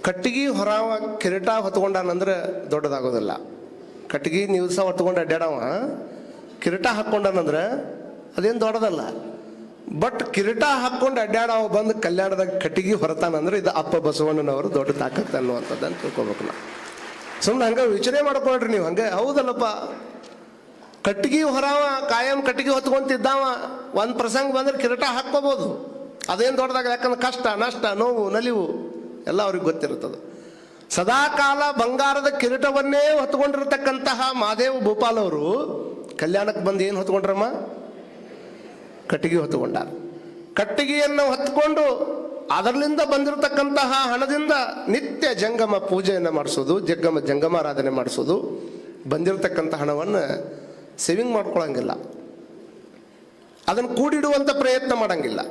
ಕಟ್ಟಿಗೆ ಹೊರಾವ ಕಿರೀಟ ಹೊತ್ಕೊಂಡಾನಂದ್ರೆ ದೊಡ್ಡದಾಗೋದಿಲ್ಲ. ಕಟ್ಟಿಗೆ ದಿವಸ ಹೊತ್ಕೊಂಡು ಅಡ್ಡಾಡವ ಕಿರೀಟ ಹಾಕ್ಕೊಂಡಾನಂದ್ರೆ ಅದೇನು ದೊಡ್ಡದಲ್ಲ. ಬಟ್ ಕಿರೀಟ ಹಾಕ್ಕೊಂಡು ಅಡ್ಡಾಡವ ಬಂದು ಕಲ್ಯಾಣದಾಗ ಕಟ್ಟಿಗೆ ಹೊರತಾನಂದ್ರೆ ಇದು ಅಪ್ಪ ಬಸವಣ್ಣನವರು ದೊಡ್ಡ ತಾಕತ್ತು ಅನ್ನುವಂಥದ್ದನ್ನು ತಿಳ್ಕೊಬೇಕು. ನಾವು ಸುಮ್ಮನೆ ಹಂಗೆ ವಿಚಾರ ಮಾಡ್ಕೊಳ್ರಿ ನೀವು. ಹಂಗೆ ಹೌದಲ್ಲಪ್ಪ, ಕಟ್ಟಿಗೆ ಹೊರಾವ ಕಾಯಂ ಕಟ್ಟಿಗೆ ಹೊತ್ಕೊಂತಿದ್ದಾವ ಒಂದು ಪ್ರಸಂಗ ಬಂದ್ರೆ ಕಿರೀಟ ಹಾಕ್ಕೋಬೋದು, ಅದೇನು ದೊಡ್ಡದಾಗ. ಯಾಕಂದ್ರೆ ಕಷ್ಟ ನಷ್ಟ ನೋವು ನಲಿವು ಎಲ್ಲ ಅವ್ರಿಗೆ ಗೊತ್ತಿರ್ತದೆ. ಸದಾಕಾಲ ಬಂಗಾರದ ಕಿರೀಟವನ್ನೇ ಹೊತ್ಕೊಂಡಿರ್ತಕ್ಕಂತಹ ಮಹಾದೇವ್ ಭೂಪಾಲ್ ಅವರು ಕಲ್ಯಾಣಕ್ಕೆ ಬಂದು ಏನು ಹೊತ್ಕೊಂಡ್ರಮ್ಮ? ಕಟ್ಟಿಗೆ ಹೊತ್ಕೊಂಡಾರ. ಕಟ್ಟಿಗೆಯನ್ನು ಹೊತ್ಕೊಂಡು ಅದರಲ್ಲಿಂದ ಬಂದಿರತಕ್ಕಂತಹ ಹಣದಿಂದ ನಿತ್ಯ ಜಂಗಮ ಪೂಜೆಯನ್ನು ಮಾಡಿಸೋದು, ಜಂಗಮಾರಾಧನೆ ಮಾಡಿಸೋದು. ಬಂದಿರತಕ್ಕಂಥ ಹಣವನ್ನು ಸೇವಿಂಗ್ ಮಾಡ್ಕೊಳಂಗಿಲ್ಲ, ಅದನ್ನು ಕೂಡಿಡುವಂಥ ಪ್ರಯತ್ನ ಮಾಡಂಗಿಲ್ಲ.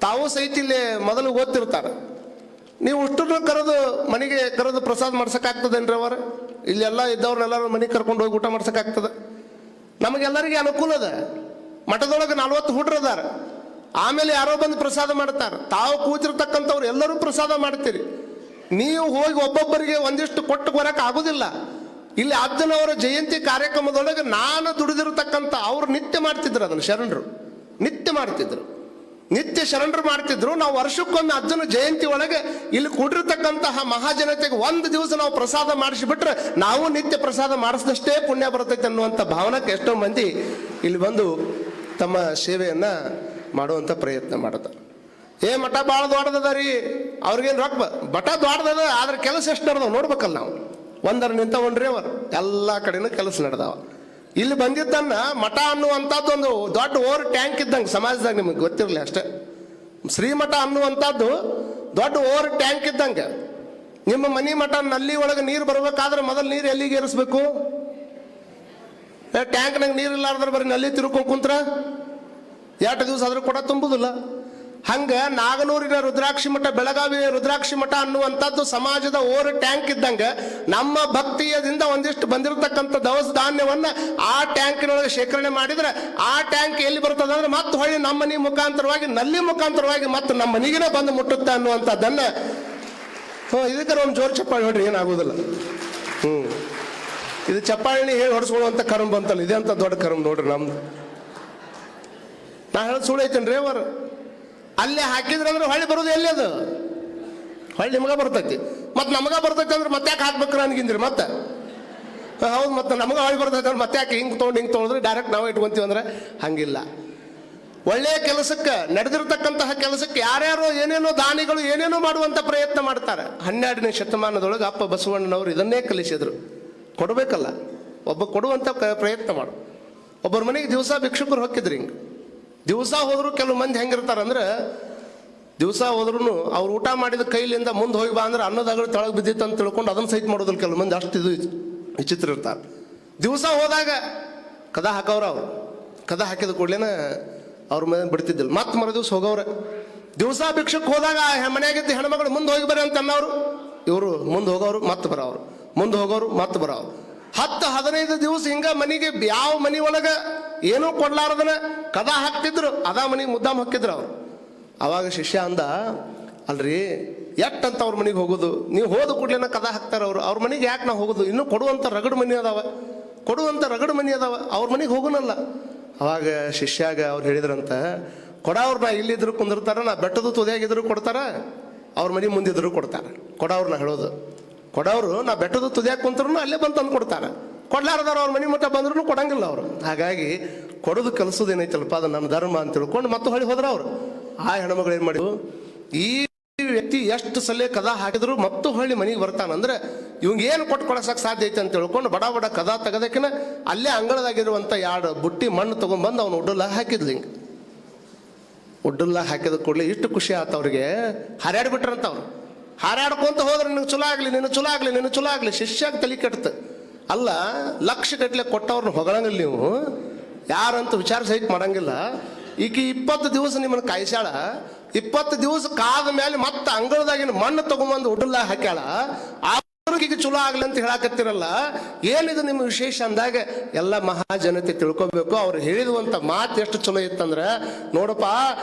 ತಾವು ಸಹಿತ ಇಲ್ಲೇ ಮೊದಲು ಓದ್ತಿರ್ತಾರೆ. ನೀವು ಅಷ್ಟನ್ನು ಕರೆದು ಮನೆಗೆ ಕರೆದು ಪ್ರಸಾದ ಮಾಡ್ಸೋಕ್ಕಾಗ್ತದೇನ್ರಿ ಅವರು? ಇಲ್ಲೆಲ್ಲ ಇದ್ದವ್ರನ್ನೆಲ್ಲರೂ ಮನೆಗೆ ಕರ್ಕೊಂಡು ಹೋಗಿ ಊಟ ಮಾಡ್ಸೋಕ್ಕಾಗ್ತದೆ? ನಮಗೆಲ್ಲರಿಗೆ ಅನುಕೂಲ ಅದ. ಮಠದೊಳಗೆ 40 ಹುಡ್ರದಾರ, ಆಮೇಲೆ ಯಾರೋ ಬಂದು ಪ್ರಸಾದ ಮಾಡ್ತಾರೆ. ತಾವು ಕೂತಿರ್ತಕ್ಕಂಥವ್ರು ಎಲ್ಲರೂ ಪ್ರಸಾದ ಮಾಡ್ತೀರಿ. ನೀವು ಹೋಗಿ ಒಬ್ಬೊಬ್ಬರಿಗೆ ಒಂದಿಷ್ಟು ಕೊಟ್ಟು ಬರಕ್ಕೆ ಆಗೋದಿಲ್ಲ. ಇಲ್ಲಿ ಅಜ್ಜನವರ ಜಯಂತಿ ಕಾರ್ಯಕ್ರಮದೊಳಗೆ ನಾನು ದುಡಿದಿರ್ತಕ್ಕಂಥ ಅವ್ರು ನಿತ್ಯ ಮಾಡ್ತಿದ್ರು, ಅದನ್ನು ಶರಣರು ನಿತ್ಯ ಮಾಡ್ತಿದ್ರು, ನಿತ್ಯ ಶರಣರು ಮಾಡ್ತಿದ್ರು. ನಾವು ವರ್ಷಕ್ಕೊಮ್ಮೆ ಅಜ್ಜನ ಜಯಂತಿ ಒಳಗೆ ಇಲ್ಲಿ ಕೂಡಿರ್ತಕ್ಕಂತಹ ಮಹಾಜನತೆಗೆ ಒಂದು ದಿವಸ ನಾವು ಪ್ರಸಾದ ಮಾಡಿಸಿಬಿಟ್ರೆ ನಾವು ನಿತ್ಯ ಪ್ರಸಾದ ಮಾಡಿಸಿದಷ್ಟೇ ಪುಣ್ಯ ಬರ್ತೈತೆ ಅನ್ನುವಂಥ ಭಾವನಕ್ಕೆ ಎಷ್ಟೋ ಮಂದಿ ಇಲ್ಲಿ ಬಂದು ತಮ್ಮ ಸೇವೆಯನ್ನು ಮಾಡುವಂಥ ಪ್ರಯತ್ನ ಮಾಡ್ತಾರೆ. ಮಠ ಭಾಳ ದೊಡ್ಡದ ರೀ, ಅವ್ರಿಗೇನು ರೊಕ್ಕ ಮಠ ದೊಡ್ಡದ, ಆದ್ರೆ ಕೆಲಸ ಎಷ್ಟು ನಡೆದವ ನೋಡ್ಬೇಕಲ್ಲ ನಾವು. ಒಂದರ ನಿಂತವನ್ರಿ ಅವರು ಎಲ್ಲ ಕಡೆನೂ ಕೆಲಸ ನಡೆದವ. ಇಲ್ಲಿ ಬಂದಿದ್ದನ್ನ ಮಠ ಅನ್ನುವಂಥದ್ದು ಒಂದು ದೊಡ್ಡ ಓವರ್ ಟ್ಯಾಂಕ್ ಇದ್ದಂಗೆ ಸಮಾಜದಾಗ, ನಿಮಗೆ ಗೊತ್ತಿರಲಿ ಅಷ್ಟೇ. ಶ್ರೀಮಠ ಅನ್ನುವಂಥದ್ದು ದೊಡ್ಡ ಓವರ್ ಟ್ಯಾಂಕ್ ಇದ್ದಂಗೆ. ನಿಮ್ಮ ಮನಿ ಮಠ ನಲ್ಲಿ ಒಳಗೆ ನೀರು ಬರಬೇಕಾದ್ರೆ ಮೊದಲು ನೀರು ಎಲ್ಲಿಗೆ ಏರಿಸ್ಬೇಕು? ಟ್ಯಾಂಕ್ನಾಗ ನೀರು ಇಲ್ಲಾರ್ದ್ರೆ ಬರೀ ನಲ್ಲಿ ತಿರ್ಕೊಂಡು ಕುಂತ್ರ 2 ದಿವಸ ಆದ್ರೂ ಕೂಡ ತುಂಬುದಿಲ್ಲ. ಹಂಗೆ ನಾಗನೂರಿನ ರುದ್ರಾಕ್ಷಿ ಮಠ, ಬೆಳಗಾವಿಯ ರುದ್ರಾಕ್ಷಿ ಮಠ ಅನ್ನುವಂಥದ್ದು ಸಮಾಜದ ಓವರ್ ಟ್ಯಾಂಕ್ ಇದ್ದಂಗೆ ನಮ್ಮ ಭಕ್ತಿಯದಿಂದ ಒಂದಿಷ್ಟು ಬಂದಿರತಕ್ಕಂಥ ದವಸ ಧಾನ್ಯವನ್ನ ಆ ಟ್ಯಾಂಕಿನೊಳಗೆ ಶೇಖರಣೆ ಮಾಡಿದ್ರೆ ಆ ಟ್ಯಾಂಕ್ ಎಲ್ಲಿ ಬರ್ತದೆ ಅಂದ್ರೆ ಮತ್ತೆ ಹೊಳ್ಳಿ ನಮ್ಮ ಮನೆ ಮುಖಾಂತರವಾಗಿ ನಲ್ಲಿ ಮುಖಾಂತರವಾಗಿ ಮತ್ತೆ ನಮ್ಮ ಮನೆಗೆ ಬಂದು ಮುಟ್ಟುತ್ತೆ ಅನ್ನುವಂಥದ್ದನ್ನ ಇದಕ್ಕೆ ಒಂದು ಜೋರು ಚಪ್ಪಾಳಿ ಹೊಡ್ರಿ, ಏನಾಗೋದಿಲ್ಲ. ಇದು ಚಪ್ಪಾಳಿ ಹೇಳಿ ಹೊಡೆಸ್ಕೊಳ್ಳುವಂಥ ಕರ್ಮ ಬಂತಲ್ಲ, ಇದೆ ಅಂತ ದೊಡ್ಡ ಕರ್ಮ ನೋಡ್ರಿ ನಮ್ದು. ನಾ ಹೇಳೋದು ಸುಳ್ಳು ಐತೇನ್ರಿ ಅವರು? ಅಲ್ಲೇ ಹಾಕಿದ್ರೆ ಅಂದ್ರೆ ಹೊಳ್ಳಿ ಬರೋದು ಎಲ್ಲಿ? ಅದು ಹೊಳ್ಳಿ ನಿಮಗ ಬರ್ತೈತಿ, ಮತ್ತೆ ನಮಗ ಬರ್ತೈತಿ ಅಂದ್ರೆ ಮತ್ತೆ ಯಾಕೆ ಹಾಕ್ಬೇಕು ನನಗಿಂದ್ರಿ? ಮತ್ತೆ ಹೌದು, ಮತ್ತೆ ನಮಗ ಹೊಳ್ಳಿ ಬರ್ತೈತಿ ಅಂದ್ರೆ ಮತ್ತೆ ಯಾಕೆ ಹಿಂಗೆ ತೊಗೊಂಡ್ರೆ ಡೈರೆಕ್ಟ್ ನಾವು ಇಟ್ಕೊಂತೀವಿ ಅಂದ್ರೆ ಹಂಗಿಲ್ಲ. ಒಳ್ಳೆಯ ಕೆಲಸಕ್ಕೆ, ನಡೆದಿರ್ತಕ್ಕಂತಹ ಕೆಲಸಕ್ಕೆ ಯಾರ್ಯಾರೋ ಏನೇನೋ ದಾನಿಗಳು ಏನೇನೋ ಮಾಡುವಂಥ ಪ್ರಯತ್ನ ಮಾಡ್ತಾರೆ. 12ನೇ ಶತಮಾನದೊಳಗೆ ಅಪ್ಪ ಬಸವಣ್ಣನವರು ಇದನ್ನೇ ಕಲಿಸಿದ್ರು. ಕೊಡಬೇಕಲ್ಲ, ಒಬ್ಬ ಕೊಡುವಂಥ ಪ್ರಯತ್ನ ಮಾಡು. ಒಬ್ಬರ ಮನೆಗೆ ದಿವಸ ಭಿಕ್ಷುಕರು ಹೊಕ್ಕಿದ್ರಿ. ಹಿಂಗೆ ದಿವಸ ಹೋದ್ರು ಕೆಲವು ಮಂದಿ ಹೆಂಗಿರ್ತಾರಂದ್ರೆ, ದಿವಸ ಹೋದ್ರು ಅವ್ರು ಊಟ ಮಾಡಿದ ಕೈಲಿಂದ ಮುಂದೆ ಹೋಗಿ ಬಾ ಅಂದ್ರೆ ಅನ್ನದಾಗಳು ತೆಳಗೆ ಬಿದ್ದಿತ್ತು ಅಂತ ತಿಳ್ಕೊಂಡು ಅದನ್ನು ಸಹಿತ ಮಾಡೋದಿಲ್ಲ ಕೆಲವು ಮಂದಿ. ಅಷ್ಟು ಇದು ವಿಚಿತ್ರ ಇರ್ತಾರೆ. ದಿವಸ ಹೋದಾಗ ಕದ ಹಾಕವ್ರ, ಅವ್ರು ಕದ ಹಾಕಿದ ಕೂಡಲೇನ ಅವ್ರ ಮನೆ ಬಿಡ್ತಿದ್ದಿಲ್ಲ. ಮತ್ತೆ ಮರು ದಿವಸ ಹೋಗವ್ರೆ. ದಿವಸ ಭಿಕ್ಷಕ್ಕೆ ಹೋದಾಗ ಮನೆಯಾಗಿದ್ದ ಹೆಣ್ಮಗಳು ಮುಂದೆ ಹೋಗಿ ಬರ್ರಿ ಅಂತ ಅನ್ನೋರು, ಇವರು ಮುಂದೆ ಹೋಗೋರು ಮತ್ತೆ ಬರೋರು, ಮುಂದೆ ಹೋಗೋರು ಮತ್ತೆ ಬರೋರು. 10-15 ದಿವಸ ಹಿಂಗ ಮನೆಗೆ ಯಾವ ಮನೆ ಒಳಗ ಏನೂ ಕೊಡ್ಲಾರದನ ಕದ ಹಾಕ್ತಿದ್ರು, ಅದ ಮನೆಗೆ ಮುದ್ದಾಮ್ ಹಾಕಿದ್ರು ಅವ್ರು. ಅವಾಗ ಶಿಷ್ಯ ಅಂದ, ಅಲ್ರಿ ಎಟ್ಟಂತ ಅವ್ರ ಮನೆಗೆ ಹೋಗೋದು? ನೀವು ಹೋದ ಕೂಡಲೇನ ಕದ ಹಾಕ್ತಾರ ಅವ್ರು, ಅವ್ರ ಮನೆಗೆ ಯಾಕೆ ನಾವು ಹೋಗೋದು? ಇನ್ನೂ ಕೊಡುವಂಥ ರಗಡು ಮನೆ ಅದಾವ, ಅವ್ರ ಮನೆಗೆ ಹೋಗೋನಲ್ಲ. ಅವಾಗ ಶಿಷ್ಯಾಗ ಅವ್ರು ಹೇಳಿದ್ರಂತ, ಕೊಡವ್ರನ್ನ ಇಲ್ಲಿದ್ರು ಕುಂದಿರ್ತಾರ, ನಾ ಬೆಟ್ಟದ ತುದಿಯಾಗಿದ್ರು ಕೊಡ್ತಾರ, ಅವ್ರ ಮನೆ ಮುಂದಿದ್ರು ಕೊಡ್ತಾರ. ಕೊಡವ್ರನ್ನ ಹೇಳೋದು, ಕೊಡವರು ನಾ ಬೆಟ್ಟದ ತುದಿಯಾಗಿ ಕುಂತ್ರು ಅಲ್ಲೇ ಬಂದು ತಂದು ಕೊಡ್ತಾರೆ. ಕೊಡ್ಲಾರ್ದಾರ ಅವ್ರ ಮನೆ ಮಟ್ಟ ಬಂದ್ರು ಕೊಡಂಗಿಲ್ಲ ಅವರು. ಹಾಗಾಗಿ ಕೊಡೋದು ಕಲಿಸೋದೇನೈತಲ್ಪ, ಅದು ನನ್ನ ಧರ್ಮ ಅಂತ ತಿಳ್ಕೊಂಡು ಮತ್ತೆ ಹೊಳಿ ಹೋದ್ರ ಅವರು. ಆ ಹೆಣ್ಮಗಳು ಏನು ಮಾಡಿದ್ರು, ಈ ವ್ಯಕ್ತಿ ಎಷ್ಟು ಸಲ ಕದ ಹಾಕಿದ್ರು ಮತ್ತು ಹೊಳ್ಳಿ ಮನೆಗೆ ಬರ್ತಾನಂದ್ರೆ ಇವಂಗ ಏನು ಕೊಟ್ಟು ಕೊಡಸಕ್ಕೆ ಸಾಧ್ಯ ಐತೆ ಅಂತ ತಿಳ್ಕೊಂಡು ಬಡ ಬಡ ಕದ ತೆಗದಕ್ಕಿನ ಅಲ್ಲೇ ಅಂಗಳದಾಗಿರುವಂಥ 2 ಬುಟ್ಟಿ ಮಣ್ಣು ತೊಗೊಂಡ್ಬಂದು ಅವ್ನು ಉಡ್ಡಲ್ಲ ಹಾಕಿದ್ಲಿ. ಹಿಂಗೆ ಉಡ್ಡಲ್ಲ ಹಾಕಿದ ಕೂಡಲೇ ಇಷ್ಟು ಖುಷಿ ಆತ ಅವ್ರಿಗೆ. ಹಾರ್ಯಾಡ್ಬಿಟ್ರಂತ ಅವ್ರು. ಹಾರಾಡ್ಕೊಂತ ಹೋದ್ರೆ ನಿನಗೆ ಚಲೋ ಆಗಲಿ, ನಿನಗೆ ಚಲೋ ಆಗಲಿ. ಶಿಷ್ಯಾಗ ತಲೆ ಕೆಡ್ತ. ಅಲ್ಲ, ಲಕ್ಷ ಗಟ್ಟಲೆ ಕೊಟ್ಟವ್ರನ್ನ ಹೊಗಳಂಗಿಲ್ಲ ನೀವು, ಯಾರಂತ ವಿಚಾರ ಸಹಿತ ಮಾಡಂಗಿಲ್ಲ. ಈಗ 20 ದಿವಸ ನಿಮ್ಮನ್ನು ಕಾಯಿಸ್ಯಾಳ, 20 ದಿವಸ ಕಾದ ಮೇಲೆ ಮತ್ತೆ ಅಂಗಳದಾಗಿನ ಮಣ್ಣು ತಗೊಂಬಂದು ಉಡಲ್ಲ ಹಾಕ್ಯಾಳ. ಅವ್ರಿಗೆ ಚಲೋ ಆಗ್ಲಿ ಅಂತ ಹೇಳಕತ್ತಿರಲ್ಲ, ಏನಿದು ನಿಮ್ಮ ವಿಶೇಷ ಅಂದಾಗ ಎಲ್ಲ ಮಹಾಜನತೆ ತಿಳ್ಕೊಬೇಕು. ಅವ್ರು ಹೇಳಿರುವಂತ ಮಾತು ಎಷ್ಟು ಚಲೋ ಇತ್ತಂದ್ರೆ, ನೋಡಪ್ಪ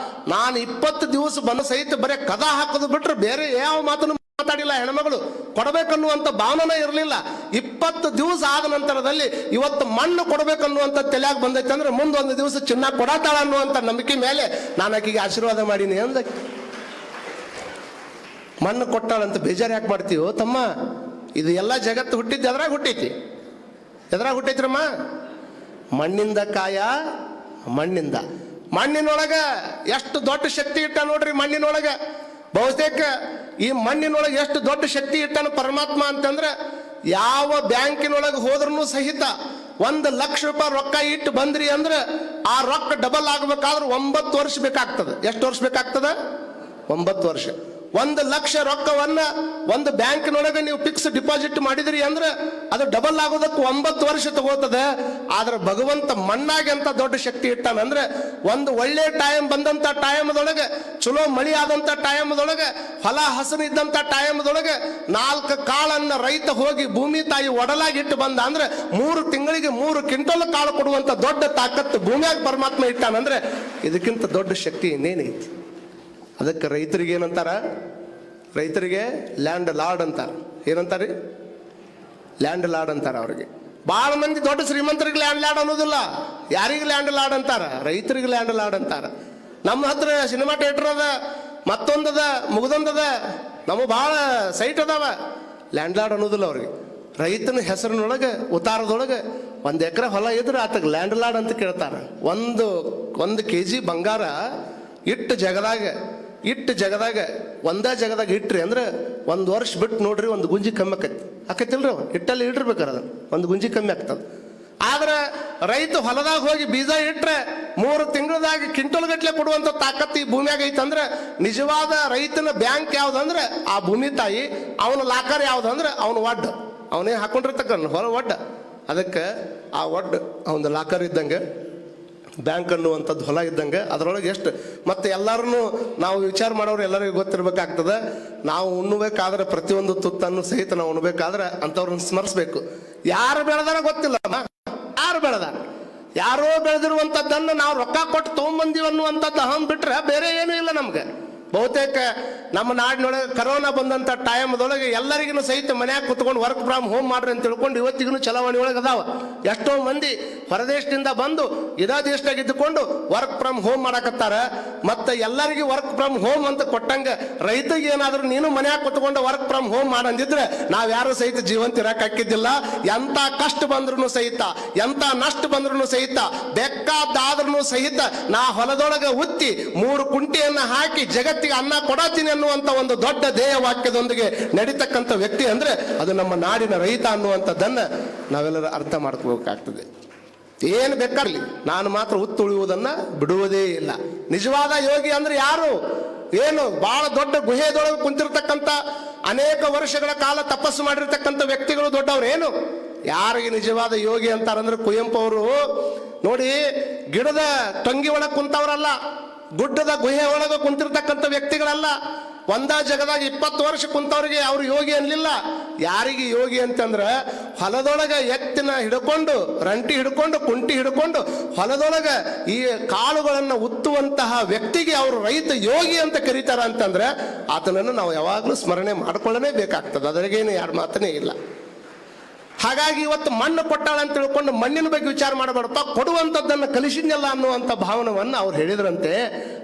ನಾನು 20 ದಿವಸ ಬಂದ ಸಹಿತ ಬರೀ ಕದ ಹಾಕೋದು ಬಿಟ್ರೆ ಬೇರೆ ಯಾವ ಮಾತನ್ನು ಮಾತಾಡಿಲ್ಲ ಇರಲಿಲ್ಲ, ಹೆಣ್ಮಗಳು ಕೊಡಬೇಕನ್ನುವಂಥ ಭಾವನೆ ಇರಲಿಲ್ಲ. 20 ದಿವಸ ಆದ ನಂತರದಲ್ಲಿ ಇವತ್ತು ಮಣ್ಣು ಕೊಡಬೇಕನ್ನುವಂಥ ತಲೆಯಾಗಿ ಬಂದೈತೆ ಅಂದ್ರೆ ಮುಂದೊಂದು ದಿವಸ ಚಿನ್ನ ಕೊಡತಾಳ ಅನ್ನುವಂಥ ನಂಬಿಕೆ ಮೇಲೆ ನಾನು ಆಕೆಗೆ ಆಶೀರ್ವಾದ ಮಾಡೀನಿ ಅಂದ. ಮಣ್ಣು ಕೊಟ್ಟಾಳಂತ ಬೇಜಾರು ಯಾಕೆ ಮಾಡ್ತೀವೋ ತಮ್ಮ? ಇದು ಎಲ್ಲ ಜಗತ್ತು ಹುಟ್ಟಿದ್ದು ಎದ್ರಾಗ ಹುಟ್ಟೈತಿ? ಎದ್ರಾಗ ಹುಟ್ಟೈತ್ರಮ್ಮ? ಮಣ್ಣಿಂದ ಕಾಯ, ಮಣ್ಣಿಂದ. ಮಣ್ಣಿನೊಳಗೆ ಎಷ್ಟು ದೊಡ್ಡ ಶಕ್ತಿ ಇಟ್ಟ ನೋಡ್ರಿ. ಮಣ್ಣಿನೊಳಗೆ ಬಹುತೇಕ ಈ ಮಣ್ಣಿನೊಳಗೆ ಎಷ್ಟು ದೊಡ್ಡ ಶಕ್ತಿ ಇಟ್ಟಾನ ಪರಮಾತ್ಮ ಅಂತಂದ್ರೆ, ಯಾವ ಬ್ಯಾಂಕಿನೊಳಗೆ ಹೋದ್ರೂ ಸಹಿತ 1 ಲಕ್ಷ ರೂಪಾಯಿ ರೊಕ್ಕ ಇಟ್ಟು ಬಂದ್ರಿ ಅಂದ್ರೆ ಆ ರೊಕ್ಕ ಡಬಲ್ ಆಗಬೇಕಾದ್ರೆ 9 ವರ್ಷ ಬೇಕಾಗ್ತದೆ. ಎಷ್ಟು ವರ್ಷ ಬೇಕಾಗ್ತದೆ? 9 ವರ್ಷ. 1 ಲಕ್ಷ ರೊಕ್ಕವನ್ನ ಒಂದು ಬ್ಯಾಂಕಿನೊಳಗೆ ನೀವು ಫಿಕ್ಸ್ ಡಿಪಾಸಿಟ್ ಮಾಡಿದ್ರಿ ಅಂದ್ರೆ ಅದು ಡಬಲ್ ಆಗೋದಕ್ಕೆ 9 ವರ್ಷ ತಗೋತದೆ. ಆದ್ರೆ ಭಗವಂತ ಮಣ್ಣಾಗಿ ಅಂತ ದೊಡ್ಡ ಶಕ್ತಿ ಇಟ್ಟಾನಂದ್ರೆ, ಒಂದು ಒಳ್ಳೆ ಟೈಮ್ ಬಂದಂತ ಟೈಮ್ದೊಳಗೆ, ಚಲೋ ಮಳಿ ಆದಂತ ಟೈಮ್ದೊಳಗೆ, ಹೊಲ ಹಸನು ಇದ್ದಂತ ಟೈಮ್ದೊಳಗೆ 4 ಕಾಳನ್ನ ರೈತ ಹೋಗಿ ಭೂಮಿ ತಾಯಿ ಒಡಲಾಗಿ ಇಟ್ಟು ಬಂದ ಅಂದ್ರೆ 3 ತಿಂಗಳಿಗೆ 3 ಕ್ವಿಂಟಲ್ ಕಾಳು ಕೊಡುವಂತ ದೊಡ್ಡ ತಾಕತ್ತು ಭೂಮಿಯಾಗ ಪರಮಾತ್ಮ ಇಟ್ಟಾನಂದ್ರೆ ಇದಕ್ಕಿಂತ ದೊಡ್ಡ ಶಕ್ತಿ ಇನ್ನೇನೈತಿ? ಅದಕ್ಕೆ ರೈತರಿಗೆ ಏನಂತಾರ? ರೈತರಿಗೆ ಲ್ಯಾಂಡ್ ಲಾರ್ಡ್ ಅಂತಾರ. ಏನಂತಾರಿ? ಲ್ಯಾಂಡ್ ಲಾರ್ಡ್ ಅಂತಾರ. ಅವ್ರಿಗೆ ಭಾಳ ಮಂದಿ ದೊಡ್ಡ ಶ್ರೀಮಂತರಿಗೆ ಲ್ಯಾಂಡ್ ಲಾರ್ಡ್ ಅನ್ನೋದಿಲ್ಲ. ಯಾರಿಗೆ ಲ್ಯಾಂಡ್ ಲಾರ್ಡ್ ಅಂತಾರ? ರೈತರಿಗೆ ಲ್ಯಾಂಡ್ ಲಾರ್ಡ್ ಅಂತಾರ. ನಮ್ಮ ಹತ್ರ ಸಿನಿಮಾ ಥಿಯೇಟರ್ ಅದ, ಮತ್ತೊಂದದ, ಮುಗ್ದೊಂದದ, ನಮಗೆ ಭಾಳ ಸೈಟ್ ಅದಾವ. ಲ್ಯಾಂಡ್ ಲಾರ್ಡ್ ಅನ್ನೋದಿಲ್ಲ ಅವ್ರಿಗೆ. ರೈತನ ಹೆಸರಿನೊಳಗೆ ಉತ್ತಾರದೊಳಗೆ 1 ಎಕರೆ ಹೊಲ ಇದ್ರೆ ಆತಗೆ ಲ್ಯಾಂಡ್ ಲಾರ್ಡ್ ಅಂತ ಕೇಳ್ತಾರ. ಒಂದು kg ಬಂಗಾರ ಇಟ್ಟು ಜಗದಾಗ ಒಂದೇ ಜಗದಾಗ ಇಟ್ರಿ ಅಂದ್ರೆ 1 ವರ್ಷ ಬಿಟ್ಟು ನೋಡ್ರಿ 1 ಗುಂಜಿ ಕಮ್ಮಿ ಆಕೈತಿಲ್ರಿ. ಅವ ಇಟ್ಟಲ್ಲಿ ಇಟ್ಟಿರ್ಬೇಕಾರೆ ಅದು 1 ಗುಂಜಿ ಕಮ್ಮಿ ಆಗ್ತದೆ. ಆದ್ರೆ ರೈತ ಹೊಲದಾಗ ಹೋಗಿ ಬೀಜ ಇಟ್ರೆ 3 ತಿಂಗಳದಾಗ ಕ್ವಿಂಟಲ್ ಗಟ್ಲೆ ಕೊಡುವಂತ ತಾಕತ್ತು ಈ ಭೂಮಿಯಾಗ ಐತಂದ್ರೆ, ನಿಜವಾದ ರೈತನ ಬ್ಯಾಂಕ್ ಯಾವ್ದಂದ್ರೆ ಆ ಭೂಮಿ ತಾಯಿ. ಅವನ ಲಾಕರ್ ಯಾವ್ದಂದ್ರೆ ಅವನ ಒಡ್ಡು, ಅವನೇ ಹಾಕೊಂಡಿರ್ತಕ್ಕ ಹೊರ ಒಡ್ಡ. ಅದಕ್ಕೆ ಆ ಒಡ್ಡು ಅವನ ಲಾಕರ್ ಇದ್ದಂಗೆ, ಬ್ಯಾಂಕ್ ಅನ್ನುವಂಥದ್ದು ಹೊಲ ಇದ್ದಂಗೆ. ಅದರೊಳಗೆ ಎಷ್ಟು ಮತ್ತೆ ಎಲ್ಲರೂ ನಾವು ವಿಚಾರ ಮಾಡೋರು ಎಲ್ಲರಿಗೂ ಗೊತ್ತಿರ್ಬೇಕಾಗ್ತದೆ. ನಾವು ಉಣ್ಣಬೇಕಾದ್ರೆ ಪ್ರತಿಯೊಂದು ತುತ್ತನ್ನು ಸಹಿತ ನಾವು ಉಣ್ಬೇಕಾದ್ರೆ ಅಂಥವ್ರನ್ನ ಸ್ಮರಿಸ್ಬೇಕು. ಯಾರು ಬೆಳೆದಾರ ಗೊತ್ತಿಲ್ಲಮ್ಮ, ಯಾರು ಬೆಳೆದಾರ? ಯಾರೋ ಬೆಳೆದಿರುವಂಥದ್ದನ್ನು ನಾವು ರೊಕ್ಕ ಕೊಟ್ಟು ತೊಗೊಂಬಂದೀವಿ ಅನ್ನುವಂಥದ್ದು ಅಹಂ ಬಿಟ್ರೆ ಬೇರೆ ಏನೂ ಇಲ್ಲ ನಮ್ಗೆ. ಬಹುತೇಕ ನಮ್ಮ ನಾಡಿನೊಳಗೆ ಕರೋನಾ ಬಂದಂಥ ಟೈಮ್ದೊಳಗೆ ಎಲ್ಲರಿಗೂ ಸಹಿತ ಮನ್ಯಾಗ ಕುತ್ಕೊಂಡು ವರ್ಕ್ ಫ್ರಮ್ ಹೋಮ್ ಮಾಡ್ರಿ ಅಂತ ತಿಳ್ಕೊಂಡು ಇವತ್ತಿಗೂ ಚಲಾವಣೆ ಒಳಗೆ ಅದಾವ. ಎಷ್ಟೋ ಮಂದಿ ಹೊರದೇಶದಿಂದ ಬಂದು ಇದೇ ದೇಶದಾಗ ಇದ್ದುಕೊಂಡು ವರ್ಕ್ ಫ್ರಮ್ ಹೋಮ್ ಮಾಡಕತ್ತಾರ. ಮತ್ತೆ ಎಲ್ಲರಿಗೂ ವರ್ಕ್ ಫ್ರಮ್ ಹೋಮ್ ಅಂತ ಕೊಟ್ಟಂಗೆ ರೈತರಿಗೆ ಏನಾದರೂ ನೀನು ಮನ್ಯಾಗ ಕುತ್ಕೊಂಡು ವರ್ಕ್ ಫ್ರಮ್ ಹೋಮ್ ಮಾಡಂದಿದ್ರೆ ನಾವ್ಯಾರು ಸಹಿತ ಜೀವಂತ ಇರಕ್ಕೆ ಹಾಕಿದ್ದಿಲ್ಲ. ಎಂಥ ಕಷ್ಟ ಬಂದ್ರೂ ಸಹಿತ, ಎಂಥ ನಷ್ಟ ಬಂದ್ರೂ ಸಹಿತ, ಬೇಕಾದಾದ್ರೂ ಸಹಿತ ನಾ ಹೊಲದೊಳಗೆ ಉತ್ತಿ 3 ಕುಂಟಿಯನ್ನ ಹಾಕಿ ಜಗತ್ತಿಗೆ ಅನ್ನ ಕೊಡತೀನಿ ಅನ್ನುವಂಥ ಒಂದು ದೊಡ್ಡ ಧ್ಯೇಯ ವಾಕ್ಯದೊಂದಿಗೆ ನಡೀತಕ್ಕಂಥ ವ್ಯಕ್ತಿ ಅಂದ್ರೆ ಅದು ನಮ್ಮ ನಾಡಿನ ರೈತ ಅನ್ನುವಂಥದ್ದನ್ನ ನಾವೆಲ್ಲರೂ ಅರ್ಥ ಮಾಡ್ಕೋಬೇಕಾಗ್ತದೆ. ಏನು ಬೇಕಾಗಲಿ, ನಾನು ಮಾತ್ರ ಉಳಿಯುವುದನ್ನ ಬಿಡುವುದೇ ಇಲ್ಲ. ನಿಜವಾದ ಯೋಗಿ ಅಂದ್ರೆ ಯಾರು? ಏನು ಬಹಳ ದೊಡ್ಡ ಗುಹೆದೊಳಗೆ ಕುಂತಿರ್ತಕ್ಕಂಥ ಅನೇಕ ವರ್ಷಗಳ ಕಾಲ ತಪಸ್ಸು ಮಾಡಿರ್ತಕ್ಕಂಥ ವ್ಯಕ್ತಿಗಳು ದೊಡ್ಡವ್ರು. ಏನು ಯಾರಿಗೆ ನಿಜವಾದ ಯೋಗಿ ಅಂತಾರಂದ್ರೆ ಕುವೆಂಪು ಅವರು ನೋಡಿ, ಗಿಡದ ಟೊಂಗಿ ಒಳಗೆ ಕುಂತವ್ರಲ್ಲ, ಗುಡ್ಡದ ಗುಹೆ ಒಳಗೆ ಕುಂತಿರ್ತಕ್ಕಂಥ ವ್ಯಕ್ತಿಗಳಲ್ಲ. ಒಂದೇ ಜಗದಾಗ 20 ವರ್ಷ ಕುಂತವ್ರಿಗೆ ಅವ್ರು ಯೋಗಿ ಅನ್ಲಿಲ್ಲ. ಯಾರಿಗೆ ಯೋಗಿ ಅಂತಂದ್ರೆ ಹೊಲದೊಳಗೆ ಎತ್ತಿನ ಹಿಡ್ಕೊಂಡು, ರಂಟಿ ಹಿಡ್ಕೊಂಡು, ಕುಂಟಿ ಹಿಡ್ಕೊಂಡು ಹೊಲದೊಳಗೆ ಈ ಕಾಳುಗಳನ್ನು ಉತ್ತುವಂತಹ ವ್ಯಕ್ತಿಗೆ ಅವರು ರೈತ ಯೋಗಿ ಅಂತ ಕರೀತಾರ ಅಂತಂದ್ರೆ ಆತನನ್ನು ನಾವು ಯಾವಾಗಲೂ ಸ್ಮರಣೆ ಮಾಡ್ಕೊಳ್ಳೇ ಬೇಕಾಗ್ತದೆ. ಅದರಿಗೇನು ಯಾರು ಮಾತನೇ ಇಲ್ಲ. ಹಾಗಾಗಿ ಇವತ್ತು ಮಣ್ಣು ಕೊಟ್ಟಾಳ ಅಂತ ತಿಳ್ಕೊಂಡು ಮಣ್ಣಿನ ಬಗ್ಗೆ ವಿಚಾರ ಮಾಡಬಾರ್ದಪ್ಪ, ಕೊಡುವಂಥದ್ದನ್ನು ಕಲಿಸಿದ್ನಲ್ಲ ಅನ್ನುವಂಥ ಭಾವನವನ್ನು ಅವ್ರು ಹೇಳಿದ್ರಂತೆ.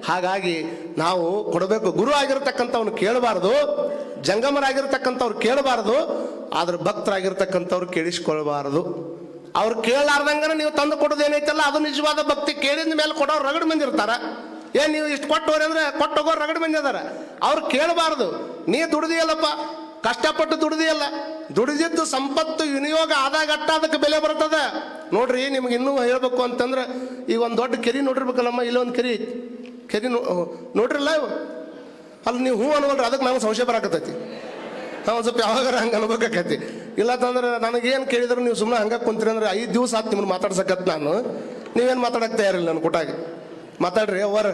ಹಾಗಾಗಿ ನಾವು ಕೊಡಬೇಕು. ಗುರು ಆಗಿರ್ತಕ್ಕಂಥವ್ನು ಕೇಳಬಾರ್ದು, ಜಂಗಮರಾಗಿರ್ತಕ್ಕಂಥವ್ರು ಕೇಳಬಾರ್ದು, ಆದ್ರೆ ಭಕ್ತರಾಗಿರ್ತಕ್ಕಂಥವ್ರು ಕೇಳಿಸ್ಕೊಳ್ಬಾರ್ದು. ಅವ್ರು ಕೇಳಲಾರ್ದಂಗನ ನೀವು ತಂದು ಕೊಡೋದು ಏನೈತಲ್ಲ ಅದು ನಿಜವಾದ ಭಕ್ತಿ. ಕೇಳಿದ ಮೇಲೆ ಕೊಡೋರು ರಗಡ್ ಮಂದಿ ಇರ್ತಾರ. ಏನ್ ನೀವು ಇಷ್ಟು ಕೊಟ್ಟವ್ರಿ ಅಂದ್ರೆ ಕೊಟ್ಟೋಗೋರು ರಗಡ್ ಮಂದಿ ಅದಾರ. ಅವ್ರು ಕೇಳಬಾರ್ದು. ನೀ ದುಡ್ದಿಯಲ್ಲಪ್ಪ, ಕಷ್ಟಪಟ್ಟು ದುಡ್ದಿಯಲ್ಲ, ದುಡಿದಿದ್ದು ಸಂಪತ್ತು ವಿನಿಯೋಗ ಆದಾಗ ಅದಕ್ಕೆ ಬೆಲೆ ಬರ್ತದೆ. ನೋಡ್ರಿ, ನಿಮ್ಗೆ ಇನ್ನೂ ಹೇಳ್ಬೇಕು ಅಂತಂದ್ರೆ ಈಗ ಒಂದು ದೊಡ್ಡ ಕೆರೆ ನೋಡಿರ್ಬೇಕಲ್ಲಮ್ಮ, ಇಲ್ಲೊಂದು ಕೆರೆ ನೋಡ್ರಿಲ್ಲ ಇವು ಅಲ್ಲಿ ನೀವು ಹೂ ಅನ್ವಲ್ರಿ, ಅದಕ್ಕೆ ನಮ್ಗೆ ಸಂಶಯ ಬರಾಕತ್ತೈತಿ. ಒಂದು ಸ್ವಲ್ಪ ಯಾವಾಗಾರ ಹಂಗೆ ಅನ್ಬೇಕಾಕೈತಿ. ಇಲ್ಲ ಅಂತಂದ್ರೆ ನನಗೇನು ಕೇಳಿದ್ರು ನೀವು ಸುಮ್ಮನೆ ಹಂಗೆ ಕುಂತೀರಿ ಅಂದ್ರೆ 5 ದಿವಸ ಆಯ್ತು ನಿಮ್ಮನ್ನು ಮಾತಾಡ್ಸಕತ್ ನಾನು. ನೀವೇನು ಮಾತಾಡಕ್ಕೆ ತಯಾರಿಲ್ಲ ನನ್ನ ಕೊಟ್ಟಾಗಿ. ಮಾತಾಡ್ರಿ ಅವ್ವರ,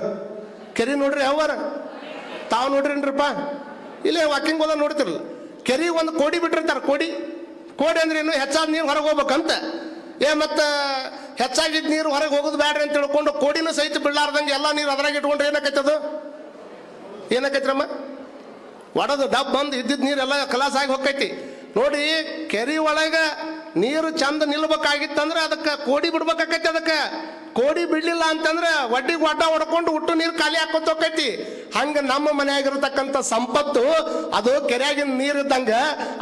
ಕೆರೆ ನೋಡ್ರಿ ಅವ್ವರ, ತಾವು ನೋಡ್ರಿನ್ರಿಪ್ಪ. ಇಲ್ಲೇ ವಾಕಿಂಗ್ ಹೋದ ನೋಡ್ತಿರಲ್ಲ, ಕೆರೆ ಒಂದು ಕೋಡಿ ಬಿಟ್ಟಿರ್ತಾರೆ. ಕೋಡಿ ಅಂದ್ರೆ ಏನು, ಹೆಚ್ಚಾದ ನೀರು ಹೊರಗೆ ಹೋಗ್ಬೇಕಂತ. ಮತ್ತೆ ಹೆಚ್ಚಾಗಿದ್ದ ನೀರು ಹೊರಗೆ ಹೋಗೋದು ಬ್ಯಾಡ್ರಿ ಅಂತ ತಿಳ್ಕೊಂಡು ಕೋಡಿನೂ ಸಹಿತ ಬಿಡ್ಲಾರ್ದಂಗೆ ಎಲ್ಲ ನೀರು ಅದ್ರಾಗ ಇಟ್ಕೊಂಡ್ರೆ ಏನಾಕೈತದು? ಏನಾಕೈತ್ರಮ್ಮ? ಒಡೆದು ಡಬ್ ಬಂದು ಇದ್ದಿದ್ದ ನೀರೆಲ್ಲ ಕಲಾಸ ಆಗಿ ಹೋಗ್ತೈತಿ. ನೋಡಿ, ಕೆರೆ ಒಳಗೆ ನೀರು ಚಂದ ನಿಲ್ಬೇಕಾಗಿತ್ತಂದ್ರೆ ಅದಕ್ಕೆ ಕೋಡಿ ಬಿಡ್ಬೇಕಾಕೈತಿ. ಅದಕ್ಕೆ ಕೋಡಿ ಬಿಡ್ಲಿಲ್ಲ ಅಂತಂದ್ರೆ ಒಡ್ಡಿಗೆ ಒಡ್ಡ ಹೊಡ್ಕೊಂಡು ಹುಟ್ಟು ನೀರು ಖಾಲಿ ಹಾಕೋತ ಹೋಗ್ತೈತಿ. ಹಂಗ ನಮ್ಮ ಮನೆಯಾಗಿರ್ತಕ್ಕಂಥ ಸಂಪತ್ತು ಅದು ಕೆರೆಯಾಗಿನ ನೀರಿದ್ದಂಗ.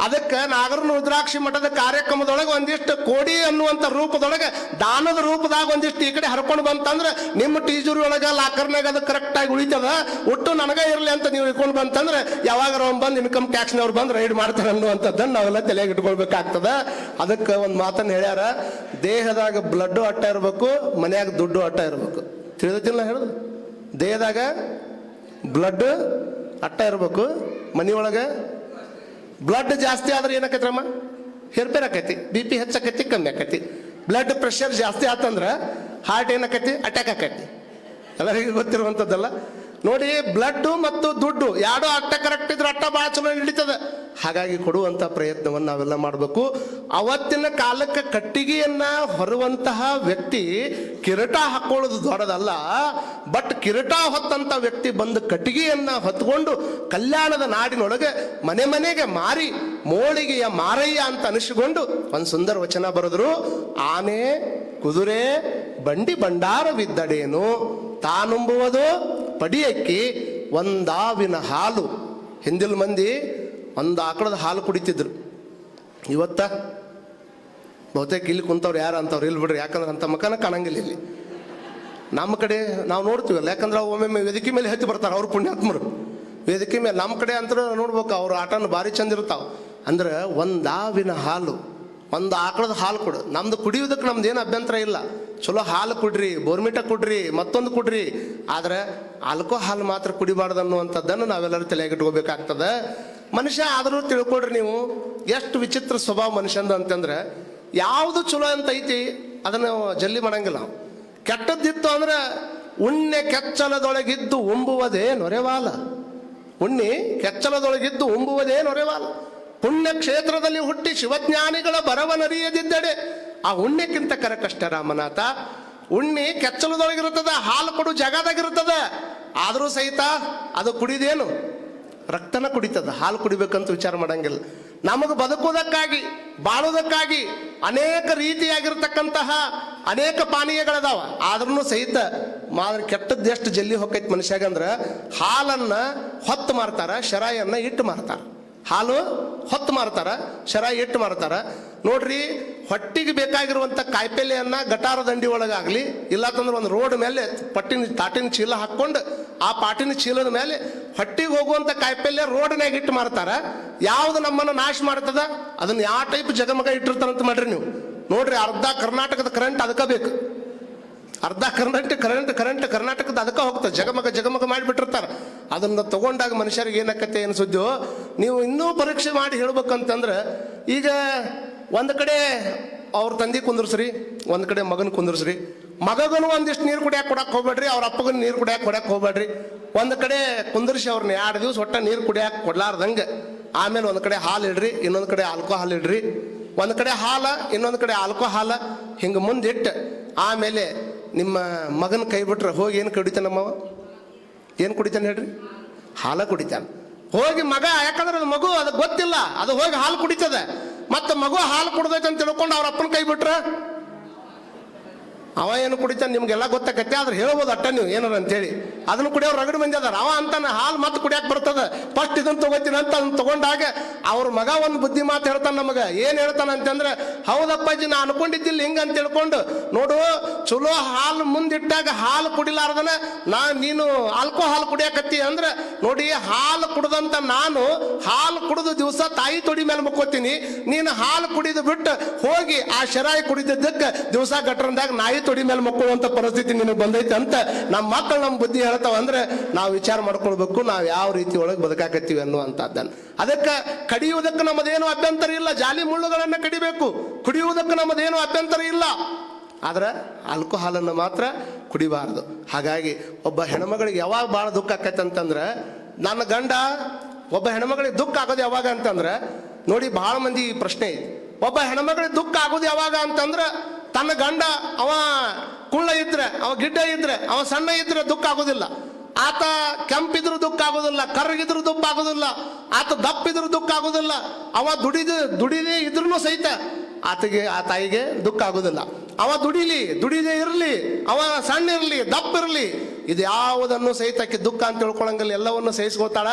ಅದಕ್ಕೆ ನಾಗರನ ರುದ್ರಾಕ್ಷಿ ಮಠದ ಕಾರ್ಯಕ್ರಮದೊಳಗೆ ಒಂದಿಷ್ಟು ಕೋಡಿ ಅನ್ನುವಂಥ ರೂಪದೊಳಗೆ ದಾನದ ರೂಪದಾಗ ಒಂದಿಷ್ಟು ಈ ಕಡೆ ಹರ್ಕೊಂಡು ಬಂತಂದ್ರೆ ನಿಮ್ಮ ಟೀಜೂರಿ ಒಳಗೆ ಲಾಕರ್ನಾಗ ಅದು ಕರೆಕ್ಟಾಗಿ ಉಳಿತದ. ಒಟ್ಟು ನನಗೆ ಇರಲಿ ಅಂತ ನೀವು ಇಟ್ಕೊಂಡು ಬಂತಂದ್ರೆ ಯಾವಾಗ ಅವ್ನು ಬಂದು ಇನ್ಕಮ್ ಟ್ಯಾಕ್ಸ್ನವ್ರು ಬಂದು ರೈಡ್ ಮಾಡ್ತಾರೆ ಅನ್ನುವಂಥದ್ದನ್ನು ನಾವೆಲ್ಲ ತಲೆಯಾಗಿ ಇಟ್ಕೊಳ್ಬೇಕಾಗ್ತದ. ಅದಕ್ಕೆ ಒಂದು ಮಾತನ್ನು ಹೇಳ್ಯಾರ, ದೇಹದಾಗ ಬ್ಲಡ್ಡು ಅಟ್ಟ ಇರಬೇಕು, ಮನ್ಯಾಗ ದುಡ್ಡು ಅಟ್ಟ ಇರಬೇಕು. ತಿಳಿದಿಲ್ಲ ಹೇಳುದು? ದೇಹದಾಗ ಬ್ಲಡ್ ಅಟ್ಟ ಇರಬೇಕು, ಮನೆಯೊಳಗೆ ಬ್ಲಡ್ ಜಾಸ್ತಿ ಆದ್ರೆ ಏನಾಕೈತ್ರಮ್ಮ? ಹೇರ್ಪೇರ್ ಆಕೈತಿ, BP ಹೆಚ್ಚಾಕೈತಿ, ಕಮ್ಮಿ ಆಕೈತಿ. ಬ್ಲಡ್ ಪ್ರೆಷರ್ ಜಾಸ್ತಿ ಆತಂದ್ರೆ ಹಾರ್ಟ್ ಏನಾಕೈತಿ? ಅಟ್ಯಾಕ್ ಆಕೈತಿ. ಎಲ್ಲರಿಗೂ ಗೊತ್ತಿರುವಂಥದ್ದಲ್ಲ. ನೋಡಿ, ಬ್ಲಡ್ ಮತ್ತು ದುಡ್ಡು ಎರಡು ಅಟ್ಟ ಕರೆಕ್ಟ್ ಇದ್ರೆ ಅಟ್ಟ ಭಾಳ ಚಲೋ ಹಿಡಿತದ. ಹಾಗಾಗಿ ಕೊಡುವಂಥ ಪ್ರಯತ್ನವನ್ನು ನಾವೆಲ್ಲ ಮಾಡಬೇಕು. ಅವತ್ತಿನ ಕಾಲಕ್ಕೆ ಕಟ್ಟಿಗೆಯನ್ನ ಹೊರುವಂತಹ ವ್ಯಕ್ತಿ ಕಿರೀಟ ಹಾಕೊಳ್ಳೋದು ದೊಡ್ಡದಲ್ಲ. ಬಟ್ ಕಿರೀಟ ಹೊತ್ತಂತ ವ್ಯಕ್ತಿ ಬಂದು ಕಟ್ಟಿಗೆಯನ್ನ ಹೊತ್ಕೊಂಡು ಕಲ್ಯಾಣದ ನಾಡಿನೊಳಗೆ ಮನೆ ಮನೆಗೆ ಮಾರಿ ಮೋಳಿಗೆಯ ಮಾರಯ್ಯ ಅಂತ ಅನಿಸಿಕೊಂಡು ಒಂದು ಸುಂದರ ವಚನ ಬರೆದ್ರು. ಆನೆ ಕುದುರೆ ಬಂಡಿ ಭಂಡಾರವಿದ್ದಡೇನು, ತಾನುಂಬುವುದು ಪಡಿಯಕ್ಕಿ ಒಂದಾವಿನ ಹಾಲು. ಹಿಂದಿಲ್ ಮಂದಿ ಒಂದು ಆಕಳದ ಹಾಲು ಕುಡಿತಿದ್ರು. ಇವತ್ತ ಬಹುತೇಕ ಇಲ್ಲಿ ಕುಂತವ್ರು ಯಾರು ಅಂತವ್ರು ಇಲ್ಲಿ ಬಿಡ್ರಿ, ಯಾಕಂದ್ರೆ ಅಂತ ಮಕನ ಕಾಣಂಗಿಲ್ಲ ಇಲ್ಲಿ ನಮ್ಮ ಕಡೆ. ನಾವು ನೋಡ್ತೀವಲ್ಲ, ಯಾಕಂದ್ರೆ ಒಮ್ಮೊಮ್ಮೆ ವೇದಿಕೆ ಮೇಲೆ ಹತ್ತಿ ಬರ್ತಾರೆ ಅವ್ರು ಪುಣ್ಯಾತ್ಮರು. ವೇದಿಕೆ ಮೇಲೆ ನಮ್ಮ ಕಡೆ ಅಂತ ನೋಡ್ಬೇಕು, ಅವ್ರ ಆಟನ ಭಾರಿ ಚಂದ ಇರ್ತಾವ. ಅಂದ್ರೆ ಒಂದಾವಿನ ಹಾಲು, ಒಂದು ಆಕಳದ ಹಾಲು ಕೊಡು. ನಮ್ದು ಕುಡಿಯೋದಕ್ಕೆ ನಮ್ದು ಏನು ಅಭ್ಯಂತರ ಇಲ್ಲ, ಚಲೋ ಹಾಲು ಕೊಡ್ರಿ, ಬೋರ್ಮಿಟ ಕೊಡ್ರಿ, ಮತ್ತೊಂದು ಕೊಡ್ರಿ. ಆದ್ರೆ ಆಲ್ಕೋಹಾಲ್ ಮಾತ್ರ ಕುಡಿಬಾರ್ದು ಅನ್ನುವಂಥದ್ದನ್ನು ನಾವೆಲ್ಲರೂ ತಲೆಯಾಗಿಟ್ಕೋಬೇಕಾಗ್ತದೆ. ಮನುಷ್ಯ ಆದರೂ ತಿಳ್ಕೊಡ್ರಿ ನೀವು, ಎಷ್ಟು ವಿಚಿತ್ರ ಸ್ವಭಾವ ಮನುಷ್ಯಂದು ಅಂತಂದ್ರೆ, ಯಾವುದು ಚಲೋ ಅಂತ ಐತಿ ಅದನ್ನು ಜಲ್ಲಿ ಮಾಡಂಗಿಲ್ಲ. ಕೆಟ್ಟದ್ದಿತ್ತು ಅಂದ್ರೆ ಉಣ್ಣೆ ಕೆಚ್ಚಲದೊಳಗಿದ್ದು ಉಂಬುವುದೇ ನೊರೆವಾಲ. ಉಣ್ಣೆ ಕೆಚ್ಚಲದೊಳಗಿದ್ದು ಉಂಬುವುದೇ ನೊರೆವಾಲ. ಪುಣ್ಯ ಕ್ಷೇತ್ರದಲ್ಲಿ ಹುಟ್ಟಿ ಶಿವಜ್ಞಾನಿಗಳ ಬರವನರಿಯದಿದ್ದಡೆ ಆ ಉಣ್ಣೆಕ್ಕಿಂತ ಕಷ್ಟ ರಾಮನಾಥ. ಉಣ್ಣಿ ಕೆಚ್ಚಲದೊಳಗಿರುತ್ತದ, ಹಾಲು ಕೊಡು ಜಗದಾಗಿರುತ್ತದೆ. ಆದರೂ ಸಹಿತ ಅದು ಕುಡಿದೇನು? ರಕ್ತನ ಕುಡಿತದ. ಹಾಲು ಕುಡಿಬೇಕಂತ ವಿಚಾರ ಮಾಡಂಗಿಲ್ಲ. ನಮಗೆ ಬದುಕುವುದಕ್ಕಾಗಿ ಬಾಳುವುದಕ್ಕಾಗಿ ಅನೇಕ ರೀತಿಯಾಗಿರ್ತಕ್ಕಂತಹ ಅನೇಕ ಪಾನೀಯಗಳದಾವ. ಆದ್ರೂ ಸಹಿತ ಕೆಟ್ಟದ್ದು ಎಷ್ಟು ಜಲ್ಲಿ ಹೊಕ್ಕೈತಿ ಮನುಷ್ಯಾಗಂದ್ರೆ, ಹಾಲನ್ನ ಹೊತ್ತು ಮಾರ್ತಾರ, ಶರಾಯನ್ನ ಇಟ್ಟು ಮಾರ್ತಾರ. ಹಾಲು ಹೊತ್ತು ಮಾರ್ತಾರ, ಶರಾಯಿ ಇಟ್ಟು ಮಾರ್ತಾರ. ನೋಡ್ರಿ, ಹೊಟ್ಟಿಗೆ ಬೇಕಾಗಿರುವಂಥ ಕಾಯಿಪಲ್ಲೆಯನ್ನ ಗಟಾರ ದಂಡಿ ಒಳಗಾಗ್ಲಿ, ಇಲ್ಲಾತಂದ್ರೆ ಒಂದು ರೋಡ್ ಮೇಲೆ ತಾಟಿನ ಚೀಲ ಹಾಕ್ಕೊಂಡು ಆ ಪಾಟಿನ ಚೀಲದ ಮೇಲೆ ಹೊಟ್ಟಿಗೆ ಹೋಗುವಂಥ ಕಾಯಿಪಲ್ಲೆ ರೋಡ್ನಾಗ ಇಟ್ಟು ಮಾರ್ತಾರ. ಯಾವ್ದು ನಮ್ಮನ್ನು ನಾಶ ಮಾಡ್ತದ ಅದನ್ನ ಯಾವ ಟೈಪ್ ಜಗಮಗ ಇಟ್ಟಿರ್ತಾರಂತ ಮಾಡ್ರಿ ನೀವು ನೋಡ್ರಿ. ಅರ್ಧ ಕರ್ನಾಟಕದ ಕರೆಂಟ್ ಅದಕ್ಕೆ ಬೇಕು, ಅರ್ಧ ಕರೆಂಟ್ ಕರ್ನಾಟಕದ ಅದಕ್ಕೆ ಹೋಗ್ತದೆ. ಜಗಮಗ ಮಾಡಿಬಿಟ್ಟಿರ್ತಾರೆ. ಅದನ್ನ ತಗೊಂಡಾಗ ಮನುಷ್ಯರಿಗೆ ಏನಕ್ಕತ್ತೆ ಅನ್ಸುದ್ಯೋ. ನೀವು ಇನ್ನೂ ಪರೀಕ್ಷೆ ಮಾಡಿ ಹೇಳ್ಬೇಕಂತಂದ್ರೆ, ಈಗ ಒಂದು ಕಡೆ ಅವ್ರ ತಂದೆ ಕುಂದ್ರಸ್ರಿ, ಒಂದು ಕಡೆ ಮಗನ ಕುಂದ್ರಸ್ರಿ. ಮಗಗನು ಒಂದಿಷ್ಟು ನೀರು ಕುಡಿಯಾಕ ಕೊಡಕ್ಕೆ ಹೋಗ್ಬೇಡ್ರಿ, ಅವ್ರ ಅಪ್ಪಗನ ನೀರು ಕೊಡಕ್ಕೆ ಹೋಗ್ಬೇಡ್ರಿ. ಒಂದು ಕಡೆ ಕುಂದ್ರಿಸಿ ಅವ್ರನ್ನ 2 ದಿವಸ ಒಟ್ಟ ನೀರು ಕುಡಿಯಾಕ ಕೊಡ್ಲಾರ್ದಂಗೆ. ಆಮೇಲೆ ಒಂದು ಕಡೆ ಹಾಲು ಇಡ್ರಿ, ಇನ್ನೊಂದು ಕಡೆ ಆಲ್ಕೋಹಾಲ್ ಇಡ್ರಿ. ಒಂದು ಕಡೆ ಹಾಲ, ಇನ್ನೊಂದು ಕಡೆ ಆಲ್ಕೋಹಾಲ, ಹಿಂಗೆ ಮುಂದಿಟ್ಟು ಆಮೇಲೆ ನಿಮ್ಮ ಮಗನ ಕೈ ಬಿಟ್ರೆ ಹೋಗಿ ಏನು ಕುಡಿತಾನೆ ನಮ್ಮವ? ಏನು ಕುಡಿತಾನೆ ಹೇಳ್ರಿ? ಹಾಲ ಕುಡಿತಾನೆ. ಹೋಗಿ ಮಗ, ಯಾಕಂದ್ರೆ ಅದು ಮಗು ಅದಕ್ಕೆ ಗೊತ್ತಿಲ್ಲ, ಅದು ಹೋಗಿ ಹಾಲು ಕುಡಿತದೆ. ಮತ್ತೆ ಮಗು ಹಾಲು ಕುಡ್ದೈತೆ ಅಂತ ತಿಳ್ಕೊಂಡು ಅವ್ರ ಅಪ್ಪನ ಕೈ ಬಿಟ್ರೆ ಅವ ಏನು ಕುಡಿತಾನೆ ನಿಮ್ಗೆಲ್ಲ ಗೊತ್ತಾಗತ್ತೆ. ಆದ್ರೆ ಹೇಳ್ಬೋದು ಅಟ್ಟ ನೀವು ಏನಾರ ಅಂತೇಳಿ. ಅದನ್ನು ಕುಡಿಯೋರು ರಗಡು ಮಂದಿ ಅದಾರ. ಅವ ಅಂತಾನೆ ಹಾಲು ಮತ್ತೆ ಕುಡಿಯಕ್ಕೆ ಬರ್ತದೆ, ಫಸ್ಟ್ ಇದನ್ನು ತಗೋತೀನಿ ಅಂತ ಅದನ್ನ ತಗೊಂಡಾಗ ಅವ್ರ ಮಗ ಒಂದು ಬುದ್ಧಿ ಮಾತು ಹೇಳ್ತಾನೆ ನಮಗೆ. ಏನು ಹೇಳ್ತಾನೆ ಅಂತಂದ್ರೆ, ಹೌದಪ್ಪಾಜಿ ನಾ ಅನ್ಕೊಂಡಿದ್ದಿಲ್ಲ ಹಿಂಗೆ ಅಂತ ತಿಳ್ಕೊಂಡು ನೋಡು, ಚಲೋ ಹಾಲು ಮುಂದಿಟ್ಟಾಗ ಹಾಲು ಕುಡಿಲಾರ್ದನ ನೀನು ಆಲ್ಕೋಹಾಲ್ ಕುಡಿಯಕತ್ತಿ ಅಂದ್ರೆ, ನೋಡಿ ಹಾಲು ಕುಡ್ದಂತ ನಾನು ಹಾಲು ಕುಡಿದು ದಿವಸ ತಾಯಿ ತೊಡಿ ಮೇಲೆ ಮುಕ್ಕೋತೀನಿ. ನೀನು ಹಾಲು ಕುಡಿದು ಬಿಟ್ಟು ಹೋಗಿ ಆ ಶರಾಯಿ ಕುಡಿದಿದ್ದಕ್ಕೆ ದಿವಸ ಗಟ್ರಂದಾಗ ನಾಯಿ ತೊಡಿ ಮೇಲೆ ಮಕ್ಕಳುವಂತ ಪರಿಸ್ಥಿತಿ ನಿನಗೆ ಬಂದೈತೆ ಅಂತ ನಮ್ಮ ಮಕ್ಕಳು ನಮ್ಮ ಬುದ್ಧಿ ಹೇಳ್ತಾವ. ಅಂದ್ರೆ ನಾವು ವಿಚಾರ ಮಾಡ್ಕೊಳ್ಬೇಕು, ನಾವು ಯಾವ ರೀತಿ ಒಳಗೆ ಬದುಕಾಕತ್ತೀವಿ ಅನ್ನುವಂಥದ್ದನ್ನು. ಅದಕ್ಕೆ ಕಡಿಯುವುದಕ್ಕೆ ನಮ್ಮದೇನು ಅಭ್ಯಂತರ ಇಲ್ಲ, ಜಾಲಿ ಮುಳ್ಳುಗಳನ್ನು ಕಡಿಬೇಕು, ಕುಡಿಯುವುದಕ್ಕೆ ನಮ್ಮದೇನು ಅಭ್ಯಂತರ ಇಲ್ಲ. ಆದ್ರೆ ಆಲ್ಕೋಹಾಲನ್ನು ಮಾತ್ರ ಕುಡಿಬಾರದು. ಹಾಗಾಗಿ ಒಬ್ಬ ಹೆಣ್ಮಗಳಿಗೆ ಯಾವಾಗ ಭಾಳ ದುಃಖ ಆಕೈತೆ ಅಂತಂದ್ರೆ, ನನ್ನ ಗಂಡ ಒಬ್ಬ ಹೆಣ್ಮಗಳಿಗೆ ದುಃಖ ಆಗೋದು ಯಾವಾಗ ಅಂತಂದ್ರೆ, ನೋಡಿ ಭಾಳ ಮಂದಿ ಈ ಪ್ರಶ್ನೆ ಐತಿ. ಒಬ್ಬ ಹೆಣ್ಮಗಳಿಗೆ ದುಃಖ ಆಗೋದು ಯಾವಾಗ ಅಂತಂದ್ರೆ, ತನ್ನ ಗಂಡ ಅವ ಕುಳ್ಳ ಇದ್ರೆ, ಅವ ಗಿಡ್ಡ ಇದ್ರೆ, ಅವ ಸಣ್ಣ ಇದ್ರೆ ದುಃಖ ಆಗೋದಿಲ್ಲ. ಆತ ಕೆಂಪಿದ್ರು ದುಃಖ ಆಗೋದಿಲ್ಲ, ಕರ್ರಗಿದ್ರು ದುಃಖ ಆಗೋದಿಲ್ಲ, ಆತ ದಪ್ಪಿದ್ರು ದುಃಖ ಆಗೋದಿಲ್ಲ, ಅವ ದುಡಿದೇ ಇದ್ರೂ ಸಹಿತ ಆತಗೆ ಆ ತಾಯಿಗೆ ದುಃಖ ಆಗೋದಿಲ್ಲ. ಅವ ದುಡಿದೇ ಇರಲಿ, ಅವ ಸಣ್ಣ ಇರಲಿ, ದಪ್ಪ ಇರಲಿ, ಇದು ಯಾವುದನ್ನು ಸಹಿತ ಆಕೆ ದುಃಖ ಅಂತ ತಿಳ್ಕೊಳಂಗಿಲ್ಲ, ಎಲ್ಲವನ್ನು ಸಹಿಸ್ಕೋತಾಳ.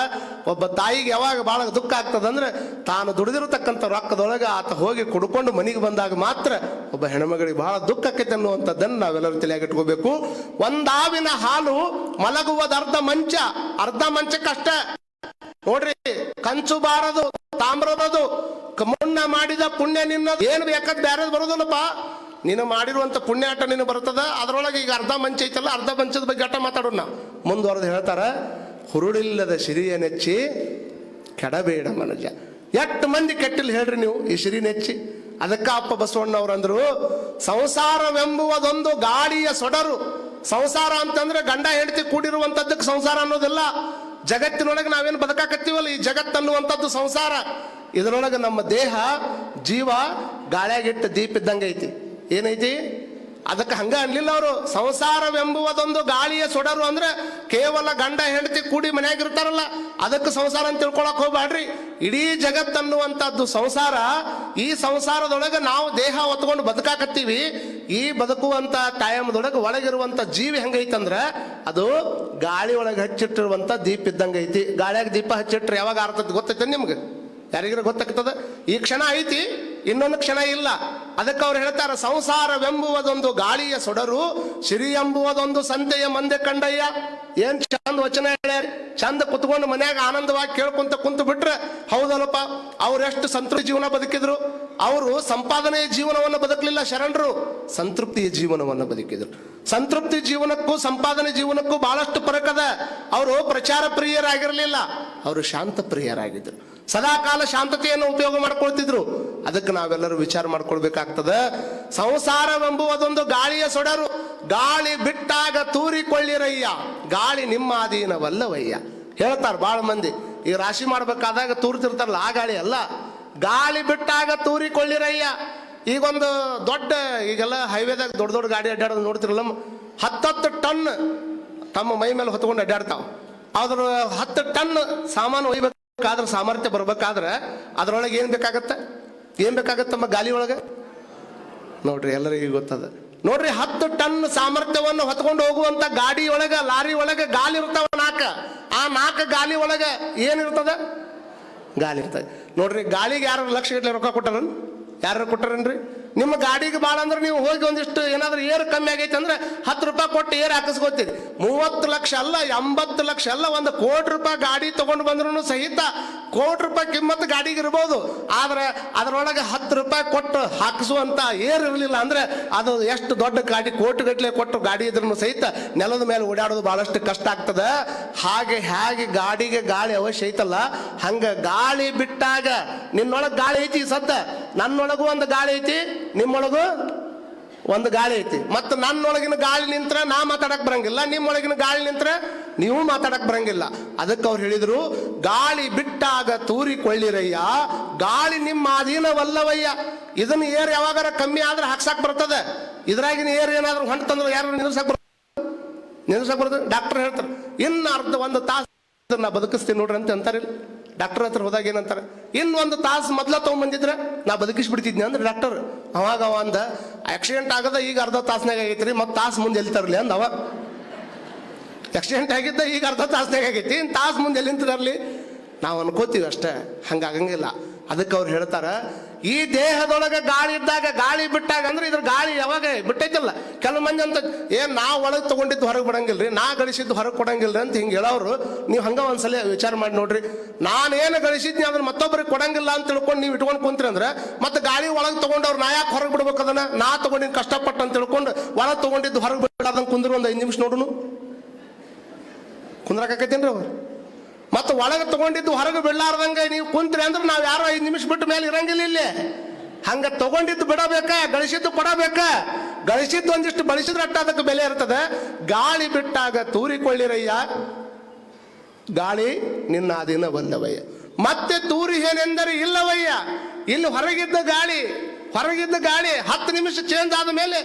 ಒಬ್ಬ ತಾಯಿಗೆ ಯಾವಾಗ ಬಹಳ ದುಃಖ ಆಗ್ತದಂದ್ರೆ ತಾನು ದುಡಿದಿರತಕ್ಕಂಥ ರೊಕ್ಕದೊಳಗೆ ಆತ ಹೋಗಿ ಕುಡ್ಕೊಂಡು ಮನೆಗೆ ಬಂದಾಗ ಮಾತ್ರ ಒಬ್ಬ ಹೆಣ್ಮಗಳಿಗೆ ಬಹಳ ದುಃಖ ಆಕೈತೆ ಅನ್ನುವಂಥದ್ದನ್ನು ನಾವೆಲ್ಲರೂ ತಲೆಯಾಗಿಟ್ಕೋಬೇಕು. ಒಂದಾವಿನ ಹಾಲು ಮಲಗುವುದು ಅರ್ಧ ಮಂಚಕ್ಕಷ್ಟ ನೋಡ್ರಿ. ಕಂಚು ಬಾರದು, ತಾಮ್ರದದು, ಮುನ್ನ ಮಾಡಿದ ಪುಣ್ಯ ನಿನ್ನದು, ಏನು ಬೇಕಾದ್ ಬ್ಯಾರೆ ಬರೋದಿಲ್ಲಪ್ಪ. ನೀನು ಮಾಡಿರುವಂತ ಪುಣ್ಯಾಟ ನೀನು ಬರ್ತದ. ಅದರೊಳಗೆ ಈಗ ಅರ್ಧ ಮಂಚ ಐತಲ್ಲ, ಅರ್ಧ ಮಂಚದ ಬಗ್ಗೆ ಆಟ ಮಾತಾಡೋಣ. ಮುಂದುವರೆದು ಹೇಳ್ತಾರ, ಹುರುಳಿಲ್ಲದ ಸಿರಿಯ ನೆಚ್ಚಿ ಕೆಡಬೇಡ ಮನುಜ. ಎಷ್ಟು ಮಂದಿ ಕೆಟ್ಟಿಲ್ಲ ಹೇಳ್ರಿ ನೀವು ಈ ಸಿರಿ ನೆಚ್ಚಿ. ಅದಕ್ಕ ಅಪ್ಪ ಬಸವಣ್ಣವ್ರಂದ್ರು, ಸಂಸಾರವೆಂಬುವುದೊಂದು ಗಾಳಿಯ ಸೊಡರು. ಸಂಸಾರ ಅಂತಂದ್ರೆ ಗಂಡ ಹೆಂಡತಿ ಕೂಡಿರುವಂತದ್ದಕ್ಕೆ ಸಂಸಾರ ಅನ್ನೋದಿಲ್ಲ. ಜಗತ್ತಿನೊಳಗೆ ನಾವೇನು ಬದುಕಾಕತ್ತೀವಲ್ಲ, ಈ ಜಗತ್ತನ್ನುವಂಥದ್ದು ಸಂಸಾರ. ಇದರೊಳಗೆ ನಮ್ಮ ದೇಹ ಜೀವ ಗಾಳಿಯಾಗಿಟ್ಟ ದೀಪ ಇದ್ದಂಗೆ ಐತಿ. ಏನೈತಿ? ಅದಕ್ಕೆ ಹಂಗ ಅನ್ಲಿಲ್ಲ ಅವರು. ಸಂಸಾರವೆಂಬುವುದೊಂದು ಗಾಳಿಯ ಸೊಡರು ಅಂದ್ರೆ ಕೇವಲ ಗಂಡ ಹೆಂಡತಿ ಕೂಡಿ ಮನೆಯಾಗಿರ್ತಾರಲ್ಲ ಅದಕ್ಕೆ ಸಂಸಾರ ಅಂತ ತಿಳ್ಕೊಳಕ್ ಹೋಗ್ಬೇಡ್ರಿ. ಇಡೀ ಜಗತ್ತನ್ನುವಂಥದ್ದು ಸಂಸಾರ. ಈ ಸಂಸಾರದೊಳಗೆ ನಾವು ದೇಹ ಹೊತ್ಕೊಂಡು ಬದುಕಾಕತ್ತೀವಿ. ಈ ಬದುಕುವಂತ ಟೈಮ್ದೊಳಗೆ ಒಳಗಿರುವಂತ ಜೀವಿ ಹೆಂಗೈತಂದ್ರ ಅದು ಗಾಳಿ ಒಳಗೆ ಹಚ್ಚಿಟ್ಟಿರುವಂತ ದೀಪ ಇದ್ದಂಗೆ ಐತಿ. ಗಾಳಿಯಾಗ ದೀಪ ಹಚ್ಚಿಟ್ರೆ ಯಾವಾಗ ಆರ್ತದ ಗೊತ್ತೈತೆ ನಿಮ್ಗೆ? ಯಾರಿಗಾರ ಗೊತ್ತಾಗ್ತದ? ಈ ಕ್ಷಣ ಐತಿ, ಇನ್ನೊಂದು ಕ್ಷಣ ಇಲ್ಲ. ಅದಕ್ಕೆ ಅವ್ರು ಹೇಳ್ತಾರ, ಸಂಸಾರವೆಂಬುವುದೊಂದು ಗಾಳಿಯ ಸೊಡರು, ಸಿರಿ ಎಂಬುವುದೊಂದು ಸಂತೆಯ ಮಂದೆ ಕಂಡಯ್ಯ. ಏನ್ ಚಂದ ವಚನ ಹೇಳ್ಯಾರ. ಚಂದ ಕುತ್ಕೊಂಡು ಮನ್ಯಾಗ ಆನಂದವಾಗಿ ಕೇಳ್ಕೊಂತ ಕುಂತು ಬಿಟ್ರೆ ಹೌದಲ್ಲಪ್ಪ. ಅವ್ರೆಷ್ಟು ಸಂತೃಪ್ತಿ ಜೀವನ ಬದುಕಿದ್ರು. ಅವರು ಸಂಪಾದನೆಯ ಜೀವನವನ್ನು ಬದುಕಲಿಲ್ಲ ಶರಣರು, ಸಂತೃಪ್ತಿಯ ಜೀವನವನ್ನು ಬದುಕಿದ್ರು. ಸಂತೃಪ್ತಿ ಜೀವನಕ್ಕೂ ಸಂಪಾದನೆ ಜೀವನಕ್ಕೂ ಬಹಳಷ್ಟು ಫರಕದ. ಅವರು ಪ್ರಚಾರ ಪ್ರಿಯರಾಗಿರಲಿಲ್ಲ, ಅವರು ಶಾಂತ ಪ್ರಿಯರಾಗಿದ್ರು. ಸದಾಕಾಲ ಶಾಂತತೆಯನ್ನು ಉಪಯೋಗ ಮಾಡ್ಕೊಳ್ತಿದ್ರು. ಅದಕ್ಕೆ ನಾವೆಲ್ಲರೂ ವಿಚಾರ ಮಾಡ್ಕೊಳ್ಬೇಕಾಗ್ತದ. ಸಂಸಾರವೆಂಬುವುದೊಂದು ಗಾಳಿಯ ಸೊಡರು, ಗಾಳಿ ಬಿಟ್ಟಾಗ ತೂರಿಕೊಳ್ಳಿರಯ್ಯ, ಗಾಳಿ ನಿಮ್ಮ ಅಧೀನವಲ್ಲವಯ್ಯ. ಹೇಳ್ತಾರ ಬಾಳ ಮಂದಿ. ಈ ರಾಶಿ ಮಾಡ್ಬೇಕಾದಾಗ ತೂರ್ತಿರ್ತಾರಲ್ಲ, ಆ ಗಾಳಿ ಅಲ್ಲ. ಗಾಳಿ ಬಿಟ್ಟಾಗ ತೂರಿಕೊಳ್ಳಿರಯ್ಯ. ಈಗೊಂದು ದೊಡ್ಡ, ಈಗೆಲ್ಲ ಹೈವೇದಾಗ ದೊಡ್ಡ ದೊಡ್ಡ ಗಾಡಿ ಅಡ್ಡಾಡೋದು ನೋಡ್ತಿರಲ್ಲ, 10 ಟನ್ ತಮ್ಮ ಮೈ ಮೇಲೆ ಹೊತ್ಕೊಂಡು ಅಡ್ಡಾಡ್ತಾವ. ಅದ್ರ 10 ಟನ್ ಸಾಮಾನು ಒಯ್ಬೇಕಾದ್ರೆ, ಸಾಮರ್ಥ್ಯ ಬರ್ಬೇಕಾದ್ರೆ ಅದ್ರೊಳಗೆ ಏನ್ ಬೇಕಾಗತ್ತಮ್ಮ ಗಾಲಿ ಒಳಗೆ? ನೋಡ್ರಿ, ಎಲ್ಲರಿಗೂ ಗೊತ್ತದ ನೋಡ್ರಿ. 10 ಟನ್ ಸಾಮರ್ಥ್ಯವನ್ನು ಹೊತ್ಕೊಂಡು ಹೋಗುವಂತ ಗಾಡಿ ಒಳಗ, ಲಾರಿ ಒಳಗೆ ಗಾಲಿ ಇರ್ತಾವ 4. ಆ 4 ಗಾಲಿ ಒಳಗ ಏನಿರ್ತದ? ಗಾಲಿ ಇರ್ತದೆ ನೋಡ್ರಿ. ಗಾಳಿಗೆ ಯಾರು ಲಕ್ಷ ಗಟ್ಟಲೆ ರೊಕ್ಕ ಕೊಟ್ಟಾರನ್? ಯಾರು ಕೊಟ್ಟಾರನ್ರಿ? ನಿಮ್ಮ ಗಾಡಿಗೆ ಭಾಳ ಅಂದ್ರೆ ನೀವು ಹೋಗಿ ಒಂದಿಷ್ಟು ಏನಾದ್ರೂ ಏರ್ ಕಮ್ಮಿ ಆಗೈತೆ ಅಂದ್ರೆ 10 ರೂಪಾಯಿ ಕೊಟ್ಟು ಏರ್ ಹಾಕಿಸ್ಕೊತೀರಿ. 30 ಲಕ್ಷ ಅಲ್ಲ, 80 ಲಕ್ಷ ಅಲ್ಲ, 1 ಕೋಟಿ ರೂಪಾಯಿ ಗಾಡಿ ತಗೊಂಡು ಬಂದ್ರು ಸಹಿತ ಕೋಟಿ ರೂಪಾಯಿ ಕಿಮ್ಮತ್ತು ಗಾಡಿಗೆ ಇರ್ಬೋದು. ಆದ್ರೆ ಅದರೊಳಗೆ 10 ರೂಪಾಯಿ ಕೊಟ್ಟು ಹಾಕಿಸುವಂತ ಏರ್ ಇರಲಿಲ್ಲ ಅಂದ್ರೆ ಅದು ಎಷ್ಟು ದೊಡ್ಡ ಗಾಡಿ, ಕೋಟಿ ಗಟ್ಟಲೆ ಕೊಟ್ಟು ಗಾಡಿ ಇದ್ರೂ ಸಹಿತ ನೆಲದ ಮೇಲೆ ಓಡಾಡೋದು ಬಹಳಷ್ಟು ಕಷ್ಟ ಆಗ್ತದ. ಹೇಗೆ ಗಾಡಿಗೆ ಗಾಳಿ ಅವಶ್ಯ ಐತಲ್ಲ, ಹಂಗ ಗಾಳಿ ಬಿಟ್ಟಾಗ ನಿನ್ನೊಳಗೆ ಗಾಳಿ ಐತಿ ಸದ್ದ, ನನ್ನೊಳಗೂ ಒಂದು ಗಾಳಿ ಐತಿ, ನಿಮ್ಮೊಳಗೂ ಒಂದು ಗಾಳಿ ಐತಿ. ಮತ್ತು ನನ್ನೊಳಗಿನ ಗಾಳಿ ನಿಂತ್ರ ನಾ ಮಾತಾಡಕ್ ಬರಂಗಿಲ್ಲ, ನಿಮ್ಮೊಳಗಿನ ಗಾಳಿ ನಿಂತ್ರ ನೀವು ಮಾತಾಡಕ್ ಬರಂಗಿಲ್ಲ. ಅದಕ್ಕೆ ಅವ್ರು ಹೇಳಿದ್ರು, ಗಾಳಿ ಬಿಟ್ಟಾಗ ತೂರಿಕೊಳ್ಳಿರಯ್ಯ, ಗಾಳಿ ನಿಮ್ಮ ಅಧೀನವಲ್ಲವಯ್ಯ. ಇದನ್ನ ಏರ್ ಯಾವಾಗಾರ ಕಮ್ಮಿ ಆದ್ರೆ ಹಾಕ್ಸಾಕ್ ಬರ್ತದೆ. ಇದ್ರಾಗಿನ ಏರ್ ಏನಾದ್ರು ಹೊಂಟಂದ್ರೆ ಯಾರು ನಿಲ್ಸಕ್ ಬರ್ತದೆ? ಡಾಕ್ಟರ್ ಹೇಳ್ತಾರೆ, ಇನ್ನು ಒಂದು ತಾಸು ನಾ ಬದುಕಿಸ್ತೀನಿ ನೋಡ್ರಿ ಅಂತ ಅಂತಾರಿಲ್ಲ. ಡಾಕ್ಟರ್ ಹತ್ರ ಹೋದಾಗ ಏನಂತಾರೆ, ಇನ್ನೊಂದು ತಾಸು ಮೊದ್ಲ ತಗೊಂಡ್ಬಂದಿದ್ರೆ ನಾ ಬದುಕಿಸ್ಬಿಡ್ತಿದ್ನಿ ಅಂದ್ರೆ ಡಾಕ್ಟರ್. ಅವಾಗ ಅಂದ, ಆಕ್ಸಿಡೆಂಟ್ ಆಗದ ಈಗ ಅರ್ಧ ತಾಸ್ನಾಗ ಆಗೈತ್ರಿ, ಮತ್ತೆ ತಾಸು ಮುಂದೆ ಎಲ್ಲಿ ತರಲಿ ಅಂದ ಅವ. ಆಕ್ಸಿಡೆಂಟ್ ಆಗಿದ್ದ ಈಗ ಅರ್ಧ ತಾಸ್ನಾಗ ಆಗೈತಿ, ಇನ್ನು ತಾಸು ಮುಂದೆ ಎಲ್ಲಿಂದ ತರಲಿ? ನಾವು ಅನ್ಕೋತೀವಿ ಅಷ್ಟೇ, ಹಂಗಾಗಂಗಿಲ್ಲ. ಅದಕ್ಕೆ ಅವ್ರು ಹೇಳ್ತಾರ, ಈ ದೇಹದೊಳಗೆ ಗಾಳಿ ಇದ್ದಾಗ, ಗಾಳಿ ಬಿಟ್ಟಾಗ ಅಂದ್ರೆ ಇದ್ರ ಗಾಳಿ ಯಾವಾಗ ಬಿಟ್ಟೈತಿಲ್ಲ. ಕೆಲವು ಮಂದಿ ಅಂತ ನಾವು ಒಳಗೆ ತಗೊಂಡಿದ್ದು ಹೊರಗೆ ಬಿಡಂಗಿಲ್ರಿ, ನಾ ಗಳಿಸಿದ್ದು ಹೊರಗೆ ಕೊಡಂಗಿಲ್ರಿ ಅಂತ ಹಿಂಗೆ ಹೇಳೋರು. ನೀವು ಹಂಗ ಒಂದ್ಸಲ ವಿಚಾರ ಮಾಡಿ ನೋಡ್ರಿ. ನಾನೇನು ಗಳಿಸಿದ್ನಿ ಅದನ್ನ ಮತ್ತೊಬ್ಬರಿಗೆ ಕೊಡಂಗಿಲ್ಲ ಅಂತ ತಿಳ್ಕೊಂಡು ನೀವು ಇಟ್ಕೊಂಡು ಕುಂತ್ರಿ ಅಂದ್ರೆ ಮತ್ತೆ ಗಾಳಿ ಒಳಗೆ ತಗೊಂಡವ್ರು ನಾ ಯಾಕೆ ಹೊರಗೆ ಬಿಡ್ಬೇಕು? ಅದನ್ನ ನಾ ತಗೊಂಡಿದ್ದು ಕಷ್ಟಪಟ್ಟು ಅಂತ ತಿಳ್ಕೊಂಡು ಒಳಗೆ ತಗೊಂಡಿದ್ದು ಹೊರಗೆ ಬಿಡೋದಂಗೆ ಕುಂದ್ರು ಒಂದು 5 ನಿಮಿಷ ನೋಡುನು, ಕುಂದ್ರಾಕೈತೇನ್ರಿ ಅವ್ರು? ಮತ್ತು ಒಳಗೆ ತಗೊಂಡಿದ್ದು ಹೊರಗೆ ಬಿಡ್ಲಾರ್ದಂಗೆ ನೀವು ಕುಂತ್ರಿ ಅಂದ್ರೆ ನಾವು ಯಾರೋ 5 ನಿಮಿಷ ಬಿಟ್ಟು ಮೇಲೆ ಇರಂಗಿಲ್ಲ ಇಲ್ಲಿ. ಹಂಗ ತಗೊಂಡಿದ್ದು ಬಿಡಬೇಕ, ಗಳಿಸಿದ್ದು ಕೊಡಬೇಕ. ಗಳಿಸಿದ್ದು ಒಂದಿಷ್ಟು ಬಳಸಿದ್ರೆ ಅಟ್ಟ ಅದಕ್ಕೆ ಬೆಲೆ ಇರ್ತದೆ. ಗಾಳಿ ಬಿಟ್ಟಾಗ ತೂರಿಕೊಳ್ಳಿರಯ್ಯ, ಗಾಳಿ ನಿನ್ನ ಅಧೀನವಲ್ಲವಯ್ಯ. ಮತ್ತೆ ತೂರಿ ಏನೆಂದರೆ ಇಲ್ಲವಯ್ಯ. ಇಲ್ಲಿ ಹೊರಗಿದ್ದ ಗಾಳಿ 10 ನಿಮಿಷ ಚೇಂಜ್ ಆದ ಮೇಲೆ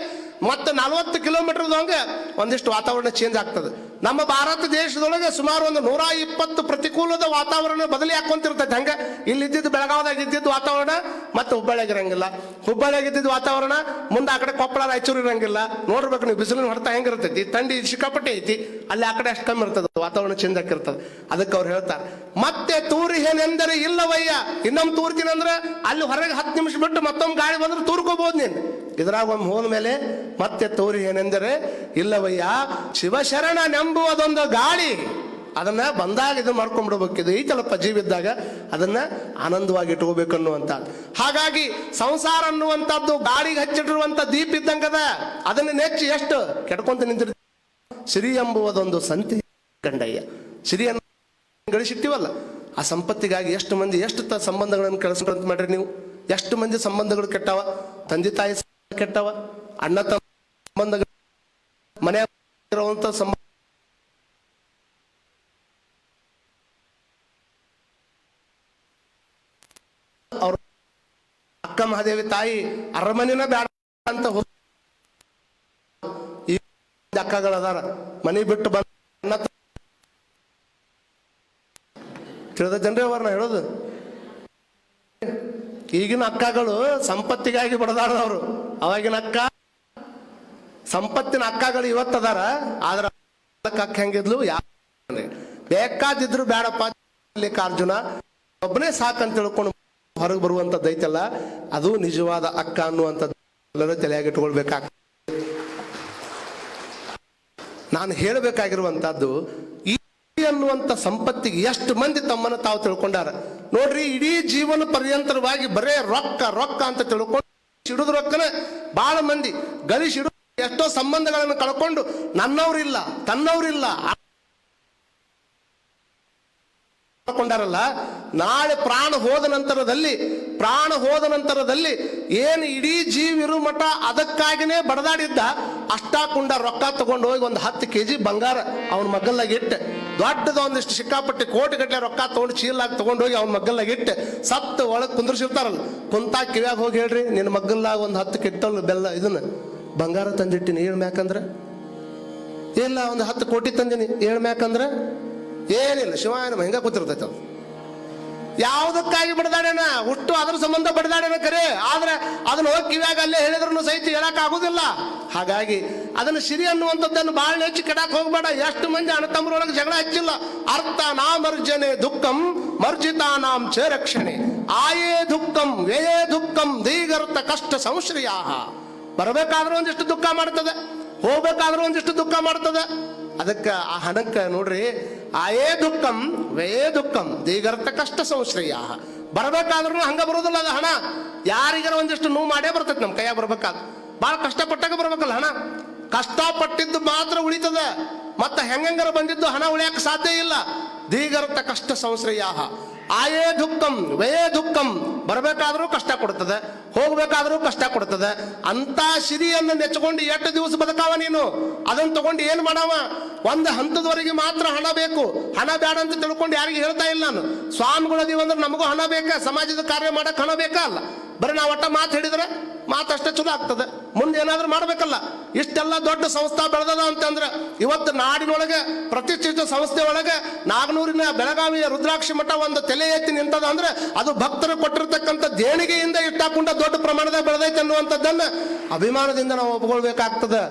ಮತ್ತೆ 40 ಕಿಲೋಮೀಟರ್ದಂಗೆ ಒಂದಿಷ್ಟು ವಾತಾವರಣ ಚೇಂಜ್ ಆಗ್ತದೆ. ನಮ್ಮ ಭಾರತ ದೇಶದೊಳಗೆ ಸುಮಾರು ಒಂದು 120 ಪ್ರತಿಕೂಲದ ವಾತಾವರಣ ಬದಲಿ ಹಾಕೊಂತಿರ್ತೈತೆ. ಹಂಗೆ ಇಲ್ಲಿದ್ದಿದ್ದು ಬೆಳಗಾವದಾಗ ಇದ್ದಿದ್ದು ವಾತಾವರಣ ಮತ್ತೆ ಹುಬ್ಬಳ್ಳಿಯಾಗ ಇರಂಗಿಲ್ಲ, ಹುಬ್ಬಳ್ಳಿಯಾಗ ಇದ್ದಿದ್ದು ವಾತಾವರಣ ಮುಂದೆ ಆ ಕಡೆ ಕೊಪ್ಪಳ ರಾಯಚೂರು ಇರಂಗಿಲ್ಲ. ನೋಡ್ಬೇಕು ನೀವು ಬಿಸಿಲಿನ ಹೊಡೆತ ಹೆಂಗಿರ್ತೈತಿ, ಥಂಡಿ ಸಿಕ್ಕಾಪಟ್ಟೆ ಐತಿ, ಅಲ್ಲಿ ಆ ಕಡೆ ಅಷ್ಟು ಕಮ್ಮಿ ಇರ್ತದೆ, ವಾತಾವರಣ ಚೇಂಜ್ ಆಗಿರ್ತದೆ. ಅದಕ್ಕೆ ಅವ್ರು ಹೇಳ್ತಾರೆ ಮತ್ತೆ ತೂರಿಹೇನೆಂದರೆ ಇಲ್ಲವಯ್ಯ. ಇನ್ನೊಮ್ಮೆ ತೂರ್ತೀನಿ ಅಂದ್ರೆ ಅಲ್ಲಿ ಹೊರಗೆ 10 ನಿಮಿಷ ಬಿಟ್ಟು ಮತ್ತೊಮ್ಮೆ ಗಾಳಿ ಬಂದ್ರೆ ತೂರ್ಕೋಬಹುದು ನೀನು. ಇದ್ರಾಗ ಒಮ್ಮೆ ಹೋದ್ಮೇಲೆ ಮತ್ತೆ ತೋರಿ ಏನೆಂದರೆ ಇಲ್ಲವಯ್ಯ. ಶಿವಶರಣ ನೆಂಬುವುದೊಂದು ಗಾಳಿ, ಅದನ್ನ ಬಂದಾಗ ಇದನ್ನ ಮಾಡ್ಕೊಂಡ್ಬಿಡ್ಬೇಕು. ಇದು ಐತಲಪ್ಪ ಜೀವ ಇದ್ದಾಗ ಅದನ್ನ ಆನಂದವಾಗಿ ಇಟ್ಕೋಬೇಕನ್ನುವಂತ. ಹಾಗಾಗಿ ಸಂಸಾರ ಅನ್ನುವಂಥದ್ದು ಗಾಳಿಗೆ ಹಚ್ಚಿಟ್ಟಿರುವಂತ ದೀಪ ಇದ್ದಂಗದ, ಅದನ್ನ ನೆಚ್ಚಿ ಎಷ್ಟು ಕೆಡ್ಕೊಂತ ನಿಂತಿರ್. ಸಿರಿ ಎಂಬುವುದೊಂದು ಸಂತಿ ಕಂಡಯ್ಯ. ಸಿರಿಯನ್ನು ಗಳಿಸಿಟ್ಟಿವಲ್ಲ, ಆ ಸಂಪತ್ತಿಗಾಗಿ ಎಷ್ಟು ಮಂದಿ ಎಷ್ಟು ಸಂಬಂಧಗಳನ್ನು ಕೆಲಸ ಮಾಡ್ರಿ ನೀವು. ಎಷ್ಟು ಮಂದಿ ಸಂಬಂಧಗಳು ಕೆಟ್ಟವ, ತಂದೆ ತಾಯಿ ಕೆಟ್ಟವ, ಅಣ್ಣ ತಮ್ಮ ಸಂಬಂಧಗಳು, ಮನೆ ಇರುವಂತ ಸಂಬಂಧ, ಅವ್ರ ಅಕ್ಕ ಮಹಾದೇವಿ ತಾಯಿ ಅರಮನೆನ ಬೇಡ ಅಂತ ಈ ಅಕ್ಕಗಳದಾರ, ಮನೆ ಬಿಟ್ಟು ಬಂದ ತಿಳಿದ ಜನರೇ ಅವ್ರನ್ನ ಹೇಳೋದು. ಈಗಿನ ಅಕ್ಕಗಳು ಸಂಪತ್ತಿಗಾಗಿ ಬಡದಾಡದವರು, ಅವಾಗಿನ ಅಕ್ಕ ಸಂಪತ್ತಿನ ಅಕ್ಕಗಳು ಇವತ್ತದಾರ. ಆದ್ರ ಅಕ್ಕ ಹೆಂಗಿದ್ಲು, ಬೇಕಾದಿದ್ರು ಬೇಡಪ್ಪ ಅರ್ಜುನ ಒಬ್ಬನೇ ಸಾಕಂತ ತಿಳ್ಕೊಂಡು ಹೊರಗೆ ಬರುವಂತದ್ದು ಐತಲ್ಲ, ಅದು ನಿಜವಾದ ಅಕ್ಕ ಅನ್ನುವಂಥದ್ದು ಎಲ್ಲರೂ ತಲೆಯಾಗಿಟ್ಕೊಳ್ಬೇಕಾಗ್ತದೆ. ನಾನು ಹೇಳಬೇಕಾಗಿರುವಂತಹದ್ದು, ಈ ಅನ್ನುವಂಥ ಸಂಪತ್ತಿಗೆ ಎಷ್ಟು ಮಂದಿ ತಮ್ಮನ್ನು ತಾವು ತಿಳ್ಕೊಂಡಾರ ನೋಡ್ರಿ. ಇಡೀ ಜೀವನ ಪರ್ಯಂತರವಾಗಿ ಬರೇ ರೊಕ್ಕ ರೊಕ್ಕ ಅಂತ ತಿಳ್ಕೊಂಡು ಸಿಡುದು ರೊಕ್ಕನ ಬಹಳ ಮಂದಿ ಗಳಿಸಿಡು, ಎಷ್ಟೋ ಸಂಬಂಧಗಳನ್ನು ಕಳ್ಕೊಂಡು ನನ್ನವ್ರಿಲ್ಲ ತನ್ನವ್ರಿಲ್ಲ ಕೊಂಡಾರಲ್ಲ. ನಾಳೆ ಪ್ರಾಣ ಹೋದ ನಂತರದಲ್ಲಿ ಏನು ಇಡೀ ಜೀವಿರು ಮಠ ಅದಕ್ಕಾಗಿನೇ ಬಡದಾಡಿದ್ದ, ಅಷ್ಟಾಕುಂಡ ರೊಕ್ಕ ತಗೊಂಡು ಹೋಗಿ ಒಂದು 10 kg ಬಂಗಾರ ಅವನ ಮಗ್ಗಲ್ಲಾಗಿಟ್ಟು, ದೊಡ್ಡದ ಒಂದಿಷ್ಟು ಸಿಕ್ಕಾಪಟ್ಟೆ ಕೋಟಿ ಗಟ್ಟಲೆ ರೊಕ್ಕ ತಗೊಂಡು ಚೀಲಾಗಿ ತಗೊಂಡೋಗಿ ಅವ್ನ ಮಗ್ಗಲ್ಲಾಗಿಟ್ಟು ಸತ್ತು ಒಳಗೆ ಕುಂದ್ರಿಸಿರ್ತಾರಲ್ಲ, ಕುಂತಾಗ ಕಿವ್ಯಾಗ ಹೋಗಿ ಹೇಳ್ರಿ ನಿನ್ನ ಮಗ್ಗಲ್ಲಾಗ ಒಂದು 10 ಕೆಟ್ಟಲ್ ಬೆಲ್ಲ ಇದನ್ನ ಬಂಗಾರ ತಂದಿಟ್ಟಿನಿ ಹೇಳ್ಮ್ಯಾಕಂದ್ರೆ ಇಲ್ಲ, ಒಂದು 10 ಕೋಟಿ ತಂದಿನಿ ಹೇಳ್ಮ್ಯಾಕಂದ್ರೆ ಏನಿಲ್ಲ, ಶಿವಾಯನ ಹೆಂಗ ಕೂತಿರ್ತೈತೆ ಅದು. ಯಾವುದಕ್ಕಾಗಿ ಬಡದಾಡೇನ ಹುಟ್ಟು ಅದ್ರ ಸಂಬಂಧ ಬಡದಾಡೇನ ಕರೆ, ಆದ್ರೆ ಅದನ್ನ ಹೋಗಿ ಕಿವ್ಯಾಗ ಅಲ್ಲೇ ಹೇಳಿದ್ರು ಸಹಿತ ಹೇಳಕ್ ಆಗುದಿಲ್ಲ. ಹಾಗಾಗಿ ಅದನ್ನ ಸಿರಿ ಅನ್ನುವಂಥದ್ದನ್ನು ಬಹಳ ಹೆಚ್ಚು ಕೆಡಾಕ್ ಹೋಗ್ಬೇಡ. ಎಷ್ಟು ಮಂದಿ ಅಣ್ಣ ತಮ್ಮರೊಳಗೆ ಜಗಳ ಹಚ್ಚಿಲ್ಲ. ಅರ್ಥ ನಾಮರ್ಜನೆ ದುಃಖಂ ಮರ್ಜಿತಾನಾಂ ಚ ರಕ್ಷಣೆ, ಆಯೇ ದುಃಖಂ ವ್ಯಯೇ ದುಃಖಂ ದೀಗರ್ಥ ಕಷ್ಟ ಸಂಶ್ರಯ. ಬರಬೇಕಾದ್ರೂ ಒಂದಿಷ್ಟು ದುಃಖ ಮಾಡ್ತದೆ, ಹೋಗ್ಬೇಕಾದ್ರೂ ಒಂದಿಷ್ಟು ದುಃಖ ಮಾಡ್ತದೆ. ಅದಕ್ಕೆ ಆ ಹಣಕ್ಕೆ ನೋಡ್ರಿ, ಆಯೇ ದುಃಖಂ ವ್ಯಯೇ ದುಃಖಂ ದೀಗರ್ಥ ಕಷ್ಟ ಸಂಶ್ರಯ. ಬರಬೇಕಾದ್ರೂ ಹಂಗ ಬರೋದಿಲ್ಲ ಅದು ಹಣ. ಯಾರಿಗಾರ ಒಂದಿಷ್ಟು ನೋವು ಮಾಡೇ ಬರ್ತೈತೆ ನಮ್ಮ ಕೈಯಾಗ ಬರ್ಬೇಕಾದ. ಬಹಳ ಕಷ್ಟಪಟ್ಟಾಗ ಬರ್ಬೇಕಲ್ಲ ಹಣ. ಕಷ್ಟಪಟ್ಟಿದ್ದು ಮಾತ್ರ ಉಳಿತದ, ಮತ್ತ ಹೆಂಗಾರ ಬಂದಿದ್ದು ಹಣ ಉಳಿಯಕ್ಕೆ ಸಾಧ್ಯ ಇಲ್ಲ. ದೀಗರ್ಥ ಕಷ್ಟ ಸಂಶ್ರಯ, ಆಯೇ ದುಃಖಂ ವ್ಯಯೇ ದುಃಖಂ. ಬರಬೇಕಾದ್ರೂ ಕಷ್ಟ ಕೊಡ್ತದೆ, ಹೋಗ್ಬೇಕಾದ್ರೂ ಕಷ್ಟ ಕೊಡ್ತದೆ. ಅಂತ ಸಿರಿಯನ್ನು ನೆಚ್ಕೊಂಡು ಎಷ್ಟು ದಿವಸ ಬದುಕಾವ ನೀನು? ಅದನ್ನ ತಗೊಂಡು ಏನ್ ಮಾಡಾವ? ಒಂದು ಹಂತದವರೆಗೆ ಮಾತ್ರ ಹಣ ಬೇಕು, ಹಣ ಬೇಡ ಅಂತ ತಿಳ್ಕೊಂಡು ಯಾರಿಗೆ ಹೇಳ್ತಾ ಇಲ್ಲ ನಾನು. ಸ್ವಾಮಿಗಳದೀವಂದ್ರೆ ನಮಗೂ ಹಣ ಬೇಕಾ, ಸಮಾಜದ ಕಾರ್ಯ ಮಾಡಕ್ ಹಣ ಬೇಕಾ? ಅಲ್ಲ, ಬರೀ ನಾವು ಒಟ್ಟ ಮಾತು ಹೇಳಿದ್ರೆ ಮಾತಷ್ಟೇ ಚಲೋ ಆಗ್ತದೆ, ಮುಂದೆ ಏನಾದ್ರೂ ಮಾಡ್ಬೇಕಲ್ಲ. ಇಷ್ಟೆಲ್ಲ ದೊಡ್ಡ ಸಂಸ್ಥಾ ಬೆಳೆದದ ಅಂತಂದ್ರೆ ಇವತ್ತು ನಾಡಿನೊಳಗೆ ಪ್ರತಿಷ್ಠಿತ ಸಂಸ್ಥೆ ಒಳಗೆ ನಾಗನೂರಿನ ಬೆಳಗಾವಿಯ ರುದ್ರಾಕ್ಷಿ ಮಠ ಒಂದು ತಲೆ ಎತ್ತಿ ನಿಂತದ ಅಂದ್ರೆ ಅದು ಭಕ್ತರು ಕೊಟ್ಟಿರ್ತಕ್ಕಂಥ ದೇಣಿಗೆಯಿಂದ ಇಟ್ಟಾಕೊಂಡ ದೊಡ್ಡ ಪ್ರಮಾಣದ ಬೆಳೆದೈತೆ ಅನ್ನುವಂಥದ್ದನ್ನ ಅಭಿಮಾನದಿಂದ ನಾವು ಒಪ್ಕೊಳ್ಬೇಕಾಗ್ತದೆ.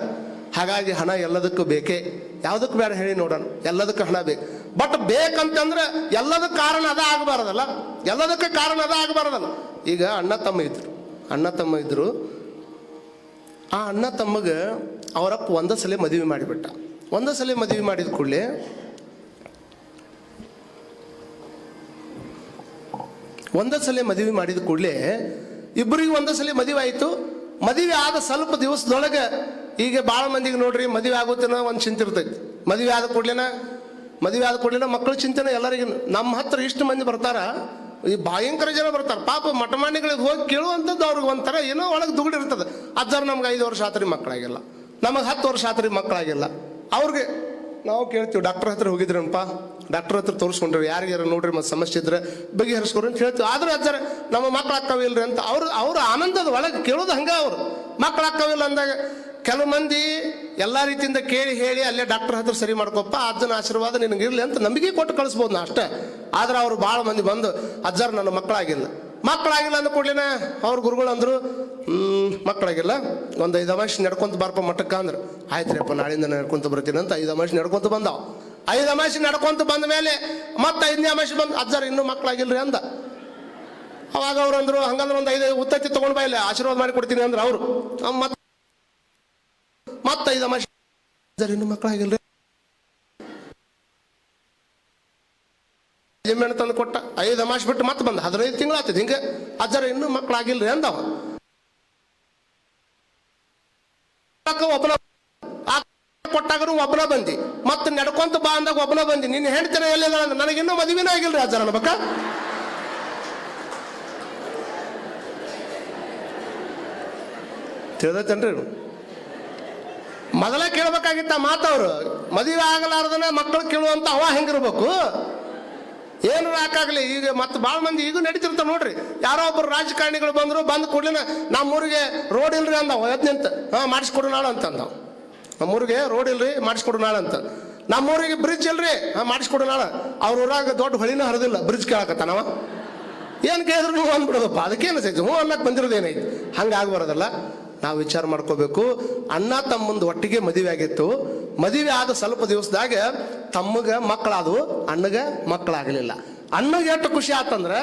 ಹಾಗಾಗಿ ಹಣ ಎಲ್ಲದಕ್ಕೂ ಬೇಕೇ, ಯಾವುದಕ್ಕೂ ಬೇಡ ಹೇಳಿ ನೋಡೋಣ, ಎಲ್ಲದಕ್ಕೂ ಹಣ ಬೇಕು. ಬಟ್ ಬೇಕಂತಂದ್ರೆ ಎಲ್ಲದಕ್ಕೆ ಕಾರಣ ಅದ ಆಗಬಾರದಲ್ಲ, ಎಲ್ಲದಕ್ಕೆ ಕಾರಣ ಅದ ಆಗಬಾರದಲ್ಲ. ಈಗ ಅಣ್ಣ ತಮ್ಮ ಇದ್ರು. ಆ ಅಣ್ಣ ತಮ್ಮಗೆ ಅವರಪ್ಪ ಒಂದೇ ಸಲ ಮದುವೆ ಮಾಡಿಬಿಟ್ಟ. ಒಂದೇ ಸಲ ಮದುವೆ ಮಾಡಿದ ಕೂಡಲೇ ಇಬ್ಬರಿಗೂ ಒಂದೇ ಸಲ ಮದುವೆ ಆಯಿತು. ಮದುವೆ ಆದ ಸ್ವಲ್ಪ ದಿವಸದೊಳಗೆ ಈಗ ಭಾಳ ಮಂದಿಗೆ ನೋಡ್ರಿ ಮದುವೆ ಆಗುತ್ತೇನೋ ಒಂದು ಚಿಂತೆ ಇರ್ತೈತಿ. ಮದುವೆ ಆದ ಕೂಡಲೇನ ಮಕ್ಕಳ ಚಿಂತೆನ ಎಲ್ಲರಿಗೂ. ನಮ್ಮ ಹತ್ರ ಇಷ್ಟು ಮಂದಿ ಬರ್ತಾರ, ಈ ಭಯಂಕರ ಜನ ಬರ್ತಾರೆ. ಪಾಪ ಮಠಮಾಣಿಗಳಿಗೆ ಹೋಗಿ ಕೇಳುವಂಥದ್ದು ಅವ್ರಿಗೆ ಒಂಥರ ಏನೋ ಒಳಗೆ ದುಗುಡಿರ್ತದೆ. ಅಜ್ಜಾರು ನಮ್ಗೆ 5 ವರ್ಷ ಆತ್ರಿ ಮಕ್ಕಳಾಗಿಲ್ಲ, ನಮಗೆ 10 ವರ್ಷ ಆತ್ರಿ ಮಕ್ಕಳಾಗಿಲ್ಲ. ಅವ್ರಿಗೆ ನಾವು ಕೇಳ್ತೀವಿ, ಡಾಕ್ಟರ್ ಹತ್ರ ಹೋಗಿದ್ರನಪ್ಪ, ಡಾಕ್ಟರ್ ಹತ್ರ ತೋರಿಸ್ಕೊಂಡ್ರಿ, ಯಾರಿಗಾರ ನೋಡ್ರಿ ಮತ್ತೆ ಸಮಸ್ಯೆ ಇದ್ರೆ ಬಗೆಹರಿಸ್ಕೊಡ್ರಿ ಅಂತ ಹೇಳ್ತೀವಿ. ಆದ್ರೆ ಅಜ್ಜಾರ ನಮ್ಮ ಮಕ್ಳು ಅಕ್ಕವಿಲ್ರಿ ಅಂತ ಅವ್ರ ಆನಂದದ ಒಳಗೆ ಕೇಳೋದು ಹಂಗ. ಅವ್ರು ಮಕ್ಳು ಅಕ್ಕವಿಲ್ಲ ಅಂದಾಗ ಕೆಲವು ಮಂದಿ ಎಲ್ಲ ರೀತಿಯಿಂದ ಕೇಳಿ ಹೇಳಿ ಅಲ್ಲೇ ಡಾಕ್ಟರ್ ಹತ್ರ ಸರಿ ಮಾಡ್ಕೊಪ್ಪ, ಅಜ್ಜನ ಆಶೀರ್ವಾದ ನಿನಗಿರ್ಲಿ ಅಂತ ನಂಬಿಕೆ ಕೊಟ್ಟು ಕಳಿಸ್ಬೋದು ನಾ ಅಷ್ಟೇ. ಆದ್ರೆ ಅವ್ರು ಭಾಳ ಮಂದಿ ಬಂದು ಅಜ್ಜಾರು ನನ್ನ ಮಕ್ಕಳಾಗಿಲ್ಲ ಅಂದ ಕೂಡಲಿನ ಅವ್ರ ಗುರುಗಳು ಅಂದರು, ಮಕ್ಕಳಾಗಿಲ್ಲ, ಒಂದು 5 ಅಮಾಶಿ ನಡ್ಕೊಂತ ಬಾರಪ್ಪ ಮಠಕ್ಕ ಅಂದ್ರೆ, ಆಯ್ತ್ರಿಯಪ್ಪ ನಾಳಿಂದ ನಡ್ಕೊಂತ ಬರ್ತೀನಿ ಅಂತ 5 ಅಮಾಶಿ ನಡ್ಕೊಂತ ಬಂದಾವ. 5 ಅಮಾಶಿ ನಡ್ಕೊಂತ ಬಂದ ಮೇಲೆ ಮತ್ತೆ 5ನೇ ಅಮಾಶಿ ಬಂದು ಅಜ್ಜಾರು ಇನ್ನೂ ಮಕ್ಕಳಾಗಿಲ್ರಿ ಅಂದ. ಅವಾಗ ಅವ್ರು ಅಂದ್ರು, ಹಂಗಂದ್ರೆ ಒಂದು 5 ಉತ್ತತ್ತಿ ತಗೊಂಡ್ ಬಾ ಇಲ್ಲ ಆಶೀರ್ವಾದ ಮಾಡಿ ಕೊಡ್ತೀನಿ ಅಂದ್ರೆ ಅವರು ಮತ್ತೆ 5 ಅಮಾಶಿ ಅಜ್ಜಾರು ಇನ್ನೂ ಮಕ್ಕಳಾಗಿಲ್ರಿ ಜಮೀನು ತಂದು ಕೊಟ್ಟ. 5 ಅಮಾಶಿ ಬಿಟ್ಟು ಮತ್ತೆ ಬಂದ 15 ತಿಂಗಳು ಆಗ್ತದೆ ಹಿಂಗೆ ಅಜ್ಜಾರ ಇನ್ನೂ ಮಕ್ಕಳಾಗಿಲ್ರಿ ಅಂದವ. ಒಬ್ಬನ ಕೊಟ್ಟಾಗನು ಒಬ್ಬನ ಬಂದಿ, ಮತ್ತೆ ನಡ್ಕೊಂತ ಬಾ ಅಂದಾಗ ಒಬ್ಬನ ಬಂದಿ, ನಿನ್ನ ಹೆಣ್ತಿನ ಎಲ್ಲಿದ ನನಗಿನ್ನೂ ಮದುವೆನೇ ಆಗಿಲ್ರಿ ಅಜ್ಜಾರ ಅನ್ಬೇಕ. ತಿಳಿದೈತೇನ್ರಿ? ಮೊದಲೇ ಕೇಳ್ಬೇಕಾಗಿತ್ತ ಮಾತವ್ರು. ಮದುವೆ ಆಗಲಾರ್ದನ ಮಕ್ಕಳು ಕೇಳುವಂತ ಅವ ಹೆಂಗಿರ್ಬೇಕು? ಏನು ಯಾಕಾಗ್ಲಿ ಈಗ ಮತ್ತೆ ಭಾಳ ಮಂದಿ ಈಗ ನಡೀತಿರ್ತಾವ ನೋಡ್ರಿ. ಯಾರೋ ಒಬ್ಬರು ರಾಜಕಾರಣಿಗಳು ಬಂದು ಕೂಡಲಿನ ನಮ್ಮೂರಿಗೆ ರೋಡ್ ಇಲ್ರಿ ಅಂದವ, ಎದ್ ನಿಂತ ಮಾಡಿಸ್ಕೊಡು ನಾಳೆ ಅಂತ ಅಂದವ. ನಮ್ಮೂರಿಗೆ ರೋಡ್ ಇಲ್ರಿ ಮಾಡಿಸ್ಕೊಡು ನಾಳೆ ಅಂತ. ನಮ್ಮೂರಿಗೆ ಬ್ರಿಡ್ಜ್ ಇಲ್ರಿ ಮಾಡಿಸ್ಕೊಡು ನಾಳೆ. ಅವ್ರ ಊರಾಗ ದೊಡ್ಡ ಹೊಳಿನ ಹರಿದಿಲ್ಲ, ಬ್ರಿಡ್ಜ್ ಕೇಳಕತ್ತಾನವ. ಏನು ಕೇಳಿದ್ರು ನೀವು ಅಂದ್ಬಿಡೋದಪ್ಪ, ಅದಕ್ಕೇನು ಸೈಜು ಹ್ಞೂ ಅನ್ನಕ್ಕೆ ಬಂದಿರೋದೇನೈತಿ. ಹಂಗಾಗಿ ಬರೋದಲ್ಲ. ನಾವು ವಿಚಾರ ಮಾಡ್ಕೋಬೇಕು. ಅಣ್ಣ ತಮ್ಮಂದು ಒಟ್ಟಿಗೆ ಮದುವೆ ಆಗಿತ್ತು. ಮದುವೆ ಆದ ಸ್ವಲ್ಪ ದಿವಸದಾಗ ತಮ್ಮಗ ಮಕ್ಕಳಾದವು, ಅಣ್ಣಗ ಮಕ್ಕಳಾಗಲಿಲ್ಲ. ಅಣ್ಣಗೆ ಎಷ್ಟು ಖುಷಿ ಆತಂದ್ರೆ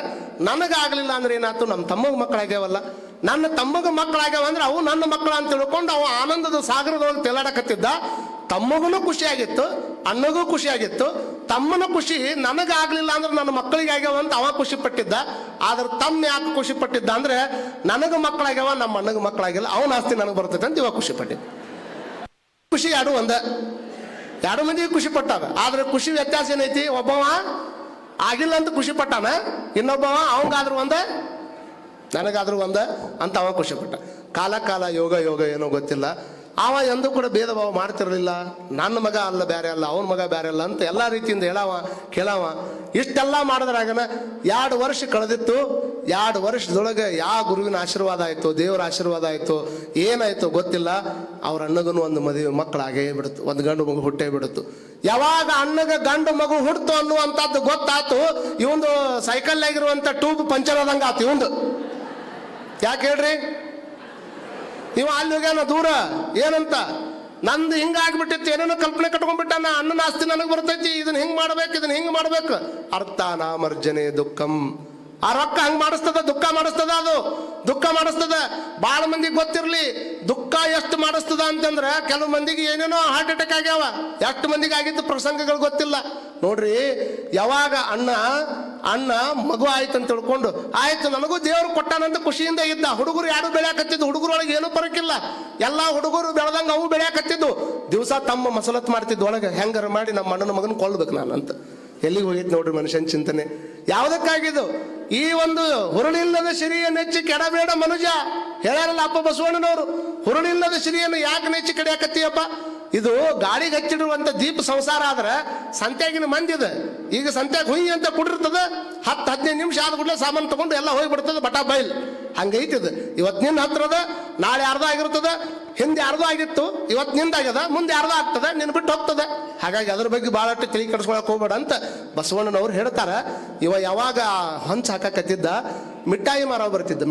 ನನಗಾಗಲಿಲ್ಲ ಅಂದ್ರೆ ಏನಾಯ್ತು, ನಮ್ಮ ತಮ್ಮಗ ಮಕ್ಕಳಾಗ್ಯಾವಲ್ಲ, ನನ್ನ ತಮ್ಮಗ ಮಕ್ಕಳಾಗ್ಯಾವ ಅಂದ್ರೆ ಅವು ನನ್ನ ಮಕ್ಕಳ ಅಂತ ತಿಳ್ಕೊಂಡು ಅವ ಆನಂದದ ಸಾಗರದೊಳಗೆ ತೆಲಾಡಕತ್ತಿದ್ದ. ತಮ್ಮಗೂ ಖುಷಿಯಾಗಿತ್ತು, ಅಣ್ಣಗೂ ಖುಷಿಯಾಗಿತ್ತು. ತಮ್ಮನ ಖುಷಿ ನನಗಾಗ್ಲಿಲ್ಲ ಅಂದ್ರೆ ನನ್ನ ಮಕ್ಕಳಿಗೆ ಆಗ್ಯಾವ ಅಂತ ಅವ ಖುಷಿ ಪಟ್ಟಿದ್ದ. ಆದ್ರೆ ತಮ್ಮ ಯಾಕೆ ಖುಷಿ ಪಟ್ಟಿದ್ದ ಅಂದ್ರೆ ನನಗೆ ಮಕ್ಕಳಾಗ್ಯಾವ, ನಮ್ಮ ಅಣ್ಣಗೆ ಮಕ್ಕಳಾಗಿಲ್ಲ, ಅವನ ಆಸ್ತಿ ನನಗೆ ಬರ್ತೈತೆ ಅಂತ ಇವಾಗ ಖುಷಿ ಪಟ್ಟಿದ್ದ. ಖುಷಿ ಎರಡು ಮಂದಿಗೆ ಖುಷಿ ಪಟ್ಟಾವ. ಆದ್ರೆ ಖುಷಿ ವ್ಯತ್ಯಾಸ ಏನೈತಿ, ಒಬ್ಬವ ಆಗಿಲ್ಲ ಅಂತ ಖುಷಿ ಪಟ್ಟಾನ, ಇನ್ನೊಬ್ಬವ ಅವಂಗಾದ್ರೂ ನನಗಾದ್ರೂ ಅಂತ ಅವ ಖುಷಿ ಪಟ್ಟ. ಕಾಲ ಯೋಗ ಏನೋ ಗೊತ್ತಿಲ್ಲ. ಅವ ಎಂದೂ ಕೂಡ ಭೇದ ಭಾವ ಮಾಡ್ತಿರಲಿಲ್ಲ. ನನ್ನ ಮಗ ಅಲ್ಲ ಬೇರೆ ಅಲ್ಲ, ಅವನ ಮಗ ಬೇರೆ ಅಲ್ಲ ಅಂತ ಎಲ್ಲ ರೀತಿಯಿಂದ ಕೇಳವ. ಇಷ್ಟೆಲ್ಲ ಮಾಡಿದ್ರಾಗನ 2 ವರ್ಷ ಕಳೆದಿತ್ತು. 2 ವರ್ಷದೊಳಗೆ ಯಾವ ಗುರುವಿನ ಆಶೀರ್ವಾದ ಆಯಿತು, ದೇವರ ಆಶೀರ್ವಾದ ಆಯಿತು, ಏನಾಯ್ತು ಗೊತ್ತಿಲ್ಲ. ಅವ್ರ ಅಣ್ಣಗೂ ಒಂದು ಮದುವೆ ಮಕ್ಕಳಾಗೇ ಬಿಡುತ್ತು, ಒಂದು ಗಂಡು ಮಗು ಹುಟ್ಟೇ ಬಿಡುತ್ತು. ಯಾವಾಗ ಅಣ್ಣಗ ಗಂಡು ಮಗು ಹುಡ್ತು ಅನ್ನುವಂಥದ್ದು ಗೊತ್ತಾತು, ಇವಂದು ಸೈಕಲ್ ಆಗಿರುವಂಥ ಟ್ಯೂಬ್ ಪಂಚರ್ ಆದಂಗೆ ಆತು ಇವಂದು. ಯಾಕೆ ಹೇಳ್ರಿ? ನೀವು ಅಲ್ಲಿ ಹೋಗ್ಯಾನ ದೂರ ಏನಂತ ನಂದು ಹಿಂಗಾಗ್ಬಿಟ್ಟಿತ್ತು, ಏನೇನೋ ಕಲ್ಪನೆ ಕಟ್ಕೊಂಡ್ಬಿಟ್ಟಾನ, ಅಣ್ಣನ ಆಸ್ತಿ ನನಗೆ ಬರ್ತೈತಿ, ಇದನ್ನ ಹಿಂಗ್ ಮಾಡ್ಬೇಕು. ಅರ್ಥ ನಾಮರ್ಜನೆ ದುಃಖಂ. ಆ ರೊಕ್ಕ ಹಂಗ್ ಮಾಡಿಸ್ತದ, ದುಃಖ ಮಾಡಿಸ್ತದ. ಬಹಳ ಮಂದಿಗೆ ಗೊತ್ತಿರ್ಲಿ ದುಃಖ ಎಷ್ಟು ಮಾಡಿಸ್ತದ ಅಂತಂದ್ರ, ಕೆಲವು ಮಂದಿಗೆ ಏನೇನೋ ಹಾರ್ಟ್ ಅಟ್ಯಾಕ್ ಆಗ್ಯಾವ. ಎಷ್ಟು ಮಂದಿಗೆ ಆಗಿದ್ದು ಪ್ರಸಂಗಗಳು ಗೊತ್ತಿಲ್ಲ ನೋಡ್ರಿ. ಯಾವಾಗ ಅಣ್ಣ ಮಗು ಆಯ್ತು ಅಂತ ತಿಳ್ಕೊಂಡು ಆಯ್ತು ನನಗೂ ದೇವ್ರು ಕೊಟ್ಟಾನಂತ ಖುಷಿಯಿಂದ ಇದ್ದ. ಹುಡುಗರು ಯಾರು ಬೆಳೆಯಾಕತ್ತಿದ್ದು, ಹುಡುಗರೊಳಗೆ ಏನೂ ಪರಕಿಲ್ಲ, ಎಲ್ಲಾ ಹುಡುಗರು ಬೆಳೆದಂಗ ಅವು ಬೆಳೆಯಾಕತ್ತಿದ್ದು. ದಿವಸ ತಮ್ಮ ಮಸಲತ್ ಮಾಡ್ತಿದ್ದು ಒಳಗೆ, ಹೆಂಗಾರ ಮಾಡಿ ನಮ್ಮ ಅಣ್ಣನ ಮಗನ ಕೊಲ್ಬೇಕು ನಾನು ಅಂತ. ಎಲ್ಲಿಗೆ ಹೋಗಿತ್ತು ನೋಡ್ರಿ ಮನುಷ್ಯನ ಚಿಂತನೆ. ಯಾವುದಕ್ಕಾಗಿದ್ದು? ಈ ಒಂದು ಹುರುಳಿಲ್ಲದ ಸಿರಿಯ ನೆಚ್ಚಿ ಕೆಡಬೇಡ ಮನುಜ ಹೇಳ್ಯಾರಲ್ಲ ಅಪ್ಪ ಬಸವಣ್ಣನವರು. ಹುರುಳಿಲ್ಲದ ಸಿರಿಯನ್ನು ಯಾಕೆ ನೆಚ್ಚಿ ಕಡಿಯಾಕತ್ತೀಯಪ್ಪ? ಇದು ಗಾಳಿಗೆ ಹಚ್ಚಿಡುವಂತ ದೀಪ ಸಂಸಾರ ಆದ್ರೆ ಸಂತ್ಯಾಗಿನ ಮಂದಿದೆ. ಈಗ ಸಂತ್ಯಾಗ ಹುಯಿ ಅಂತ ಕುಡಿರ್ತದ, 10-15 ನಿಮಿಷ ಆದ ಕೂಡಲೇ ಸಾಮಾನು ತಗೊಂಡು ಎಲ್ಲ ಹೋಗ್ಬಿಡ್ತದೆ ಬಟಾ ಬೈಲ್. ಹಂಗೈತಿದ. ಇವತ್ತು ನಿನ್ನ ಹತ್ರದ, ನಾಳೆ ಅರ್ಧ ಆಗಿರ್ತದ, ಹಿಂದೆ ಅರ್ಧ ಆಗಿತ್ತು, ಇವತ್ತು ನಿಂದಾಗ್ಯದ, ಮುಂದೆ ಅರ್ಧ ಆಗ್ತದೆ, ನಿನ್ ಬಿಟ್ಟು ಹೋಗ್ತದೆ. ಹಾಗಾಗಿ ಅದ್ರ ಬಗ್ಗೆ ಭಾಳಷ್ಟು ತಲೆ ಕೆಡಿಸ್ಕೊಳಕ್ ಹೋಗ್ಬೇಡ ಅಂತ ಬಸವಣ್ಣನವ್ರು ಹೇಳ್ತಾರ. ಯಾವಾಗ ಹಂಚ್ ಹಾಕಕತ್ತಿದ್ದ, ಮಿಠಾಯಿ ಮಾರಾವ್ ಬರ್ತಿದ್ದ.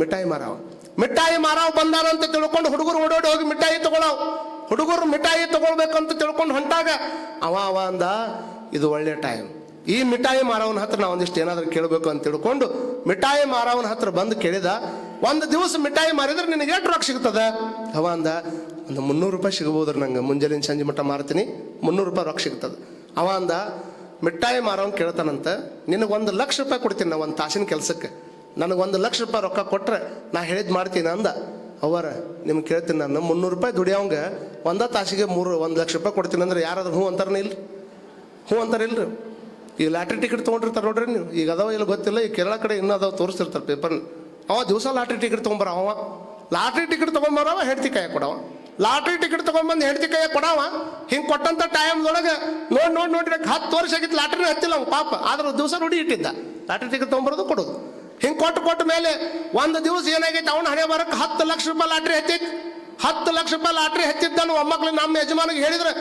ಮಿಠಾಯಿ ಮಾರಾವ್ ಬಂದಾನಂತ ತಿಳ್ಕೊಂಡು ಹುಡುಗರು ಓಡೋಡಿ ಹೋಗಿ ಮಿಠಾಯಿ ತಗೊಳವ್. ಹುಡುಗರು ಮಿಠಾಯಿ ತಗೊಳ್ಬೇಕಂತ ತಿಳ್ಕೊಂಡು ಹೊಂಟಾಗ ಅವ ಅಂದ, ಇದು ಒಳ್ಳೆ ಟೈಮ್, ಈ ಮಿಠಾಯಿ ಮಾರವನ ಹತ್ರ ನಾವು ಒಂದಿಷ್ಟು ಏನಾದ್ರೂ ಕೇಳಬೇಕು ಅಂತ ತಿಳ್ಕೊಂಡು ಮಿಠಾಯಿ ಮಾರವನ ಹತ್ರ ಬಂದು ಕೇಳಿದ. ಒಂದು ದಿವಸ ಮಿಠಾಯಿ ಮಾರಿದ್ರೆ ನಿನಗೆ ಎಷ್ಟು ರೊಕ್ಕ ಸಿಗ್ತದೆ? ಅವ ಅಂದ, ಒಂದು 300 ರೂಪಾಯಿ ಸಿಗಬಹುದ್ರಿ, ನಂಗೆ ಮುಂಜಾನೆ ಸಂಜೆ ಮಟ್ಟ ಮಾರ್ತೀನಿ, 300 ರೂಪಾಯಿ ರೊಕ್ಕ ಸಿಗ್ತದೆ. ಅವ ಅಂದ, ಮಿಠಾಯಿ ಮಾರವನ್ ಕೇಳ್ತಾನಂತ, ನಿನಗೆ 1 ಲಕ್ಷ ರೂಪಾಯಿ ಕೊಡ್ತೀನಿ ನಾ ಒಂದು ತಾಸಿನ ಕೆಲಸಕ್ಕೆ, ನನಗೆ 1 ಲಕ್ಷ ರೂಪಾಯಿ ರೊಕ್ಕ ಕೊಟ್ರೆ ನಾ ಹೇಳಿದ್ ಮಾಡ್ತೀನಿ ಅಂದ. ಅವರ ನಿಮ್ಗೆ ಕೇಳ್ತೀನಿ, ನಾನು 300 ರೂಪಾಯಿ ದುಡಿಯೋಂಗ 1 ತಾಸಿಗೆ 1 ಲಕ್ಷ ರೂಪಾಯಿ ಕೊಡ್ತೀನಿ ಅಂದ್ರೆ ಯಾರಾದ್ರೂ ಹ್ಞೂ ಅಂತಾರಿಲ್ರಿ? ಈ ಲಾಟ್ರಿ ಟಿಕೆಟ್ ತೊಗೊಂಡಿರ್ತಾರೆ ನೋಡ್ರಿ ನೀವು. ಈಗ ಅದಾವ ಇಲ್ಲ ಗೊತ್ತಿಲ್ಲ, ಈ ಕೇರಳ ಕಡೆ ಇನ್ನೂ ಅದಾವ ತೋರಿಸ್ತಿರ್ತಾರೆ ಪೇಪರ್. ಅವ ದಿವಸ ಲಾಟ್ರಿ ಟಿಕೆಟ್ ತೊಗೊಂಬರ, ಲಾಟ್ರಿ ಟಿಕೆಟ್ ತೊಗೊಂಬರವ ಹೆಂಡತಿ ಕೈಯಾಗ ಕೊಡವ, ಲಾಟ್ರಿ ಟಿಕೆಟ್ ತೊಗೊಂಬಂದು ಹೆಂಡತಿ ಕೈಯಾಗ ಕೊಡವ. ಹಿಂಗೆ ಕೊಟ್ಟಂತ ಟೈಮ್ದೊಳಗೆ ನೋಡ್ರಿ 10 ವರ್ಷ ಆಗಿತ್ತು ಲಾಟ್ರಿನ ಹತ್ತಿಲ್ಲ ಅವ್ನು ಪಾಪ, ಆದ್ರೆ ದಿವಸ ರೂಢಿ ಇಟ್ಟಿದ್ದ ಲಾಟ್ರಿ ಟಿಕೆಟ್ ತೊಗೊಂಬರೋದು ಕೊಡೋದು. ಹಿಂಗೆ ಕೊಟ್ಟ ಮೇಲೆ ಒಂದು ದಿವಸ ಏನಾಗೈತೆ, ಅವನ ಹಣೆ ಬರಕ್ಕೆ 10 ಲಕ್ಷ ರೂಪಾಯಿ ಲಾಟ್ರಿ ಹತ್ತೈತಿ. 10 ಲಕ್ಷ ರೂಪಾಯಿ ಲಾಟ್ರಿ ಹಚ್ಚಿದ್ದಾನು ಒಮ್ಮಕ್ಳು ನಮ್ಮ ಯಜಮಾನಿಗೆ ಹೇಳಿದ್ರೆ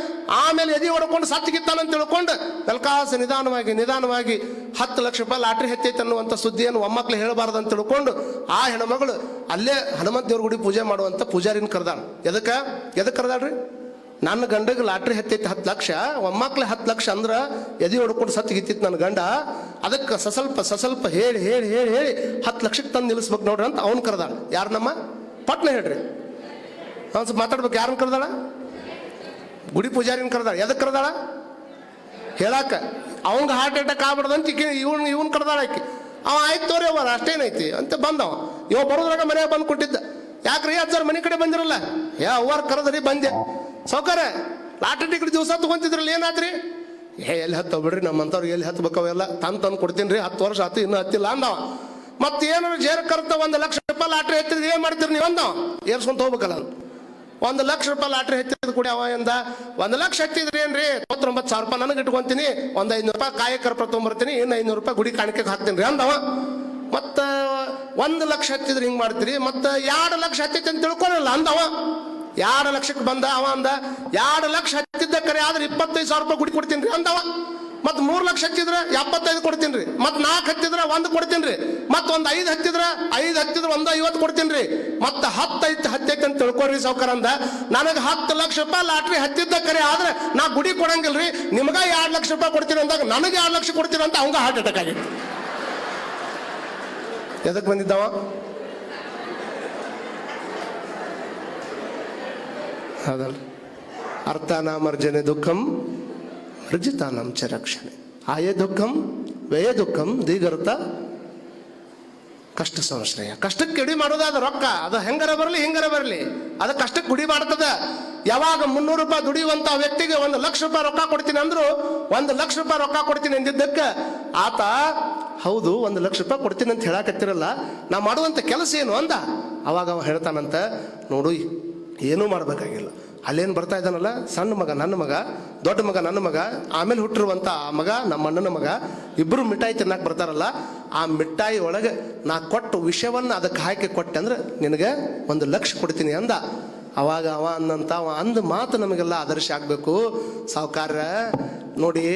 ಆಮೇಲೆ ಎದಿ ಹೊಡ್ಕೊಂಡು ಸತ್ತಿಗಿತ್ತಾನಂತ ತಿಳ್ಕೊಂಡು ಬೆಲ್ಕಾಸ ನಿಧಾನವಾಗಿ 10 ಲಕ್ಷ ರೂಪಾಯಿ ಲಾಟ್ರಿ ಹಚ್ಚೈತೆ ಅನ್ನುವಂಥ ಸುದ್ದಿಯನ್ನು ಒಮ್ಮಕ್ಳು ಹೇಳಬಾರ್ದು ಅಂತ ತಿಳ್ಕೊಂಡು ಆ ಹೆಣ್ಮಗಳು ಅಲ್ಲೇ ಹನುಮಂತ ದೇವ್ರ ಗುಡಿ ಪೂಜೆ ಮಾಡುವಂಥ ಪೂಜಾರಿನ ಕರೆದಾಳ. ಎದಕ್ಕೆ ಕರೆದಾಳ್ರಿ? ನನ್ನ ಗಂಡಗೆ ಲಾಟ್ರಿ ಹತ್ತೈತಿ 10 ಲಕ್ಷ, ಒಮ್ಮಕ್ಳೆ 10 ಲಕ್ಷ ಅಂದ್ರೆ ಎದಿ ಹೊಡ್ಕೊಂಡು ಸತ್ತಿಗಿತ್ತಿತ್ತು ನನ್ನ ಗಂಡ, ಅದಕ್ಕೆ ಸಸ್ವಲ್ಪ ಹೇಳಿ 10 ಲಕ್ಷಕ್ಕೆ ತಂದು ನಿಲ್ಲಿಸ್ಬೇಕು ನೋಡ್ರಿ ಅಂತ ಅವ್ನು ಕರೆದಾಳ. ಯಾರು? ನಮ್ಮ ಪಟ್ನ ಹೇಳ್ರಿ, ಅವ್ನು ಸ್ವಲ್ಪ ಮಾತಾಡ್ಬೇಕು. ಯಾರನ್ನ ಕರೆದಾಳ? ಗುಡಿ ಪೂಜಾರಿನ ಕರೆದಾಳ. ಎದಕ್ಕೆ ಕರೆದಾಳ? ಹೇಳಾಕ ಅವಂಗೆ ಹಾರ್ಟ್ ಅಟ್ಯಾಕ್ ಆಗ್ಬಿಡ್ದಂತ ಇವನ್ ಕರೆದಾಳ ಆಕಿ. ಅವ ಆಯ್ತು ತೋರಿ ಅವರ ಅಷ್ಟೇನೈತಿ ಅಂತ ಬಂದವ. ಇವ ಬರೋದ್ರಾಗ ಮನೆಯಾಗ ಬಂದು ಕೊಟ್ಟಿದ್ದ. ಯಾಕ್ರಿ ಅಜ್ಜಾರ ಮನೆ ಕಡೆ ಬಂದಿರಲ್ಲ? ಅವ್ವಾರ ಕರೆದ್ರಿ ಬಂದೆ. ಸೌಕರ್ಯ ಲಾಟ್ರಿ ಟಿಕೆಟ್ ದಿವಸ ತಗೊಂತಿದ್ರಲ್ಲ, ಏನಾದ್ರಿ? ಎಲ್ಲಿ ಹತ್ತವ ಬಿಡ್ರಿ, ನಮ್ಮಂಥವ್ರಿಗೆ ಎಲ್ಲಿ ಹತ್ಬೇಕವೆಲ್ಲ ತಂದು ಕೊಡ್ತೀನಿ ರೀ, 10 ವರ್ಷ ಆತು ಇನ್ನೂ ಹತ್ತಿಲ್ಲ ಅಂದವ. ಮತ್ತೆ ಏನಾರು ಜೇರ್ ಕರ್ತ 1 ಲಕ್ಷ ರೂಪಾಯಿ ಲಾಟ್ರಿ ಹತ್ತಿದ್ರೆ ಏನ್ ಮಾಡ್ತೀರಿ ನೀವು ಅಂದವ. ಏರ್ಸ್ಕೊಂತ ಹೋಗ್ಬೇಕಲ್ಲ. 1 ಲಕ್ಷ ರೂಪಾಯಿ ಲಾಟ್ರಿ ಹತ್ತಿದ ಕೂಡ ಅವ ಎಂದ 1 ಲಕ್ಷ ಹತ್ತಿದ್ರಿ ಏನ್ರಿ, 99,000 ರೂಪಾಯಿ ನನಗೆ ಇಟ್ಕೊಂತೀನಿ, ಒಂದು 500 ರೂಪಾಯಿ ಕಾಯಕರ್ಪ ತೊಗೊಂಬರ್ತೀನಿ, ಇನ್ನು 500 ರೂಪಾಯಿ ಗುಡಿ ಕಾಣಿಕೆ ಹಾಕ್ತೀನಿ ರೀ ಅಂದವ. ಮತ್ತು 1 ಲಕ್ಷ ಹತ್ತಿದ್ರೆ ಹಿಂಗೆ ಮಾಡ್ತೀರಿ, ಮತ್ತು 2 ಲಕ್ಷ ಹತ್ತೈತಿ ಅಂತ ತಿಳ್ಕೊಳಲ್ಲ ಅಂದವ. 2 ಲಕ್ಷಕ್ಕೆ ಬಂದ ಅವ ಅಂದ 2 ಲಕ್ಷ ಹತ್ತಿದ್ದ ಕರೆ ಆದ್ರೆ 25,000 ರೂಪಾಯಿ ಗುಡಿ ಕೊಡ್ತೀನಿ ರೀ ಅಂದವ. ಮತ್ತು 3 ಲಕ್ಷ ಹಚ್ಚಿದ್ರೆ 75 ಕೊಡ್ತೀನಿ ರೀ, ಮತ್ತು 4 ಹತ್ತಿದ್ರೆ 1 ಕೊಡ್ತೀನಿ ರೀ, ಮತ್ತು ಒಂದು 5 ಹತ್ತಿದ್ರೆ 1 50 ಕೊಡ್ತೀನಿ ರೀ, ಮತ್ತು 10 ಹತ್ತೈತೆ ಅಂತ ತಿಳ್ಕೊಳ್ರಿ ಸಾವ್ಕಾರ ಅಂದ. ನನಗೆ 10 ಲಕ್ಷ ರೂಪಾಯಿ ಲಾಟ್ರಿ ಹತ್ತಿದ್ದ ಕರೆ ಆದ್ರೆ ನಾ ಗುಡಿ ಕೊಡಂಗಿಲ್ರಿ, ನಿಮ್ಗ 2 ಲಕ್ಷ ರೂಪಾಯಿ ಕೊಡ್ತೀನಿ ಅಂದಾಗ ನನಗೆ 2 ಲಕ್ಷ ಕೊಡ್ತೀನಿ ಅಂತ ಅವಂಗ ಹಾರ್ಟ್ ಅಟ್ಯಾಕ್ ಆಗಿತ್ತು. ಎದಕ್ಕೆ ಬಂದಿದ್ದವ? ಹೌದಲ್ಲ? ಅರ್ಥಾನಾಮರ್ಜನೆ ದುಃಖಂ ರ್ಜಿತಾನಂ ಚ ರಕ್ಷಣೆ, ಆಯೇ ದುಃಖಂ ವ್ಯಯ ದುಃಖಂ ದೀಗರ್ಥ ಕಷ್ಟ ಸಂಶ್ರಯ. ಕಷ್ಟಕ್ಕೆ ಕಿಡಿ ಮಾಡೋದು ಅದು ರೊಕ್ಕ, ಅದು ಹೆಂಗಾರ ಬರಲಿ ಹಿಂಗಾರ ಬರಲಿ, ಅದು ಕಷ್ಟಕ್ಕೆ ಗುಡಿ ಮಾಡ್ತದ. ಯಾವಾಗ 300 ರೂಪಾಯಿ ದುಡಿಯುವಂತ ವ್ಯಕ್ತಿಗೆ 1 ಲಕ್ಷ ರೂಪಾಯಿ ರೊಕ್ಕ ಕೊಡ್ತೀನಿ ಅಂದ್ರು 1 ಲಕ್ಷ ರೂಪಾಯಿ ರೊಕ್ಕ ಕೊಡ್ತೀನಿ ಅಂದಿದ್ದಕ್ಕೆ ಆತ ಹೌದು 1 ಲಕ್ಷ ರೂಪಾಯಿ ಕೊಡ್ತೀನಿ ಅಂತ ಹೇಳಕತ್ತಿರಲ್ಲ, ನಾ ಮಾಡುವಂತ ಕೆಲಸ ಏನು ಅಂದ. ಅವಾಗ ಅವ ಹೇಳ್ತಾನಂತ, ನೋಡು ಏನೂ ಮಾಡ್ಬೇಕಾಗಿಲ್ಲ, ಅಲ್ಲೇನು ಬರ್ತಾ ಇದ್ದಾನಲ್ಲ ಸಣ್ಣ ಮಗ ನನ್ನ ಮಗ, ದೊಡ್ಡ ಮಗ ನನ್ನ ಮಗ, ಆಮೇಲೆ ಹುಟ್ಟಿರುವಂಥ ಆ ಮಗ ನಮ್ಮ ಅಣ್ಣನ ಮಗ, ಇಬ್ಬರು ಮಿಠಾಯಿ ತಿನ್ನಕ್ಕೆ ಬರ್ತಾರಲ್ಲ, ಆ ಮಿಠಾಯಿ ಒಳಗೆ ನಾ ಕೊಟ್ಟು ವಿಷಯವನ್ನು ಅದಕ್ಕೆ ಹಾಕಿ ಕೊಟ್ಟೆ ಅಂದ್ರೆ ನಿನಗೆ 1 ಲಕ್ಷ ಕೊಡ್ತೀನಿ ಅಂದ. ಅವಾಗ ಅವ ಅಂದ ಮಾತು ನಮಗೆಲ್ಲ ಆದರ್ಶ ಆಗಬೇಕು. ಸಾವುಕಾರ ನೋಡಿ,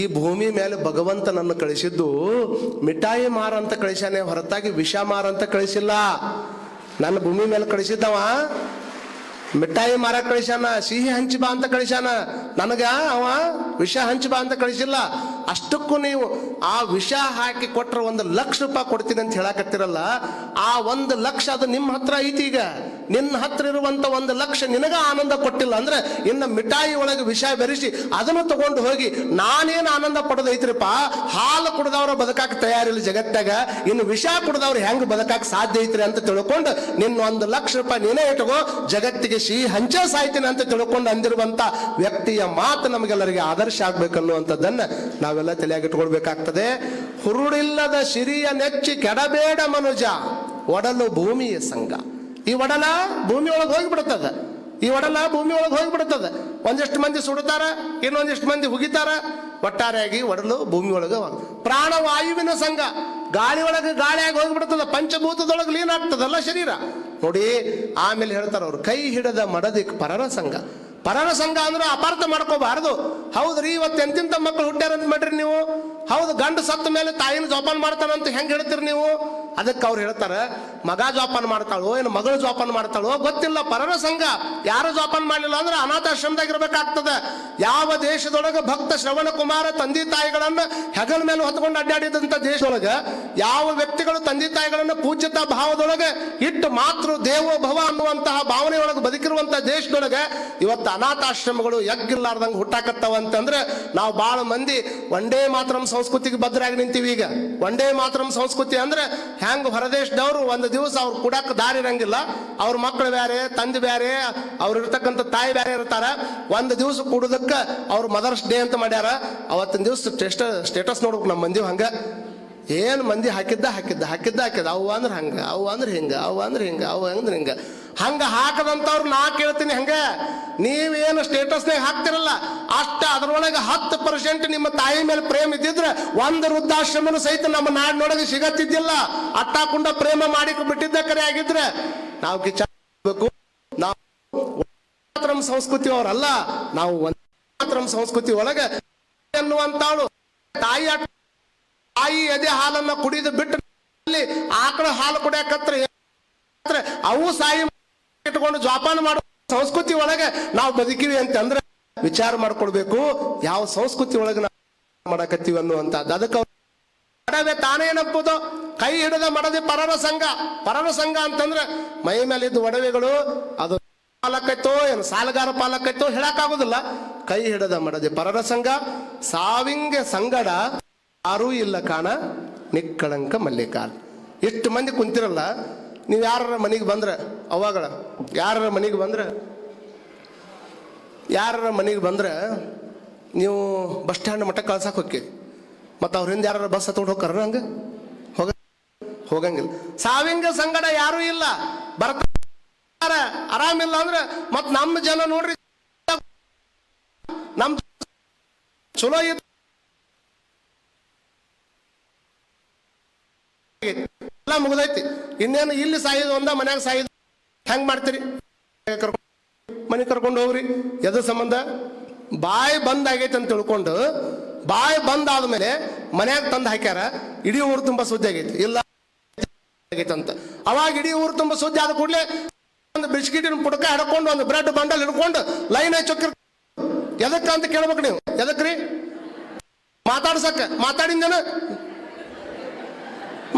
ಈ ಭೂಮಿ ಮೇಲೆ ಭಗವಂತ ನನ್ನ ಕಳಿಸಿದ್ದು ಮಿಠಾಯಿ ಮಾರಂತ ಕಳಿಸ್ಯಾನೆ ಹೊರತಾಗಿ ವಿಷ ಮಾರಂತ ಕಳಿಸಿಲ್ಲ. ನನ್ನ ಭೂಮಿ ಮೇಲೆ ಕಳಿಸಿದ್ದವ ಮಿಠಾಯಿ ಮಾರ ಕಳಿಸ್ಯಾನ, ಸಿಹಿ ಹಂಚಿ ಬಾ ಅಂತ ಕಳಿಸ್ಯಾನ. ನನಗ ಅವ ವಿಷ ಹಂಚಿ ಬಾ ಅಂತ ಕಳಿಸಿಲ್ಲ. ಅಷ್ಟಕ್ಕೂ ನೀವು ಆ ವಿಷ ಹಾಕಿ ಕೊಟ್ರೆ 1 ಲಕ್ಷ ರೂಪಾಯಿ ಕೊಡ್ತೀನಿ ಅಂತ ಹೇಳಕತ್ತಿರಲ್ಲ, ಆ 1 ಲಕ್ಷ ಅದು ನಿಮ್ಮ ಹತ್ರ ಐತಿ. ಈಗ ನಿನ್ನ ಹತ್ರ ಇರುವಂತ 1 ಲಕ್ಷ ನಿನಗ ಆನಂದ ಕೊಟ್ಟಿಲ್ಲ ಅಂದ್ರೆ ಇನ್ನು ಮಿಠಾಯಿ ಒಳಗೆ ವಿಷ ಬೆರೆಸಿ ಅದನ್ನು ತಗೊಂಡು ಹೋಗಿ ನಾನೇನು ಆನಂದ ಪಡೋದೈತ್ರಿಪ್ಪ. ಹಾಲು ಕುಡ್ದವ್ರ ಬದುಕಾಕ ತಯಾರಿಲ್ಲ ಜಗತ್ತಾಗ, ಇನ್ನು ವಿಷ ಕುಡ್ದವ್ರು ಹೆಂಗ್ ಬದುಕಾಕ ಸಾಧ್ಯ ಐತ್ರಿ ಅಂತ ತಿಳ್ಕೊಂಡು ನಿನ್ನ 1 ಲಕ್ಷ ರೂಪಾಯಿ ನೀನೇ ಇಟ್ಕೋ, ಜಗತ್ತಿಗೆ ಸಿಹಿ ಹಂಚ ಸಾಯ್ತೀನಿ ಅಂತ ತಿಳ್ಕೊಂಡು ಅಂದಿರುವಂತ ವ್ಯಕ್ತಿಯ ಮಾತು ನಮಗೆಲ್ಲರಿಗೆ ಆದರ್ಶ ಆಗ್ಬೇಕನ್ನುವಂಥದ್ದನ್ನ ನಾವೆಲ್ಲ ತಲೆಯಾಗಿಟ್ಕೊಳ್ಬೇಕಾಗ್ತದೆ. ಹುರುಳಿಲ್ಲದ ಸಿರಿಯ ನೆಚ್ಚಿ ಕೆಡಬೇಡ ಮನುಜ, ಒಡಲು ಭೂಮಿಯ ಸಂಗ. ಈ ಒಡಲ ಭೂಮಿ ಒಳಗೆ ಹೋಗಿಬಿಡ್ತದ, ಈ ಒಡಲ ಭೂಮಿ ಒಳಗೆ ಹೋಗಿಬಿಡ್ತದ. ಒಂದಿಷ್ಟು ಮಂದಿ ಸುಡ್ತಾರ, ಇನ್ನೊಂದಿಷ್ಟು ಮಂದಿ ಹುಗಿತಾರ, ಒಟ್ಟಾರೆಯಾಗಿ ಒಡಲು ಭೂಮಿ ಒಳಗೆ ಪ್ರಾಣವಾಯುವಿನ ಸಂಘ, ಗಾಳಿ ಒಳಗೆ ಗಾಳಿಯಾಗಿ ಹೋಗಿಬಿಡ್ತದ, ಪಂಚಭೂತದೊಳಗೆ ಲೀನ್ ಆಗ್ತದಲ್ಲ ಶರೀರ ನೋಡಿ. ಆಮೇಲೆ ಹೇಳ್ತಾರ ಅವ್ರು, ಕೈ ಹಿಡದ ಮಡದಿ ಪರರ ಸಂಘ. ಪರರ ಸಂಘ ಅಂದ್ರೆ ಅಪಾರ್ಥ ಮಾಡ್ಕೋಬಾರದು. ಹೌದ್ರಿ, ಇವತ್ತು ಎಂತಿಂತ ಮಕ್ಕಳು ಹುಟ್ಟ್ಯಾರಂತ ಮಾಡ್ರಿ ನೀವು. ಹೌದು, ಗಂಡು ಸತ್ತ ಮೇಲೆ ತಾಯಿನ ಜೋಪಾನ ಮಾಡ್ತಾನಂತ ಹೆಂಗ್ ಹೇಳ್ತೀರಿ ನೀವು? ಅದಕ್ಕೆ ಅವ್ರು ಹೇಳ್ತಾರ, ಮಗ ಜೋಪಾನ ಮಾಡ್ತಾಳೋ ಏನು ಮಗಳು ಜೋಪಾನ ಮಾಡ್ತಾಳೋ ಗೊತ್ತಿಲ್ಲ, ಪರರ ಸಂಘ ಯಾರು ಜೋಪಾನ ಮಾಡಲಿಲ್ಲ ಅಂದ್ರೆ ಅನಾಥಾಶ್ರಮದಾಗಿರ್ಬೇಕಾಗ್ತದ. ಯಾವ ದೇಶದೊಳಗೆ ಭಕ್ತ ಶ್ರವಣ ಕುಮಾರ ತಂದೆ ತಾಯಿಗಳನ್ನ ಹೆಗಲ ಮೇಲೆ ಹೊತ್ಕೊಂಡು ಅಡ್ಡಾಡಿದಂತ ದೇಶದೊಳಗೆ, ಯಾವ ವ್ಯಕ್ತಿಗಳು ತಂದೆ ತಾಯಿಗಳನ್ನ ಪೂಜ್ಯತಾ ಭಾವದೊಳಗೆ ಇಟ್ಟು ಮಾತೃ ದೇವೋ ಭವ ಅನ್ನುವಂತಹ ಭಾವನೆಯೊಳಗೆ ಬದುಕಿರುವಂತಹ ದೇಶದೊಳಗೆ ಇವತ್ತು ಅನಾಥಾಶ್ರಮಗಳು ಎಗ್ಗಿಲ್ಲಾರ್ದಂಗೆ ಹುಟ್ಟಾಕತ್ತವ ಅಂತಂದ್ರೆ ನಾವು ಬಹಳ ಮಂದಿ ಒಂದೇ ಮಾತ್ರಂ ಸಂಸ್ಕೃತಿಗೆ ಬದ್ಧರಾಗಿ ನಿಂತೀವಿ. ಈಗ ಒಂದೇ ಮಾತ್ರಂ ಸಂಸ್ಕೃತಿ ಅಂದ್ರೆ ಹೆಂಗ್ ಹೊರದೇಶದವರು ಒಂದು ದಿವಸ ಅವ್ರು ಕುಡಾಕ ದಾರಿ ಇರಂಗಿಲ್ಲ, ಅವ್ರ ಮಕ್ಕಳು ಬೇರೆ, ತಂದೆ ಬೇರೆ, ಅವ್ರು ಇರ್ತಕ್ಕಂಥ ತಾಯಿ ಬೇರೆ ಇರ್ತಾರ. ಒಂದು ದಿವಸ ಕೂಡೋದಕ್ಕೆ ಅವ್ರು ಮದರ್ಸ್ ಡೇ ಅಂತ ಮಾಡ್ಯಾರ. ಅವತ್ತಿನ ದಿವಸ ಸ್ಟೇಟಸ್ ನೋಡ್ಬೇಕು ನಮ್ಮ ಮಂದಿ. ಹಂಗ ಏನು ಮಂದಿ ಹಾಕಿದ್ದ ಅವು ಅಂದ್ರೆ ಹಂಗ, ಅವು ಅಂದ್ರೆ ಹಿಂಗ, ಅವು ಅಂದ್ರೆ ಹಿಂಗ, ಅವು ಅಂದ್ರೆ ಹಿಂಗ. ಹಂಗ ಹಾಕದಂತವ್ರು ನಾ ಕೇಳ್ತೀನಿ, ಹಂಗ ನೀವೇನು ಸ್ಟೇಟಸ್ನಾಗ ಹಾಕ್ತಿರಲ್ಲ ಅಷ್ಟ ಅದರೊಳಗೆ 10% ನಿಮ್ಮ ತಾಯಿ ಮೇಲೆ ಪ್ರೇಮ ಇದ್ದಿದ್ರೆ 1 ವೃದ್ಧಾಶ್ರಮನು ಸಹಿತ ನಮ್ಮ ನಾಡಿನೊಳಗೆ ಸಿಗತ್ತಿದ್ದಿಲ್ಲ. ಅಟ್ಟಾಕುಂಡ ಪ್ರೇಮ ಮಾಡಿ ಬಿಟ್ಟಿದ್ದ ಕರೆ ಆಗಿದ್ರೆ ನಾವು ಕಿಚ್ಚಬೇಕು. ನಾವು ಸಂಸ್ಕೃತಿ ಅವರಲ್ಲ. ನಾವು ಮಾತ್ರಂ ಸಂಸ್ಕೃತಿ ಒಳಗೆ ಎನ್ನುವಂತಾಳು ತಾಯಿ ಎದೆ ಹಾಲನ್ನ ಕುಡಿದು ಬಿಟ್ಟು ಆಕಳ ಹಾಲು ಕುಡಿಯಕತ್ರ ಅವು ಸಾಯಿ ಇಟ್ಕೊಂಡು ಜೋಪಾನ ಮಾಡೋ ಸಂಸ್ಕೃತಿ ಒಳಗೆ ನಾವು ಬದುಕಿವಿ ಅಂತಂದ್ರೆ ವಿಚಾರ ಮಾಡ್ಕೊಳ್ಬೇಕು ಯಾವ ಸಂಸ್ಕೃತಿ ಒಳಗೆ ನಾವು ಮಾಡಕತ್ತೀವಿ ಅನ್ನುವಂಥದ್ದು. ಅದಕ್ಕೆ ಮಡವೆ ತಾನೇನಪ್ಪುದು ಕೈ ಹಿಡಿದ ಮಡದೆ ಪರರ ಸಂಘ ಅಂತಂದ್ರೆ ಮೈ ಮೇಲೆ ಇದ್ದ ಒಡವೆಗಳು ಅದು ಪಾಲಕೈತೋ ಏನು ಸಾಲಗಾರ ಪಾಲಕೈತೋ ಹೇಳಕ್ಕಾಗೋದಿಲ್ಲ. ಕೈ ಹಿಡದ ಮಡದೆ ಪರರ ಸಂಘ ಸಾವಿಂಗೆ ಸಂಗಡ ಯಾರೂ ಇಲ್ಲ ಕಾಣ ನಿಕ್ಕಳಂಕ ಮಲ್ಲಿಕಾಲ್. ಎಷ್ಟು ಮಂದಿ ಕುಂತಿರಲ್ಲ, ನೀವು ಯಾರ ಮನೆಗೆ ಬಂದ್ರೆ ಅವಾಗಳ ಯಾರ ಮನೆಗೆ ಬಂದ್ರೆ ನೀವು ಬಸ್ ಸ್ಟ್ಯಾಂಡ್ ಮಟ್ಟ ಕಳ್ಸಕ್ಕೆ ಹೋಗಿ ಮತ್ತು ಅವ್ರಿಂದ ಯಾರು ಬಸ್ ಹತ್ಕೊಂಡು ಹೋಗ್ತಾರ ಹಂಗೆ ಹೋಗಂಗಿಲ್ಲ. ಸಾವಿಂಗ ಸಂಗಡ ಯಾರೂ ಇಲ್ಲ ಬರ್ತಾರ ಆರಾಮಿಲ್ಲ ಅಂದ್ರೆ ಮತ್ ನಮ್ಮ ಜನ ನೋಡ್ರಿ ನಮ್ ಚಲೋ ಎಲ್ಲ ಮುಗ್ದೈತಿ. ಇನ್ನೇನು ಇಲ್ಲಿ ಸಾಯಿದ್ ಒಂದ ಮನ್ಯಾಗ ಸಾಯಿದ್ ಹೆಂಗ್ ಮಾಡ್ತೀರಿ? ಮನೆ ಕರ್ಕೊಂಡು ಹೋಗ್ರಿ. ಎದ್ರ ಸಂಬಂಧ? ಬಾಯಿ ಬಂದ್ ಆಗೈತೆ ಅಂತ ತಿಳ್ಕೊಂಡು ಬಾಯಿ ಬಂದ್ ಆದ್ಮೇಲೆ ಮನ್ಯಾಗ ತಂದು ಹಾಕ್ಯಾರ, ಇಡೀ ಊರು ತುಂಬಾ ಸುದ್ದಿ ಆಗೈತಿ ಇಲ್ಲ ಆಗೈತೆ ಅಂತ. ಅವಾಗ ಇಡೀ ಊರು ತುಂಬಾ ಸುದ್ದಿ ಆದ ಕೂಡಲೇ ಒಂದು ಬಿಸ್ಕಿಟಿನ ಪುಡಕ ಹಿಡ್ಕೊಂಡು ಒಂದು ಬ್ರೆಡ್ ಬಂಡಲ್ ಹಿಡ್ಕೊಂಡು ಲೈನ್ ಚೊಕ್ಕಿರ್ ಎದಕ್ಕ ಅಂತ ಕೇಳ್ಬೇಕು ನೀವು. ಎದಕ್ರಿ? ಮಾತಾಡ್ಸಕ್ಕ. ಮಾತಾಡಿಂದೇನ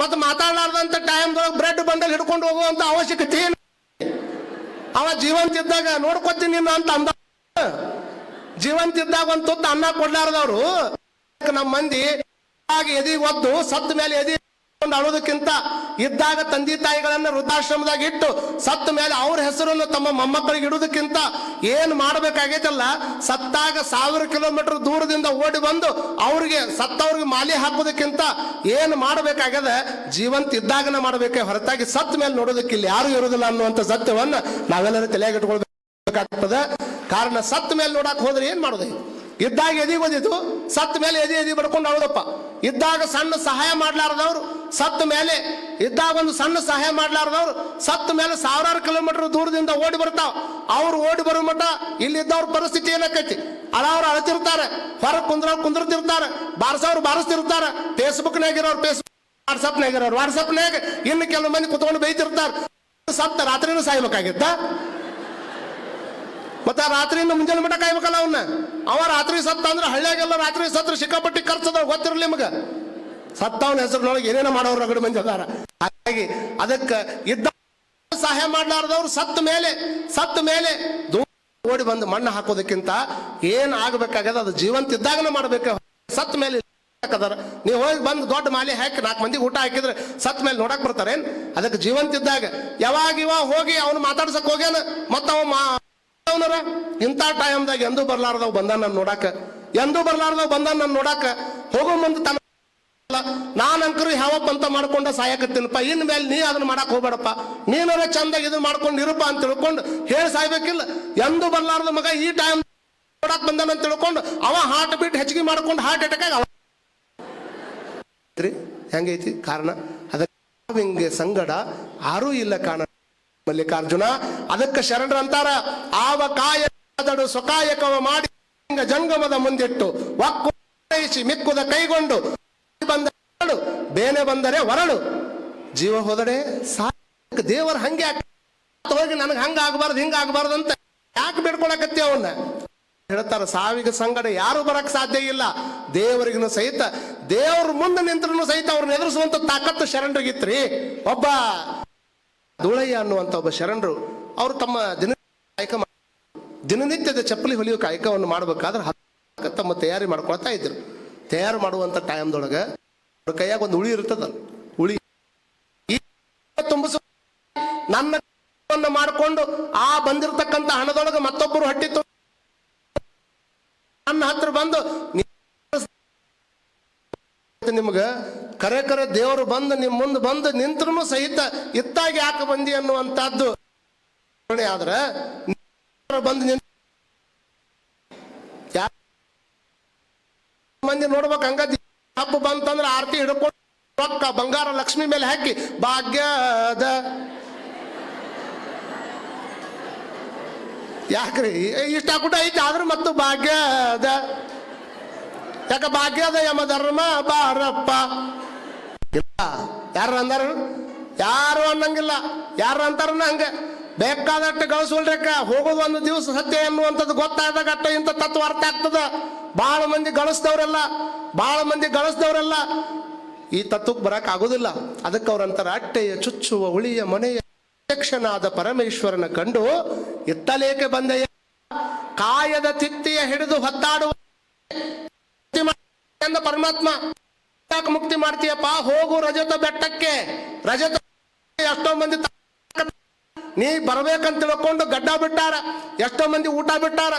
ಮತ್ತೆ ಮಾತಾಡಲಾರ್ದಂತ ಟೈಮ್ದೊಳಗೆ ಬ್ರೆಡ್ ಬಂಡಲ್ ಹಿಡ್ಕೊಂಡು ಹೋಗುವಂತ ಅವಶ್ಯಕತೆ ಏನು? ಅವ ಜೀವಂತ ಇದ್ದಾಗ ನೋಡ್ಕೊತೀನಿ ನೀನು ಅಂತ ಅಂದ. ಜೀವಂತ ಇದ್ದಾಗ ಒಂದು ತುತ್ತು ಅನ್ನ ಕೊಡ್ಲಾರ್ದವ್ರು ನಮ್ಮ ಮಂದಿ ಎದಿ ಒದ್ದು ಸತ್ತ ಮೇಲೆ ಎದಿ ಅಳೋದಕ್ಕಿಂತ ಇದ್ದಾಗ ತಂದೆ ತಾಯಿಗಳನ್ನ ವೃದ್ಧಾಶ್ರಮದಾಗ ಇಟ್ಟು ಸತ್ತ ಮೇಲೆ ಅವ್ರ ಹೆಸರನ್ನು ತಮ್ಮ ಮೊಮ್ಮಕ್ಕಳಿಗೆ ಇಡುವುದಕ್ಕಿಂತ ಏನ್ ಮಾಡ್ಬೇಕಾಗೈತಲ್ಲ, ಸತ್ತಾಗ 1000 ಕಿಲೋಮೀಟರ್ ದೂರದಿಂದ ಓಡಿ ಬಂದು ಅವ್ರಿಗೆ ಸತ್ತವ್ರಿಗೆ ಮಾಲಿ ಹಾಕೋದಕ್ಕಿಂತ ಏನ್ ಮಾಡ್ಬೇಕಾಗ್ಯದ ಜೀವಂತ ಇದ್ದಾಗನ ಮಾಡ್ಬೇಕೆ ಹೊರತಾಗಿ ಸತ್ತ ಮೇಲೆ ನೋಡೋದಕ್ಕೆ ಇಲ್ಲಿ ಯಾರು ಇರೋದಿಲ್ಲ ಅನ್ನುವಂಥ ಸತ್ಯವನ್ನ ನಾವೆಲ್ಲರೂ ತಲೆಯಾಗಿ ಇಟ್ಕೊಳ್ಬೇಕಾಗ್ತದೆ. ಕಾರಣ ಸತ್ತ ಮೇಲೆ ನೋಡಕ್ ಹೋದ್ರೆ ಏನ್ ಮಾಡೋದು? ಇದ್ದಾಗ ಎದಿ ಓದಿದ್ದು, ಸತ್ತ ಮೇಲೆ ಎದಿ ಬಡ್ಕೊಂಡು ಅಳೋದಪ್ಪ. ಇದ್ದಾಗ ಸಣ್ಣ ಸಹಾಯ ಮಾಡ್ಲಾರ್ದವ್ರು ಸತ್ತ ಮೇಲೆ ಇದ್ದಾಗ ಒಂದು ಸಣ್ಣ ಸಹಾಯ ಮಾಡ್ಲಾರ್ದವ್ರು ಸತ್ತ ಮೇಲೆ 1000 ಕಿಲೋಮೀಟರ್ ದೂರದಿಂದ ಓಡಿ ಬರ್ತಾವ. ಅವ್ರು ಓಡಿ ಬರೋ ಮಟ್ಟ ಇಲ್ಲಿದ್ದವ್ರ ಪರಿಸ್ಥಿತಿ ಏನಕ್ಕೈತಿ? ಅಳವ್ರು ಅಳತಿರ್ತಾರೆ, ಹೊರಗೆ ಕುಂದ್ರತಿರ್ತಾರೆ, ಬಾರಿಸ್ತಿರ್ತಾರೆ. ಫೇಸ್ಬುಕ್ನಾಗ ಇರೋರು ವಾಟ್ಸಪ್ನಾಗ ವಾಟ್ಸಪ್ನಾಗ ಇನ್ನು ಕೆಲವು ಮಂದಿ ಕುತ್ಕೊಂಡು ಬೈತಿರ್ತಾರೆ. ಸತ್ತ ರಾತ್ರಿನೂ ಸಾಯ್ಬೇಕಾಗಿತ್ತ? ಮತ್ತ ರಾತ್ರಿಯಿಂದ ಮುಂಜಾನೆ ಮಟ್ಟ ಕಾಯ್ಬೇಕಲ್ಲ ಅವನ್ನ. ಅವ ರಾತ್ರಿ ಸತ್ತ ಅಂದ್ರೆ ಹಳ್ಳಿಯಾಗೆಲ್ಲ ರಾತ್ರಿ ಸತ್ರ ಸಿಕ್ಕಾಪಟ್ಟಿ ಖರ್ಚದ ಗೊತ್ತಿರಲಿ ನಿಮ್ಗ. ಸತ್ತವನ ಹೆಸರಿನೊಳಗೆ ಏನೇನೋ ಮಾಡೋರು ರಗಡ ಮಂದಿ ಅದಾರ. ಹಾಗಾಗಿ ಅದಕ್ಕೆ ಇದ್ದ ಸಹಾಯ ಮಾಡ್ಲಾರ್ದವ್ರು ಸತ್ತ ಮೇಲೆ ಓಡಿ ಬಂದು ಮಣ್ಣು ಹಾಕೋದಕ್ಕಿಂತ ಏನ್ ಆಗ್ಬೇಕಾಗದ ಅದು ಜೀವಂತ ಇದ್ದಾಗನ ಮಾಡ್ಬೇಕು. ಸತ್ತ ಮೇಲೆ ನೀವು ಹೋಗಿ ಬಂದು ದೊಡ್ಡ ಮಾಲಿ ಹಾಕಿ 4 ಮಂದಿಗೆ ಊಟ ಹಾಕಿದ್ರೆ ಸತ್ತ ಮೇಲೆ ನೋಡಕ್ ಬರ್ತಾರೇನ್? ಅದಕ್ಕೆ ಜೀವಂತ ಇದ್ದಾಗ ಯಾವಾಗ ಹೋಗಿ ಅವನು ಮಾತಾಡ್ಸಕ್ ಹೋಗ್ಯಾನ ಮತ್ತ ಅವನರ ಇಂಥ ಟೈಮ್ದಾಗ ಎಂದೂ ಬರ್ಲಾರ್ದವ್ ಬಂದ ನಾನು ನೋಡಾಕ ಹೋಗೋ ಮುಂದೆ ತನ್ನ ನಾನಂಕರು ಯಾವಪ್ಪ ಅಂತ ಮಾಡ್ಕೊಂಡ ಸಾಯಕತ್ತೀನಪ್ಪ. ಇನ್ ಮೇಲೆ ನೀ ಅದನ್ನ ಮಾಡಕ್ ಹೋಗ್ಬೇಡಪ್ಪ, ನೀನಾರ ಚಂದಾಗಿ ಇದನ್ನ ಮಾಡ್ಕೊಂಡು ಇರಪ್ಪ ಅಂತ ತಿಳ್ಕೊಂಡು ಹೇಳಿ ಸಾಯ್ಬೇಕಿಲ್ಲ. ಎಂದೂ ಬರ್ಲಾರ್ದ ಮಗ ಈ ಟೈಮ್ ನೋಡಕ್ ಬಂದಾನ ಅಂತ ತಿಳ್ಕೊಂಡು ಅವ ಹಾರ್ಟ್ ಬೀಟ್ ಹೆಚ್ಚಿಗೆ ಮಾಡ್ಕೊಂಡು ಹಾರ್ಟ್ ಅಟ್ಯಾಕ್ ಆಗ ಹೆಂಗೈತಿ? ಕಾರಣ ಅದಕ್ಕೆ ಹಿಂಗೆ ಸಂಗಡ ಯಾರೂ ಇಲ್ಲ ಕಾರಣ ಮಲ್ಲಿಕಾರ್ಜುನ. ಅದಕ್ಕೆ ಶರಣರ ಅಂತಾರ, ಆವ ಕಾಯದಡು ಸ್ವಕಾಯಕವ ಮಾಡಿ ಜಂಗಮದ ಮುಂದಿಟ್ಟು ಒಕ್ಕೂಡಿಸಿ ಮಿಕ್ಕುದ ಕೈಗೊಂಡು ಬಂದ ಬೇನೆ ಬಂದರೆ ಹೊರಳು ಜೀವ ಹೋದಡೆ ದೇವರ ಹಂಗೆ ಹೋಗಿ ನನಗೆ ಹಂಗ ಆಗ್ಬಾರ್ದು ಹಿಂಗ ಆಗ್ಬಾರ್ದು ಅಂತ ಯಾಕೆ ಬಿಡ್ಕೊಳಕತ್ತಿ ಅವನ್ನ ಹೇಳ್ತಾರ. ಸಾವಿಗೆ ಸಂಗಡ ಯಾರು ಬರಕ್ ಸಾಧ್ಯ ಇಲ್ಲ. ದೇವರಿಗೂ ಸಹಿತ ದೇವ್ರ ಮುಂದೆ ನಿಂತ್ರೂ ಸಹಿತ ಅವ್ರನ್ನ ಎದುರಿಸುವಂತ ತಾಕತ್ತು ಶರಣರಿಗಿತ್ರಿ. ಒಬ್ಬ ಧೂಳಯ್ಯ ಅನ್ನುವಂಥ ಒಬ್ಬ ಶರಣರು ಅವರು ತಮ್ಮ ದಿನನಿತ್ಯದ ಚಪ್ಪಲಿ ಹೊಲಿಯೋ ಕಾಯಕವನ್ನು ಮಾಡ್ಬೇಕಾದ್ರೆ ತಮ್ಮ ತಯಾರಿ ಮಾಡ್ಕೊಳ್ತಾ ಇದ್ರು. ತಯಾರು ಮಾಡುವಂತ ಟೈಮ್ದೊಳಗ ಅವ್ರ ಕೈಯಾಗ ಒಂದು ಉಳಿ ಇರ್ತದಲ್ಲ, ಉಳಿ ತುಂಬಿಸ ನನ್ನ ಮಾಡಿಕೊಂಡು ಆ ಬಂದಿರತಕ್ಕಂತ ಹಣದೊಳಗೆ ಮತ್ತೊಬ್ಬರು ಹಟ್ಟಿ ನನ್ನ ಹತ್ರ ಬಂದು ನಿಮ್ಗ ಕರೆ ದೇವರು ಬಂದು ನಿಮ್ ಮುಂದೆ ಬಂದು ನಿಂತ್ರು ಸಹಿತ ಇತ್ತಾಗಿ ಯಾಕೆ ಬಂದಿ ಅನ್ನುವಂತಹದ್ದು ಆದ್ರೆ ಬಂದು ಮಂದಿ ನೋಡ್ಬೇಕು. ಹಂಗ ಹಬ್ಬ ಬಂತಂದ್ರೆ ಆರತಿ ಹಿಡ್ಕೊಂಡು ರೊಕ್ಕ ಬಂಗಾರ ಲಕ್ಷ್ಮಿ ಮೇಲೆ ಹಾಕಿ ಭಾಗ್ಯದ ಯಾಕ್ರಿ ಇಷ್ಟ ಹಾಕ್ಬಿಟ್ಟು ಐತಿ ಆದ್ರೂ ಮತ್ತು ಭಾಗ್ಯದ ಯಾಕ ಭಾಗ್ಯದ ಯಮ ಧರ್ಮ ಬಾರಪ್ಪ ಇಲ್ಲ. ಯಾರು ಅಂದಾರ? ಯಾರು ಅನ್ನಂಗಿಲ್ಲ. ಯಾರು ಅಂತಾರನ್ನ ಹಂಗೆ ಬೇಕಾದಷ್ಟು ಗಳಿಸ್ಕೊಳ್ರಕ್ಕ. ಹೋಗೋದು ಒಂದು ದಿವಸ ಸತ್ಯ ಎನ್ನುವಂಥದ್ದು ಗೊತ್ತಾದಾಗ ಅಟ್ಟ ಇಂಥ ತತ್ವ ಅರ್ಥ ಆಗ್ತದ. ಬಹಳ ಮಂದಿ ಗಳಿಸ್ದವ್ರೆಲ್ಲ ಈ ತತ್ವಕ್ಕೆ ಬರಕ್ ಆಗುದಿಲ್ಲ. ಅದಕ್ಕೆ ಅವ್ರಂತಾರ ಅಟ್ಟೆಯ ಚುಚ್ಚುವ ಉಳಿಯ ಮನೆಯ ಅಧ್ಯಕ್ಷನಾದ ಪರಮೇಶ್ವರನ ಕಂಡು ಇತ್ತಲೇಕೆ ಬಂದೆಯ ಕಾಯದ ತಿತ್ತಿಯ ಹಿಡಿದು ಹೊತ್ತಾಡುವ ಪರಮಾತ್ಮ ಮುಕ್ತಿ ಮಾಡ್ತೀಯಪ್ಪ. ಹೋಗು ರಜತ ಬೆಟ್ಟಕ್ಕೆ. ರಜತ ಎಷ್ಟೋ ಮಂದಿ ನೀ ಬರ್ಬೇಕಂತ ತಿಳ್ಕೊಂಡು ಗಡ್ಡ ಬಿಟ್ಟಾರ, ಎಷ್ಟೋ ಮಂದಿ ಊಟ ಬಿಟ್ಟಾರ.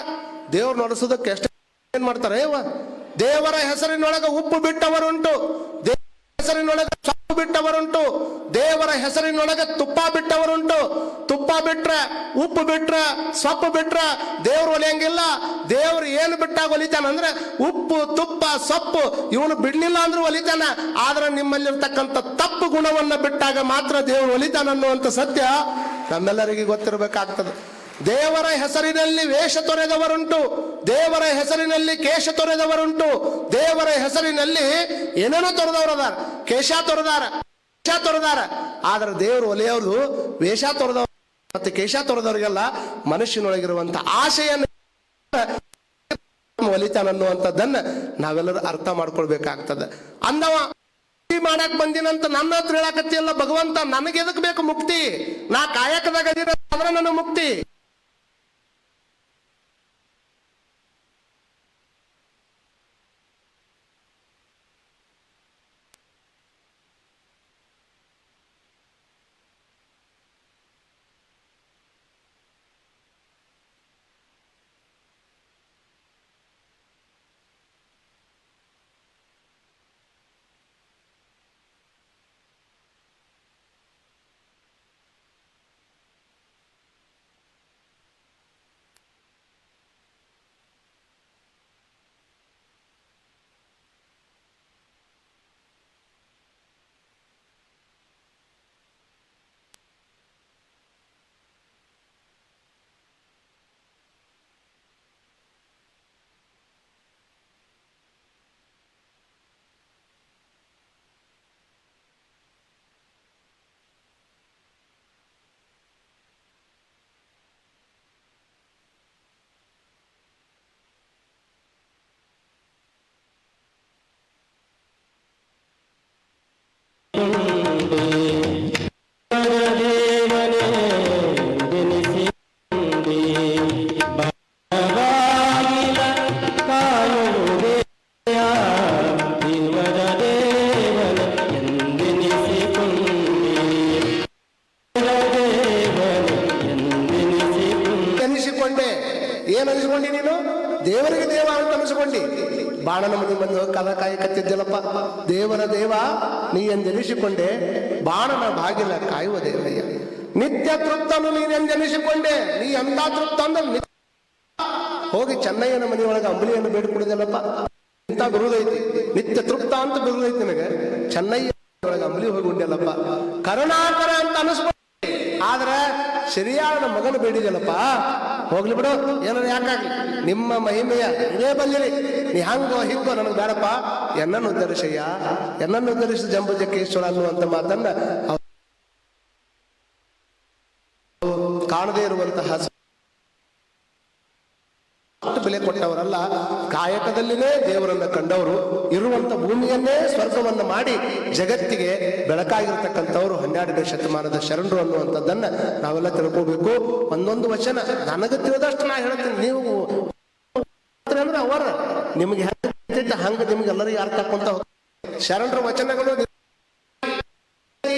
ದೇವ್ರು ನಡೆಸೋದಕ್ಕೆ ಎಷ್ಟು ಏನ್ ಮಾಡ್ತಾರೆ? ದೇವರ ಹೆಸರಿನೊಳಗೆ ಉಪ್ಪು ಬಿಟ್ಟವರುಂಟು, ಹೆಸರಿನೊಳಗೆ ಸೊಪ್ಪು ಬಿಟ್ಟವರುಂಟು, ದೇವರ ಹೆಸರಿನೊಳಗೆ ತುಪ್ಪ ಬಿಟ್ಟವರುಂಟು. ತುಪ್ಪ ಬಿಟ್ರೆ, ಉಪ್ಪು ಬಿಟ್ರೆ, ಸೊಪ್ಪು ಬಿಟ್ರೆ ದೇವ್ರು ಒಲಿಯಂಗಿಲ್ಲ. ದೇವ್ರು ಏನು ಬಿಟ್ಟಾಗ ಒಲಿತಾನ ಅಂದ್ರೆ ಉಪ್ಪು, ತುಪ್ಪ, ಸೊಪ್ಪು ಇವನು ಬಿಡ್ಲಿಲ್ಲ ಅಂದ್ರೂ ಒಲಿತಾನ. ಆದ್ರೆ ನಿಮ್ಮಲ್ಲಿರ್ತಕ್ಕಂಥ ತಪ್ಪು ಗುಣವನ್ನ ಬಿಟ್ಟಾಗ ಮಾತ್ರ ದೇವ್ರು ಒಲಿತಾನ ಅನ್ನುವಂಥ ಸತ್ಯ ನಮ್ಮೆಲ್ಲರಿಗೆ ಗೊತ್ತಿರಬೇಕಾಗ್ತದೆ. ದೇವರ ಹೆಸರಿನಲ್ಲಿ ವೇಷ ತೊರೆದವರುಂಟು, ದೇವರ ಹೆಸರಿನಲ್ಲಿ ಕೇಶ ತೊರೆದವರುಂಟು, ದೇವರ ಹೆಸರಿನಲ್ಲಿ ಏನೇನೋ ತೊರೆದವರದಾರ, ಕೇಶ ತೊರೆದಾರ. ಆದ್ರೆ ದೇವರು ಒಲೆಯವರು ವೇಷ ತೊರೆದವರು ಮತ್ತೆ ಕೇಶ ತೊರೆದವರಿಗೆಲ್ಲ ಮನುಷ್ಯನೊಳಗಿರುವಂತ ಆಶೆಯನ್ನು ಒಲಿತಾನನ್ನುವಂಥದ್ದನ್ನ ನಾವೆಲ್ಲರೂ ಅರ್ಥ ಮಾಡ್ಕೊಳ್ಬೇಕಾಗ್ತದೆ. ಅಂದವ ಮಾಡಕ್ ಬಂದಿನಂತ ನನ್ನ ಹತ್ರ ಹೇಳಕತ್ತಿಯಲ್ಲ ಭಗವಂತ, ನನಗೆ ಎದಕ್ ಬೇಕು ಮುಕ್ತಿ? ನಾ ಕಾಯಕದಾಗ ಆದ್ರೆ ನನ್ನ ಮುಕ್ತಿ. ಏನ್ ಅನಿಸ್ಕೊಂಡಿ ನೀನು? ದೇವರಿಗೆ ದೇವ ಅಂತ ಅನಿಸ್ಕೊಂಡಿ. ಬಾಣನ ಮನೆ ಬಂದು ಕದ ಕಾಯಿ ಕತ್ತಿದ್ದಲ್ಲಪ್ಪ, ದೇವರ ದೇವ ನೀ ಎಂದೆನಿಸಿಕೊಂಡೆ, ಬಾಣನ ಬಾಗಿಲ ಕಾಯುವ ದೇವಯ್ಯ. ನಿತ್ಯ ತೃಪ್ತನು ನೀನೆಂದೆನಿಸಿಕೊಂಡೆ, ನೀ ಎಂತ ತೃಪ್ತ ಅಂದ್ರೆ ಹೋಗಿ ಚೆನ್ನಯ್ಯನ ಮನೆಯೊಳಗೆ ಅಂಬಲಿಯನ್ನು ಬೇಡಿಕೊಡಿದಲ್ಲಪ್ಪ. ಇಂಥ ಬಿರುದೈತಿ, ನಿತ್ಯ ತೃಪ್ತ ಅಂತ ಬಿರುದೈತಿ ನಿನಗೆ. ಚೆನ್ನಯ್ಯ ಒಳಗೆ ಅಂಬಲಿ ಹೋಗಿ ಉಂಡಲ್ಲಪ್ಪ, ಕರುಣಾಕರ ಅಂತ ಅನಿಸ್ಕೊಂಡೆ. ಆದ್ರೆ ಶರಿಯಾದ ಮಗನ ಬೇಡಿದಲ್ಲಪ್ಪ, ಹೋಗ್ಲಿ ಬಿಡು, ಏನಾದ್ರು ಯಾಕಾಗ್ಲಿ, ನಿಮ್ಮ ಮಹಿಮೆಯ ಇದೇ ಬಂದಿರಿ, ನೀ ಹಂಗೋ ಹಿಂಗೋ ನನಗೆ ಬೇಡಪ್ಪ, ಎನ್ನನ್ನು ಉದ್ಧರಿಸಯ್ಯ, ಎನ್ನನ್ನು ಉದ್ಧರಿಸ ಜಂಬುಜಕ್ಕೇಶ್ವರ ಅನ್ನುವಂತ ಮಾತನ್ನ ಕಾಣದೇ ಇರುವಂತಹ ಬೆಲೆ ಕೊಟ್ಟವರಲ್ಲ, ಕಾಯಕದಲ್ಲಿನೇ ದೇವರನ್ನ ಕಂಡವರು, ಇರುವಂತ ಭೂಮಿಯನ್ನೇ ಸ್ವರ್ಗವನ್ನ ಮಾಡಿ ಜಗತ್ತಿಗೆ ಬೆಳಕಾಗಿರ್ತಕ್ಕಂಥವ್ರು 12ನೇ ಶತಮಾನದ ಶರಣರು ಅನ್ನುವಂಥದ್ದನ್ನ ನಾವೆಲ್ಲ ತಿಳ್ಕೋಬೇಕು. ಒಂದೊಂದು ವಚನ ನನಗೆ ತಿಳಿದಷ್ಟು ನಾ ಹೇಳ್ತೀನಿ, ನೀವು ಅಂದ್ರೆ ಅವರ ನಿಮ್ಗೆ ಹಂಗ ನಿಮ್ಗೆಲ್ಲರಿಗೂ ಅರ್ಥ ಹಾಕೊಂತ ಶರಣರ ವಚನಗಳು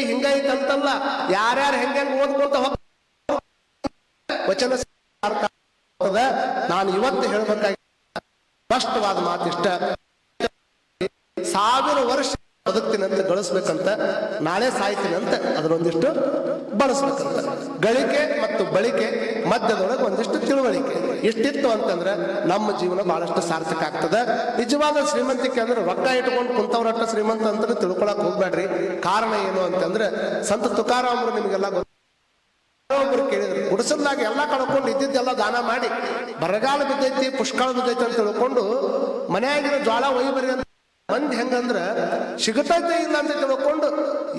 ಹಿಂಗೈತಂತಲ್ಲ, ಯಾರ್ಯಾರು ಹೆಂಗ ಓದ್ಕೊಂತ ಹೋಗ ವಚನ ಅರ್ಥ. ನಾನು ಇವತ್ತು ಹೇಳ್ಬೇಕಾಗಿ ಸ್ಪಷ್ಟವಾದ ಮಾತಿಷ್ಟ, 1000 ವರ್ಷ ಬದುಕ್ತೀನಂತ ಗಳಿಸ್ಬೇಕಂತ, ನಾಳೆ ಸಾಯ್ತೀನಂತ ಅದನ್ನೊಂದಿಷ್ಟು ಬಳಸ್ಬೇಕಂತ. ಗಳಿಕೆ ಮತ್ತು ಬಳಿಕೆ ಮಧ್ಯದೊಳಗೆ ಒಂದಿಷ್ಟು ತಿಳುವಳಿಕೆ ಇಷ್ಟಿತ್ತು ಅಂತಂದ್ರೆ ನಮ್ಮ ಜೀವನ ಬಹಳಷ್ಟು ಸಾರ್ಥಕ ಆಗ್ತದೆ. ನಿಜವಾದ ಶ್ರೀಮಂತಿಕೆ ಅಂದ್ರೆ ರೊಕ್ಕ ಇಟ್ಕೊಂಡು ಕುಂತವ್ರಷ್ಟ ಶ್ರೀಮಂತ ಅಂತ ತಿಳ್ಕೊಳಕ್ ಹೋಗ್ಬೇಡ್ರಿ. ಕಾರಣ ಏನು ಅಂತಂದ್ರೆ ಸಂತ ತುಕಾರಾಮರು ನಿಮಗೆಲ್ಲ ಒಬ್ರು ಕೇಳಿದ್ರು, ಗುಡಿಸಲ್ದಾಗ ಎಲ್ಲ ಕಳ್ಕೊಂಡು ಇದ್ದಿದ್ದೆಲ್ಲ ದಾನ ಮಾಡಿ ಬರಗಾಲ ಬಿದ್ದೈತಿ ಪುಷ್ಕಳ ಬಿದ್ದೈತಿ ಅಂತ ತಿಳ್ಕೊಂಡು ಮನೆಯಾಗಿರೋ ಜ್ವಾಳ ಒಯ್ಯಿ ಬರಿ ಅಂತ ಮಂದಿ ಹೆಂಗಂದ್ರ ಸಿಗತೈತೆ ಇಲ್ಲ ಅಂತ ತಿಳ್ಕೊಂಡು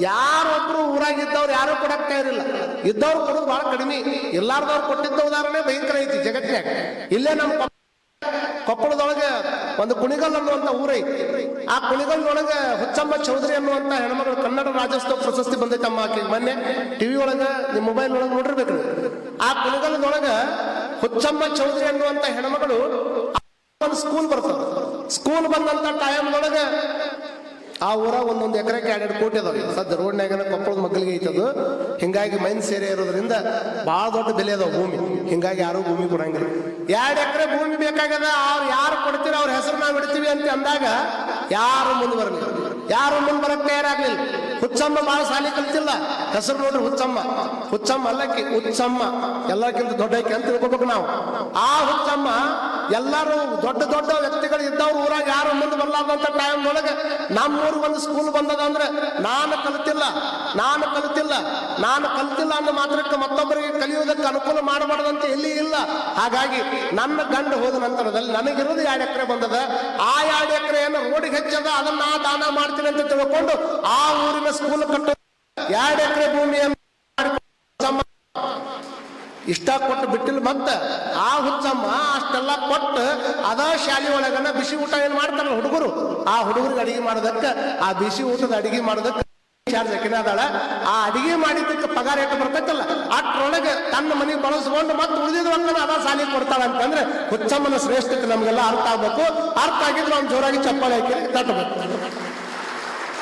ಯಾರೊಬ್ರು ಊರಾಗಿದ್ದವ್ರು ಯಾರು ಕೊಡಕ್ತಾ ಇರಲಿಲ್ಲ. ಇದ್ದವ್ರು ಕೊಡೋದು ಬಹಳ ಕಡಿಮೆ, ಎಲ್ಲಾರ್ದವ್ರು ಕೊಟ್ಟಿದ್ದ ಉದಾಹರಣೆ ಭಯಂಕರ ಐತಿ ಜಗತ್ತಿನಾಗ. ಇಲ್ಲೇ ನಮ್ಮ ಕೊಪ್ಪಳದೊಳಗೆ ಒಂದು ಕುಣಿಗಲ್ ಅನ್ನುವಂತ ಊರೈತಿ. ಆ ಕುಣಿಗಲ್ನೊಳಗೆ ಹುಚ್ಚಮ್ಮ ಚೌಧರಿ ಅನ್ನುವಂತ ಹೆಣ್ಮಗಳು ಕನ್ನಡ ರಾಜ್ಯೋತ್ಸವ ಪ್ರಶಸ್ತಿ ಬಂದೈತಮ್ಮ ಆಕೆಗೆ. ಮೊನ್ನೆ ಟಿವಿ ಒಳಗೆ ನಿಮ್ಮ ಮೊಬೈಲ್ ಒಳಗೆ ನೋಡಿರ್ಬೇಕು. ಆ ಕುಣಿಗಲ್ನೊಳಗ ಹುಚ್ಚಮ್ಮ ಚೌಧರಿ ಅನ್ನುವಂತ ಹೆಣ್ಮಗಳು ಒಂದು ಸ್ಕೂಲ್ ಬರ್ತದೆ. ಸ್ಕೂಲ್ ಬಂದಂತ ಟೈಮ್ನೊಳಗೆ ಆ ಊರ ಒಂದೊಂದು ಎಕರೆಗೆ 2 ಕೋಟಿ ಅದಾವೆ. ಸದ್ಯ ರೋಡ್ನಾಗ ಕೊಪ್ಪಳದ ಮಕ್ಕಳಿಗೆ ಐತದು. ಹಿಂಗಾಗಿ ಮೈನ್ ಸೇರೆ ಇರೋದ್ರಿಂದ ಬಹಳ ದೊಡ್ಡ ಬೆಲೆ ಅದಾವ ಭೂಮಿ. ಹಿಂಗಾಗಿ ಯಾರು ಭೂಮಿ ಕೊಡಂಗಿಲ್ಲ. 2 ಎಕರೆ ಭೂಮಿ ಬೇಕಾಗದ, ಅವ್ರು ಯಾರು ಕೊಡ್ತೀರ ಅವ್ರ ಹೆಸರು ನಾವು ಇಡ್ತೀವಿ ಅಂತ ಅಂದಾಗ ಯಾರು ಮುಂದೆ ಬರಲಿಲ್ಲ, ಯಾರು ಮುಂದೆ ಬರಕ್ ತಯಾರಾಗ್ಲಿಲ್ಲ. ಹುಚ್ಚಮ್ಮ ಬಹಳ ಸಾಲಿ ಕಲ್ತಿಲ್ಲ, ಹೆಸರು ನೋಡ್ರಿ ಹುಚ್ಚಮ್ಮ. ಹುಚ್ಚಮ್ಮ ಅಲ್ಲಕ್ಕಿ ಹುಚ್ಚಮ್ಮ, ಎಲ್ಲಕ್ಕಿಂತ ದೊಡ್ಡಕ್ಕೆ ಅಂತ ತಿಳ್ಕೊಬೇಕು ನಾವು. ಆ ಹುಚ್ಚಮ್ಮ ಎಲ್ಲರೂ ದೊಡ್ಡ ದೊಡ್ಡ ವ್ಯಕ್ತಿಗಳು ಇದ್ದವ್ರು ಊರಾಗ ಯಾರು ಮುಂದೆ ಬರ್ಲಾರ್ದಂತ ಟೈಮ್ನೊಳಗೆ ನಮ್ಮೂರಿಗೆ ಒಂದು ಸ್ಕೂಲ್ ಬಂದದ ಅಂದ್ರೆ ನಾನು ಕಲಿತಿಲ್ಲ ಅನ್ನೋ ಮಾತ್ರಕ್ಕೆ ಮತ್ತೊಬ್ಬರಿಗೆ ಕಲಿಯೋದಕ್ಕೆ ಅನುಕೂಲ ಮಾಡಬಾರ್ದಂತ ಎಲ್ಲಿ ಇಲ್ಲ. ಹಾಗಾಗಿ ನನ್ನ ಗಂಡ ಹೋದ ನಂತರದಲ್ಲಿ ನನಗಿರೋದು 2 ಎಕರೆ ಬಂದದ. ಆ 2 ಎಕರೆಯನ್ನು ರೋಡಿಗೆ ಹೆಚ್ಚದ, ಅದನ್ನ ನಾ ದಾನ ಮಾಡ್ತೀನಿ ಅಂತ ತಿಳ್ಕೊಂಡು ಆ ಊರಿನ ಸ್ಕೂಲ್ ಕಟ್ಟ 2 ಎಕರೆ ಭೂಮಿಯನ್ನು ಇಷ್ಟ ಕೊಟ್ಟು ಬಿಟ್ಟಿಲ್ಲ. ಮತ್ತೆ ಆ ಹುಚ್ಚಮ್ಮ ಅಷ್ಟೆಲ್ಲ ಕೊಟ್ಟು ಅದ ಶಾಲೆ ಒಳಗನ ಬಿಸಿ ಊಟ ಏನ್ ಮಾಡ್ತಾರಲ್ಲ ಹುಡುಗರು, ಆ ಹುಡುಗರಿಗೆ ಅಡಿಗೆ ಮಾಡೋದಕ್ಕೆ, ಆ ಬಿಸಿ ಊಟದ ಅಡಿಗೆ ಮಾಡೋದಕ್ಕೆ ಚಾರ್ಜ್ ಹಾಕಿನ ಅದಾಳ. ಆ ಅಡಿಗೆ ಮಾಡಿದ್ದಕ್ಕೆ ಪಗಾರ ಎಷ್ಟು ಬರ್ತೈತಲ್ಲ ಅಷ್ಟ್ರೊಳಗೆ ತನ್ನ ಮನೆಗೆ ಬಳಸ್ಕೊಂಡು ಮತ್ತೆ ಉಳಿದಿದ ಅದ ಸಾಲಿ ಕೊಡ್ತಾಳ ಅಂತಂದ್ರೆ ಹುಚ್ಚಮ್ಮನ ಶ್ರೇಷ್ಠತೆ ನಮ್ಗೆಲ್ಲ ಅರ್ಥ ಆಗ್ಬೇಕು. ಅರ್ಥ ಆಗಿದ್ರೆ ಅವ್ನು ಜೋರಾಗಿ ಚಪ್ಪಾಳೆ ಹಾಕಿ ತಟ್ಟಬೇಕು.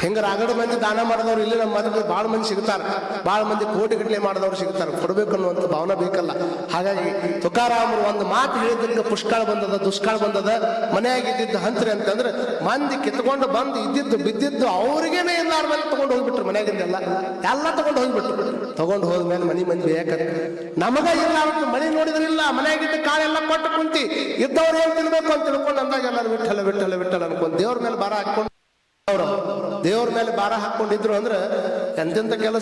ಹಿಂಗ ರಾಗಡ ಮಂದಿ ದಾನ ಮಾಡಿದವ್ರು ಇಲ್ಲಿ ನಮ್ಮ ಮನೆಗೆ ಭಾಳ ಮಂದಿ ಸಿಗ್ತಾರೆ. ಭಾಳ ಮಂದಿ ಕೋಟಿಗಟ್ಟಲೆ ಮಾಡಿದವ್ರು ಸಿಗ್ತಾರೆ. ಕೊಡ್ಬೇಕು ಅನ್ನುವಂಥ ಭಾವನೆ ಬೇಕಲ್ಲ. ಹಾಗಾಗಿ ತುಕಾರಾಮರು ಒಂದು ಮಾತು ಹೇಳಿದ್ದಕ್ಕೆ ಪುಷ್ಕಳ ಬಂದದ, ದುಷ್ಕಾಳ ಬಂದದ. ಮನೆಯಾಗ ಇದ್ದಿದ್ದು ಹಂತ್ರಿ ಅಂತಂದ್ರೆ ಮಂದಿ ಕಿತ್ಕೊಂಡು ಬಂದು ಇದ್ದಿದ್ದು ಬಿದ್ದಿದ್ದು ಅವ್ರಿಗೇನೆ ಎಲ್ಲಾರ ಮೇಲೆ ತಗೊಂಡು ಹೋಗ್ಬಿಟ್ರು. ಮನೆಯಾಗಿಂದೆಲ್ಲ ಎಲ್ಲ ತಗೊಂಡು ಹೋದ್ಮೇಲೆ ಮನಿ ಮಂದಿ ಬೇಕಂತ ನಮಗ ಇಲ್ಲ ಅಂತ ಮನೆ ನೋಡಿದ್ರಿಲ್ಲ. ಮನೆಯಾಗಿದ್ದ ಕಾಳೆಲ್ಲ ಕೊಟ್ಟು ಕುಂತಿ ಇದ್ದವ್ರು ಏನ್ ತಿನ್ಬೇಕು ಅಂತ ತಿಳ್ಕೊಂಡು ಅಂದಾಗ ಎಲ್ಲರೂ ವಿಠಲ ವಿಠಲ ವಿಠಲ ಅನ್ಕೊಂಡು ದೇವ್ರ ಮೇಲೆ ಭಾರ ಹಾಕೊಂಡು ದೇವ್ರ ಮೇಲೆ ಭಾರ ಹಾಕೊಂಡಿದ್ರು ಅಂದ್ರೆ ಎಂತೆಂತ ಕೆಲಸ